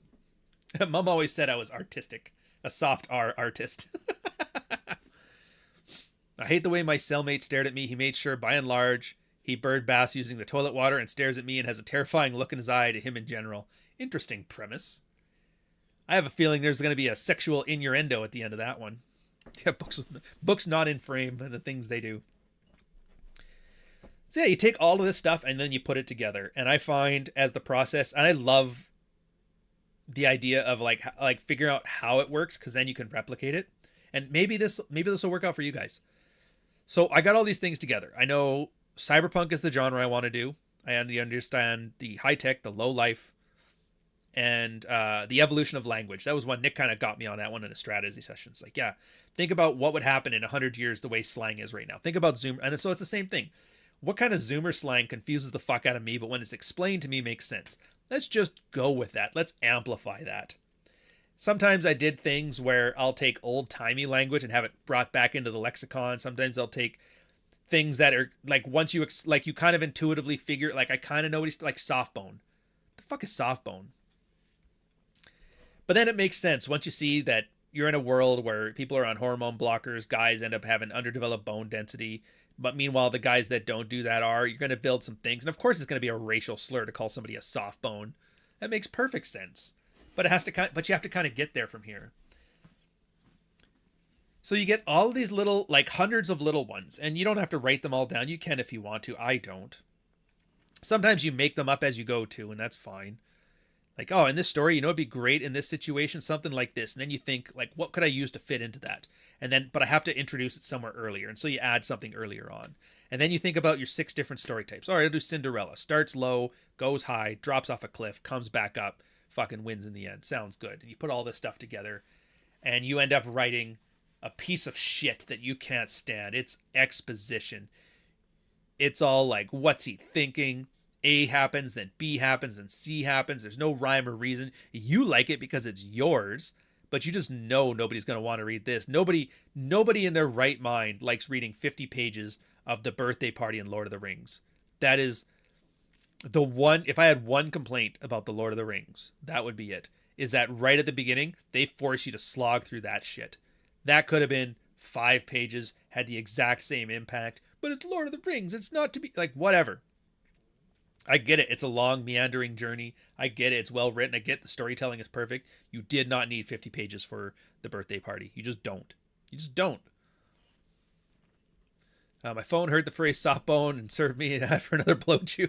Mom always said I was artistic. A soft R artist. I hate the way my cellmate stared at me. He made sure, by and large, he bird baths using the toilet water and stares at me and has a terrifying look in his eye to him in general. Interesting premise. I have a feeling there's going to be a sexual innuendo at the end of that one. Yeah, books not in frame and the things they do. So yeah, you take all of this stuff and then you put it together. And I find as the process, and I love the idea of like figuring out how it works, because then you can replicate it. And maybe this will work out for you guys. So I got all these things together. I know Cyberpunk is the genre I want to do. I understand the high tech, the low life, and the evolution of language. That was one Nick kind of got me on that one in a strategy session. It's like, yeah, think about what would happen in 100 years the way slang is right now. Think about Zoom. And so it's the same thing. What kind of Zoomer slang confuses the fuck out of me, but when it's explained to me makes sense? Let's just go with that. Let's amplify that. Sometimes I did things where I'll take old-timey language and have it brought back into the lexicon. Sometimes I'll take things that are like once you you kind of intuitively figure, like I kind of know what he's like. Soft bone. The fuck is soft bone? But then it makes sense once you see that you're in a world where people are on hormone blockers. Guys end up having underdeveloped bone density. But meanwhile, the guys that don't do that you're going to build some things. And of course, it's going to be a racial slur to call somebody a soft bone. That makes perfect sense. But you have to kind of get there from here. So you get all these little, like hundreds of little ones, and you don't have to write them all down. You can if you want to. I don't. Sometimes you make them up as you go too, and that's fine. Like, oh, in this story, it'd be great in this situation, something like this. And then you think, like, what could I use to fit into that? And then, but I have to introduce it somewhere earlier. And so you add something earlier on. And then you think about your 6 different story types. All right, I'll do Cinderella. Starts low, goes high, drops off a cliff, comes back up, fucking wins in the end. Sounds good. And you put all this stuff together and you end up writing a piece of shit that you can't stand. It's exposition. It's all like, what's he thinking? A happens, then B happens, then C happens. There's no rhyme or reason. You like it because it's yours, but you just know nobody's going to want to read this. Nobody in their right mind likes reading 50 pages of the birthday party in Lord of the Rings. That is the one, if I had one complaint about the Lord of the Rings, that would be it. Is that right at the beginning, they force you to slog through that shit. That could have been 5 pages, had the exact same impact, but it's Lord of the Rings. It's not to be, like, whatever. I get it. It's a long, meandering journey. I get it. It's well written. I get the storytelling is perfect. You did not need 50 pages for the birthday party. You just don't. You just don't. My phone heard the phrase soft bone and served me for another blow chew.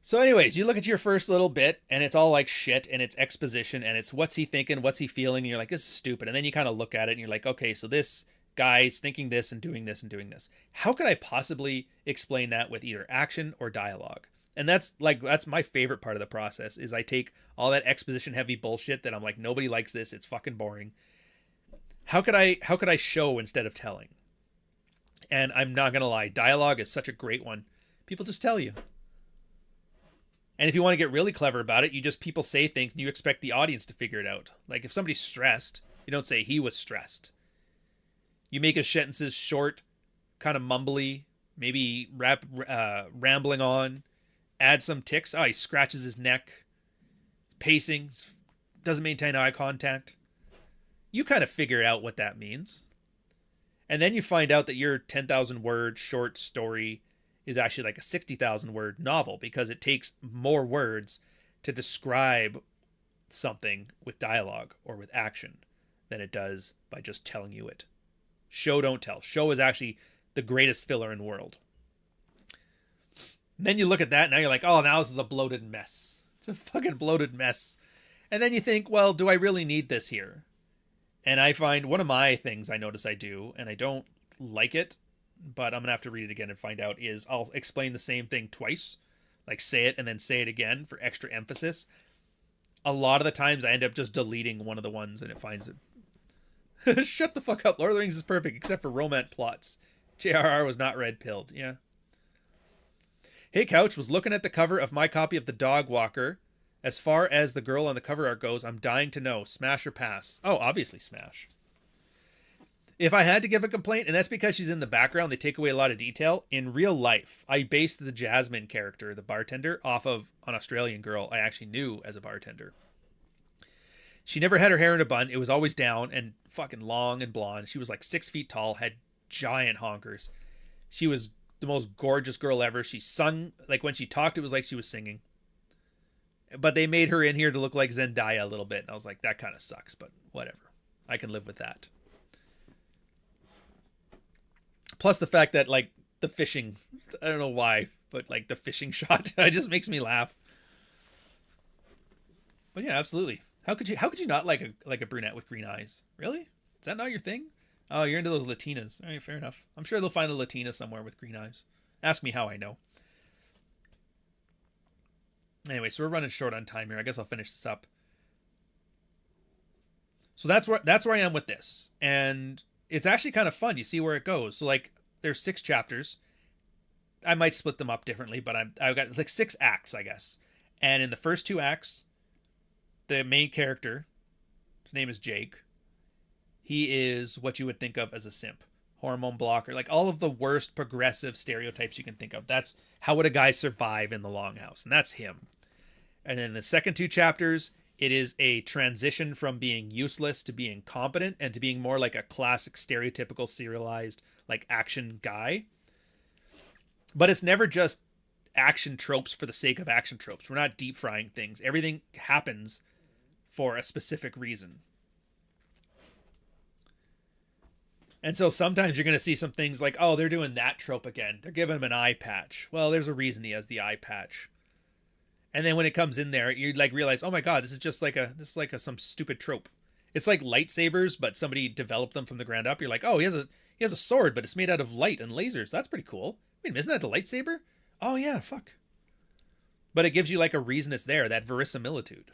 So anyways, you look at your first little bit and it's all like shit and it's exposition and it's what's he thinking, what's he feeling, and you're like, this is stupid. And then you kind of look at it and you're like, okay, so this guy's thinking this and doing this and doing this. How could I possibly explain that with either action or dialogue? And that's my favorite part of the process is I take all that exposition heavy bullshit that I'm like, nobody likes this, it's fucking boring. How could I show instead of telling? And I'm not going to lie, dialogue is such a great one. People just tell you. And if you want to get really clever about it, people say things and you expect the audience to figure it out. Like if somebody's stressed, you don't say he was stressed. You make his sentences short, kind of mumbly, maybe rambling on, add some ticks. Oh, he scratches his neck, pacing, doesn't maintain eye contact. You kind of figure out what that means. And then you find out that your 10,000 word short story is actually like a 60,000 word novel because it takes more words to describe something with dialogue or with action than it does by just telling you it. Show, don't tell. Show is actually the greatest filler in the world. And then you look at that, now you're like, oh, now this is a bloated mess. It's a fucking bloated mess. And then you think, well, do I really need this here? And I find one of my things I notice I do, and I don't like it, but I'm going to have to read it again and find out, is I'll explain the same thing twice. Like say it and then say it again for extra emphasis. A lot of the times I end up just deleting one of the ones and it finds it. Shut the fuck up. Lord of the Rings is perfect except for romance plots. J.R.R. was not red-pilled. Yeah. Hey, Couch, was looking at the cover of my copy of The Dog Walker. As far as the girl on the cover art goes, I'm dying to know. Smash or pass? Oh, obviously smash. If I had to give a complaint, and that's because she's in the background, they take away a lot of detail. In real life, I based the Jasmine character, the bartender, off of an Australian girl I actually knew as a bartender. She never had her hair in a bun. It was always down and fucking long and blonde. She was like 6 feet tall, had giant honkers. She was the most gorgeous girl ever. She sung, like when she talked, it was like she was singing. But they made her in here to look like Zendaya a little bit. And I was like, that kind of sucks, but whatever. I can live with that. Plus the fact that like the fishing, I don't know why, but like the fishing shot, it just makes me laugh. But yeah, absolutely. How could you not like a brunette with green eyes? Really? Is that not your thing? Oh, you're into those Latinas. All right, fair enough. I'm sure they'll find a Latina somewhere with green eyes. Ask me how I know. Anyway, so we're running short on time here. I guess I'll finish this up. So that's where I am with this. And it's actually kind of fun. You see where it goes. So like there's 6 chapters. I might split them up differently, but I've got like 6 acts, I guess. And in the first 2 acts, the main character, his name is Jake. He is what you would think of as a simp, hormone blocker, like all of the worst progressive stereotypes you can think of. That's how would a guy survive in the longhouse, and that's him. And then the second 2 chapters, it is a transition from being useless to being competent and to being more like a classic stereotypical serialized like action guy. But it's never just action tropes for the sake of action tropes. We're not deep frying things. Everything happens for a specific reason. And so sometimes you're going to see some things like, oh, they're doing that trope again. They're giving him an eye patch. Well, there's a reason he has the eye patch. And then when it comes in there, you like realize, oh my God, this is just like some stupid trope. It's like lightsabers, but somebody developed them from the ground up. You're like, oh, he has a sword, but it's made out of light and lasers. That's pretty cool. Wait, isn't that the lightsaber? Oh yeah, fuck. But it gives you like a reason it's there, that verisimilitude.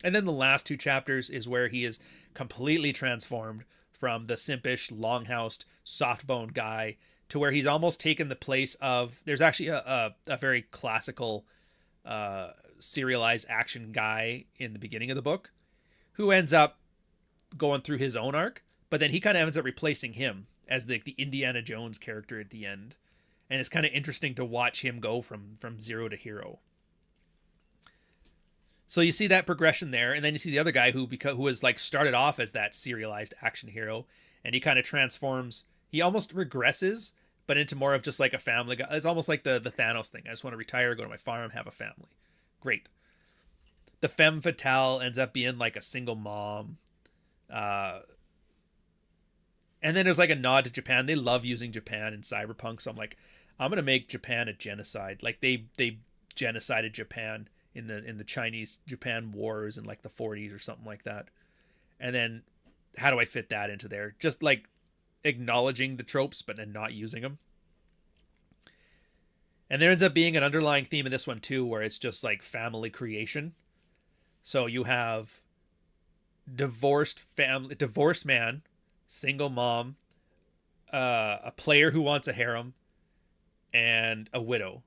And then the last 2 chapters is where he is completely transformed from the simpish, long-housed, soft-boned guy to where he's almost taken the place of... There's actually a very classical serialized action guy in the beginning of the book who ends up going through his own arc, but then he kind of ends up replacing him as the Indiana Jones character at the end. And it's kind of interesting to watch him go from zero to hero. So you see that progression there, and then you see the other guy who was like started off as that serialized action hero, and he kind of transforms. He almost regresses, but into more of just like a family guy. It's almost like the Thanos thing. I just want to retire, go to my farm, have a family. Great. The femme fatale ends up being like a single mom. And then there's like a nod to Japan. They love using Japan in Cyberpunk, so I'm like, I'm gonna make Japan a genocide. Like they genocided Japan in the Chinese Japan wars in like the 40s or something like that. And then how do I fit that into there? Just like acknowledging the tropes but then not using them. And there ends up being an underlying theme in this one too, where it's just like family creation. So you have divorced man, single mom, a player who wants a harem, and a widow.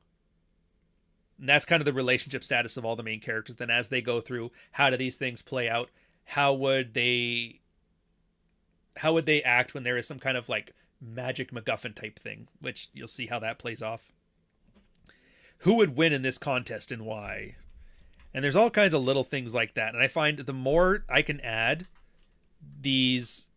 And that's kind of the relationship status of all the main characters. Then as they go through, how do these things play out? How would they act when there is some kind of like magic MacGuffin type thing, which you'll see how that plays off. Who would win in this contest and why? And there's all kinds of little things like that. And I find the more I can add these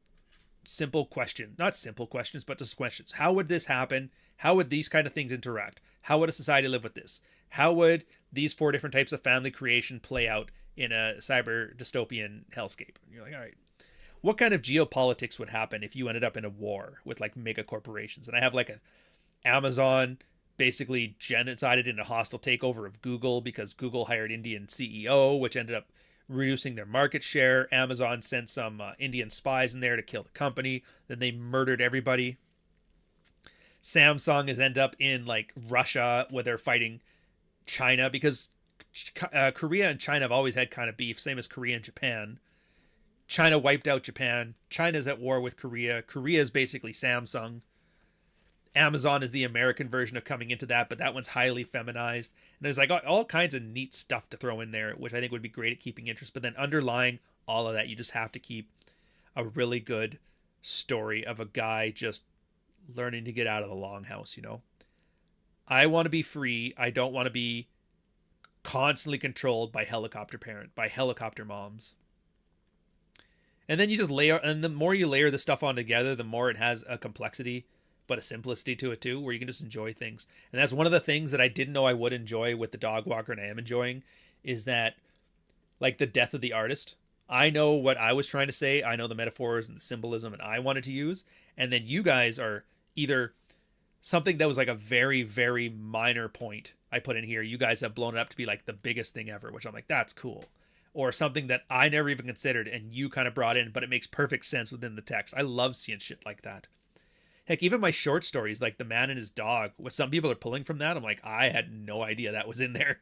simple questions, not simple questions, but just questions. How would this happen? How would these kind of things interact? How would a society live with this? How would these 4 different types of family creation play out in a cyber dystopian hellscape? And you're like, all right, what kind of geopolitics would happen if you ended up in a war with like mega corporations? And I have like Amazon basically genocided in a hostile takeover of Google because Google hired Indian CEO, which ended up reducing their market share. Amazon sent some Indian spies in there to kill the company. Then they murdered everybody. Samsung has ended up in like Russia where they're fighting China because Korea and China have always had kind of beef, same as Korea and Japan. China wiped out Japan. China's at war with Korea. Korea is basically Samsung. Amazon is the American version of coming into that, but that one's highly feminized. And there's like all kinds of neat stuff to throw in there, which I think would be great at keeping interest. But then underlying all of that, you just have to keep a really good story of a guy just learning to get out of the longhouse, you know? I want to be free. I don't want to be constantly controlled by helicopter moms. And then you just layer, and the more you layer the stuff on together, the more it has a complexity, but a simplicity to it too, where you can just enjoy things. And that's one of the things that I didn't know I would enjoy with the Dog Walker, and I am enjoying, is that, like, the death of the artist. I know what I was trying to say. I know the metaphors and the symbolism and I wanted to use. And then you guys are either something that was like a very, very minor point I put in here. You guys have blown it up to be like the biggest thing ever, which I'm like, that's cool. Or something that I never even considered and you kind of brought in, but it makes perfect sense within the text. I love seeing shit like that. Heck, even my short stories, like The Man and His Dog, what some people are pulling from that, I'm like, I had no idea that was in there.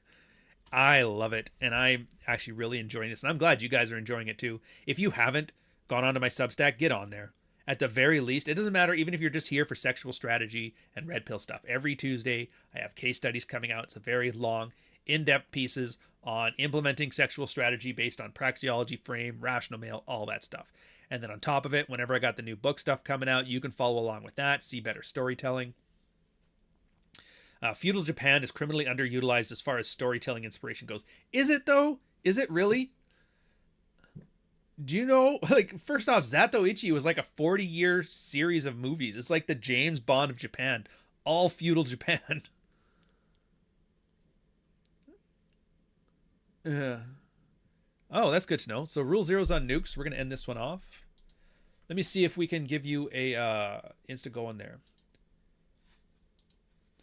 I love it, and I'm actually really enjoying this, and I'm glad you guys are enjoying it too. If you haven't gone onto my Substack, get on there. At the very least, it doesn't matter, even if you're just here for sexual strategy and red pill stuff. Every Tuesday, I have case studies coming out. It's a very long, in-depth pieces on implementing sexual strategy based on praxeology, frame, rational male, all that stuff. And then on top of it, whenever I got the new book stuff coming out, you can follow along with that, see better storytelling. Feudal Japan is criminally underutilized as far as storytelling inspiration goes. Is it though? Is it really? Do you know, like, first off, Zatoichi was like a 40-year series of movies. It's like the James Bond of Japan. All feudal Japan. Oh, that's good to know. So Rule Zero's on nukes. We're going to end this one off. Let me see if we can give you a insta go in there.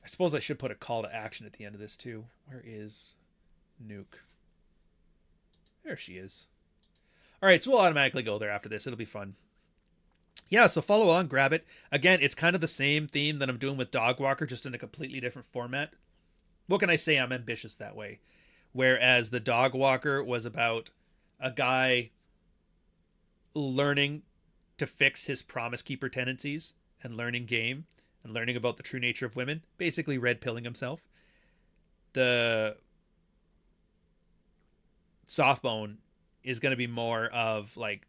I suppose I should put a call to action at the end of this too. Where is Nuke? There she is. All right, so we'll automatically go there after this. It'll be fun. Yeah, so follow on, grab it. Again, it's kind of the same theme that I'm doing with Dog Walker, just in a completely different format. What can I say? I'm ambitious that way. Whereas the Dog Walker was about a guy learning to fix his Promise Keeper tendencies and learning game and learning about the true nature of women, basically red pilling himself. The Softbone is going to be more of like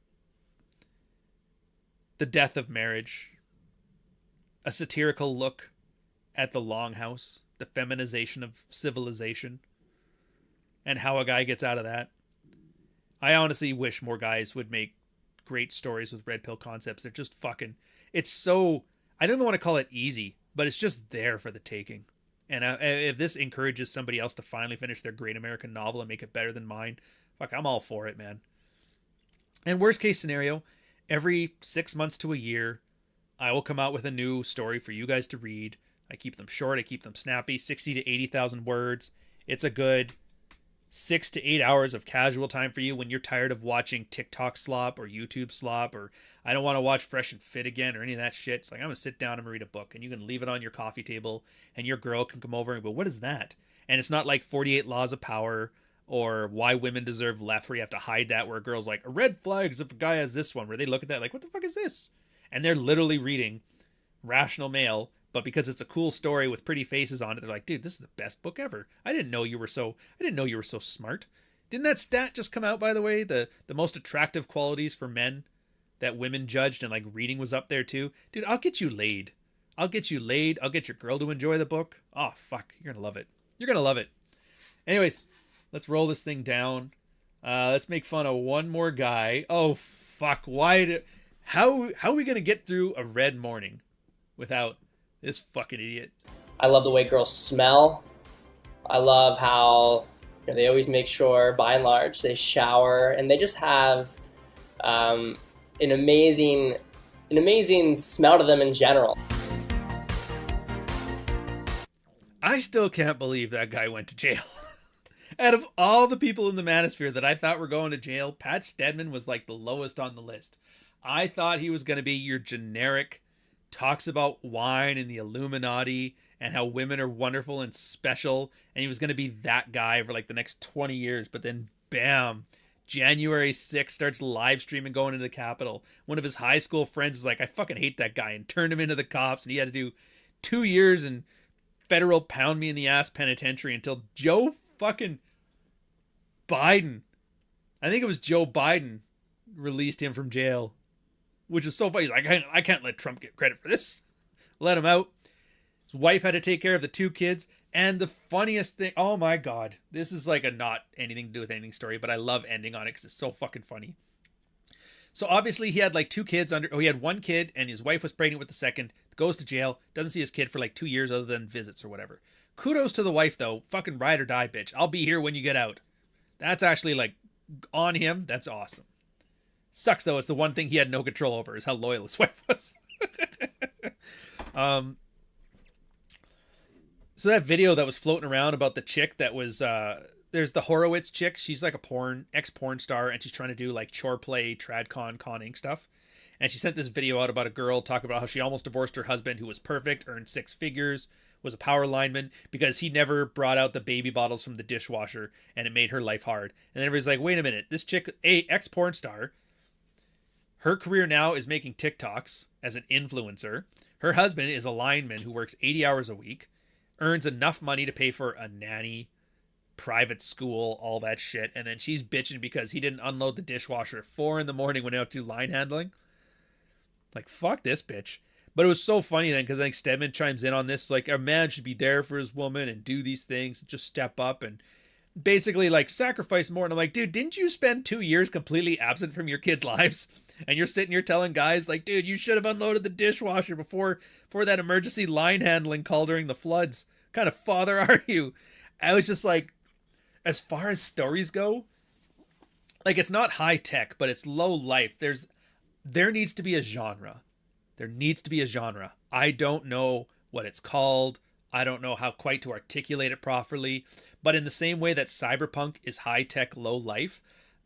the death of marriage, a satirical look at the longhouse, the feminization of civilization, and how a guy gets out of that. I honestly wish more guys would make great stories with red pill concepts. They're just fucking, it's so, I don't even want to call it easy, but it's just there for the taking. And if this encourages somebody else to finally finish their great American novel and make it better than mine, fuck, I'm all for it, man. And worst case scenario, every 6 months to a year, I will come out with a new story for you guys to read. I keep them short, I keep them snappy, 60 to 80,000 words. It's a good 6 to 8 hours of casual time for you when you're tired of watching TikTok slop or YouTube slop, or I don't want to watch Fresh and Fit again or any of that shit. It's like, I'm going to sit down and read a book, and you can leave it on your coffee table and your girl can come over and go, what is that? And it's not like 48 Laws of Power or Why Women Deserve Left, where you have to hide that, where a girl's like, a red flags if a guy has this one, where they look at that like, what the fuck is this? And they're literally reading Rational Male, but because it's a cool story with pretty faces on it, they're like, dude, this is the best book ever. I didn't know you were so smart. Didn't that stat just come out, by the way? The most attractive qualities for men that women judged, and like reading was up there too. Dude, I'll get you laid. I'll get you laid. I'll get your girl to enjoy the book. Oh, fuck. You're going to love it. You're going to love it. Anyways, let's roll this thing down. Let's make fun of one more guy. Oh, fuck. How are we going to get through a red morning without this fucking idiot? I love the way girls smell. I love how they always make sure, by and large, they shower, and they just have an amazing smell to them in general. I still can't believe that guy went to jail. Out of all the people in the manosphere that I thought were going to jail, Pat Stedman was like the lowest on the list. I thought he was going to be your generic, talks about wine and the Illuminati and how women are wonderful and special, and he was going to be that guy for like the next 20 years. But then, bam, January 6th starts live streaming going into the Capitol. One of his high school friends is like, I fucking hate that guy, and turned him into the cops, and he had to do 2 years in federal pound me in the ass penitentiary until Joe fucking Biden, I think it was Joe Biden, released him from jail, which is so funny. He's like, I can't let Trump get credit for this. Let him out. His wife had to take care of the 2 kids. And the funniest thing, oh my God, this is like a not anything to do with anything story, but I love ending on it because it's so fucking funny. So obviously he had like 2 kids he had 1 kid and his wife was pregnant with the second, goes to jail, doesn't see his kid for like 2 years other than visits or whatever. Kudos to the wife though. Fucking ride or die, bitch. I'll be here when you get out. That's actually like on him. That's awesome. Sucks though. It's the one thing he had no control over, is how loyal his wife was. So that video that was floating around about the chick that was, there's the Horowitz chick. She's like a ex-porn star, and she's trying to do like chore play, TradCon, Con Inc. stuff. And she sent this video out about a girl talking about how she almost divorced her husband, who was perfect, earned 6 figures, was a power lineman, because he never brought out the baby bottles from the dishwasher, and it made her life hard. And then everybody's like, wait a minute, this chick, ex-porn star, her career now is making TikToks as an influencer. Her husband is a lineman who works 80 hours a week, earns enough money to pay for a nanny, private school, all that shit. And then she's bitching because he didn't unload the dishwasher at 4 a.m. when he went out to line handling. Like, fuck this bitch. But it was so funny then, because I think Stedman chimes in on this. Like, a man should be there for his woman and do these things, just step up and basically like sacrifice more. And I'm like, dude, didn't you spend 2 years completely absent from your kids' lives? And you're sitting here telling guys like, dude, you should have unloaded the dishwasher before that emergency line handling call during the floods. What kind of father are you? I was just like, as far as stories go, like, it's not high tech, but it's low life. There needs to be a genre. There needs to be a genre. I don't know what it's called. I don't know how quite to articulate it properly. But in the same way that Cyberpunk is high tech, low life,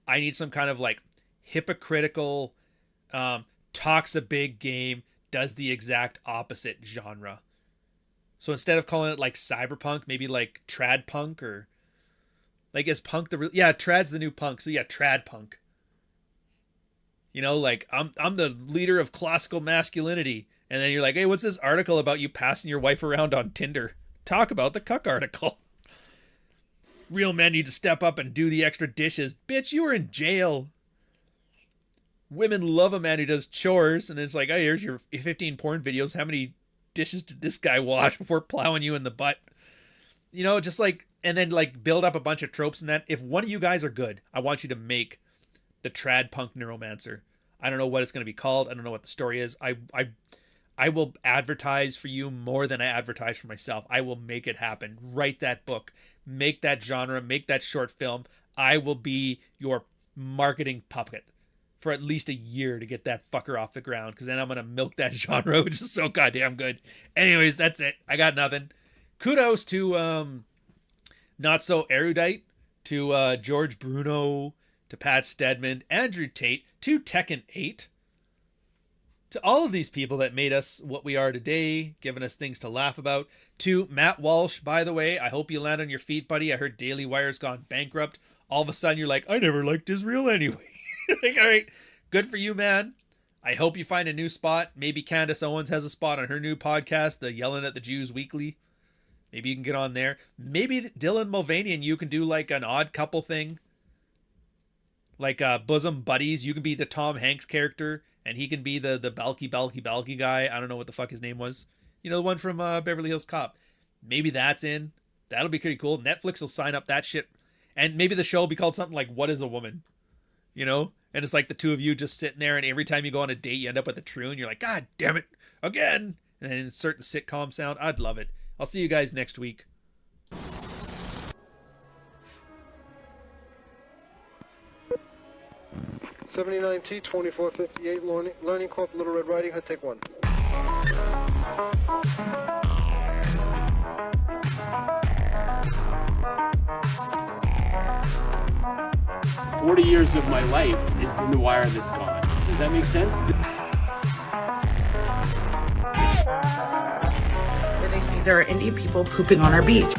I need some kind of like hypocritical, talks a big game, does the exact opposite genre. So instead of calling it like cyberpunk, maybe like Tradpunk, or like, is punk the real? Yeah, Trad's the new punk. So yeah, Tradpunk. You know, like I'm the leader of classical masculinity, and then you're like, hey, what's this article about you passing your wife around on Tinder? Talk about the cuck article. Real men need to step up and do the extra dishes. Bitch, you were in jail. Women love a man who does chores, and it's like, oh, here's your 15 porn videos. How many dishes did this guy wash before plowing you in the butt? You know, just like, and then like build up a bunch of tropes in that. If one of you guys are good, I want you to make the Tradpunk Neuromancer. I don't know what it's going to be called. I don't know what the story is. I will advertise for you more than I advertise for myself. I will make it happen. Write that book. Make that genre. Make that short film. I will be your marketing puppet for at least a year to get that fucker off the ground, because then I'm going to milk that genre, which is so goddamn good. Anyways, that's it. I got nothing. Kudos to Not So Erudite, to George Bruno, to Pat Stedman, Andrew Tate, to Tekken 8, to all of these people that made us what we are today, giving us things to laugh about, to Matt Walsh, by the way. I hope you land on your feet, buddy. I heard Daily Wire's gone bankrupt. All of a sudden, you're like, I never liked Israel anyway. Like, all right, good for you, man. I hope you find a new spot. Maybe Candace Owens has a spot on her new podcast, the Yelling at the Jews Weekly. Maybe you can get on there. Maybe Dylan Mulvaney and you can do like an odd couple thing. Like bosom buddies. You can be the Tom Hanks character, and he can be the Balky guy. I don't know what the fuck his name was. You know, the one from Beverly Hills Cop. Maybe that's in. That'll be pretty cool. Netflix will sign up that shit. And maybe the show will be called something like What is a Woman? You know? And it's like the two of you just sitting there, and every time you go on a date, you end up with a troon. You're like, God damn it, again. And then insert the sitcom sound. I'd love it. I'll see you guys next week. 79T 2458 Learning Corp Little Red Riding Hood, take 1. 40 years of my life is in the wire that's gone. Does that make sense? Where they say there are Indian people pooping on our beach.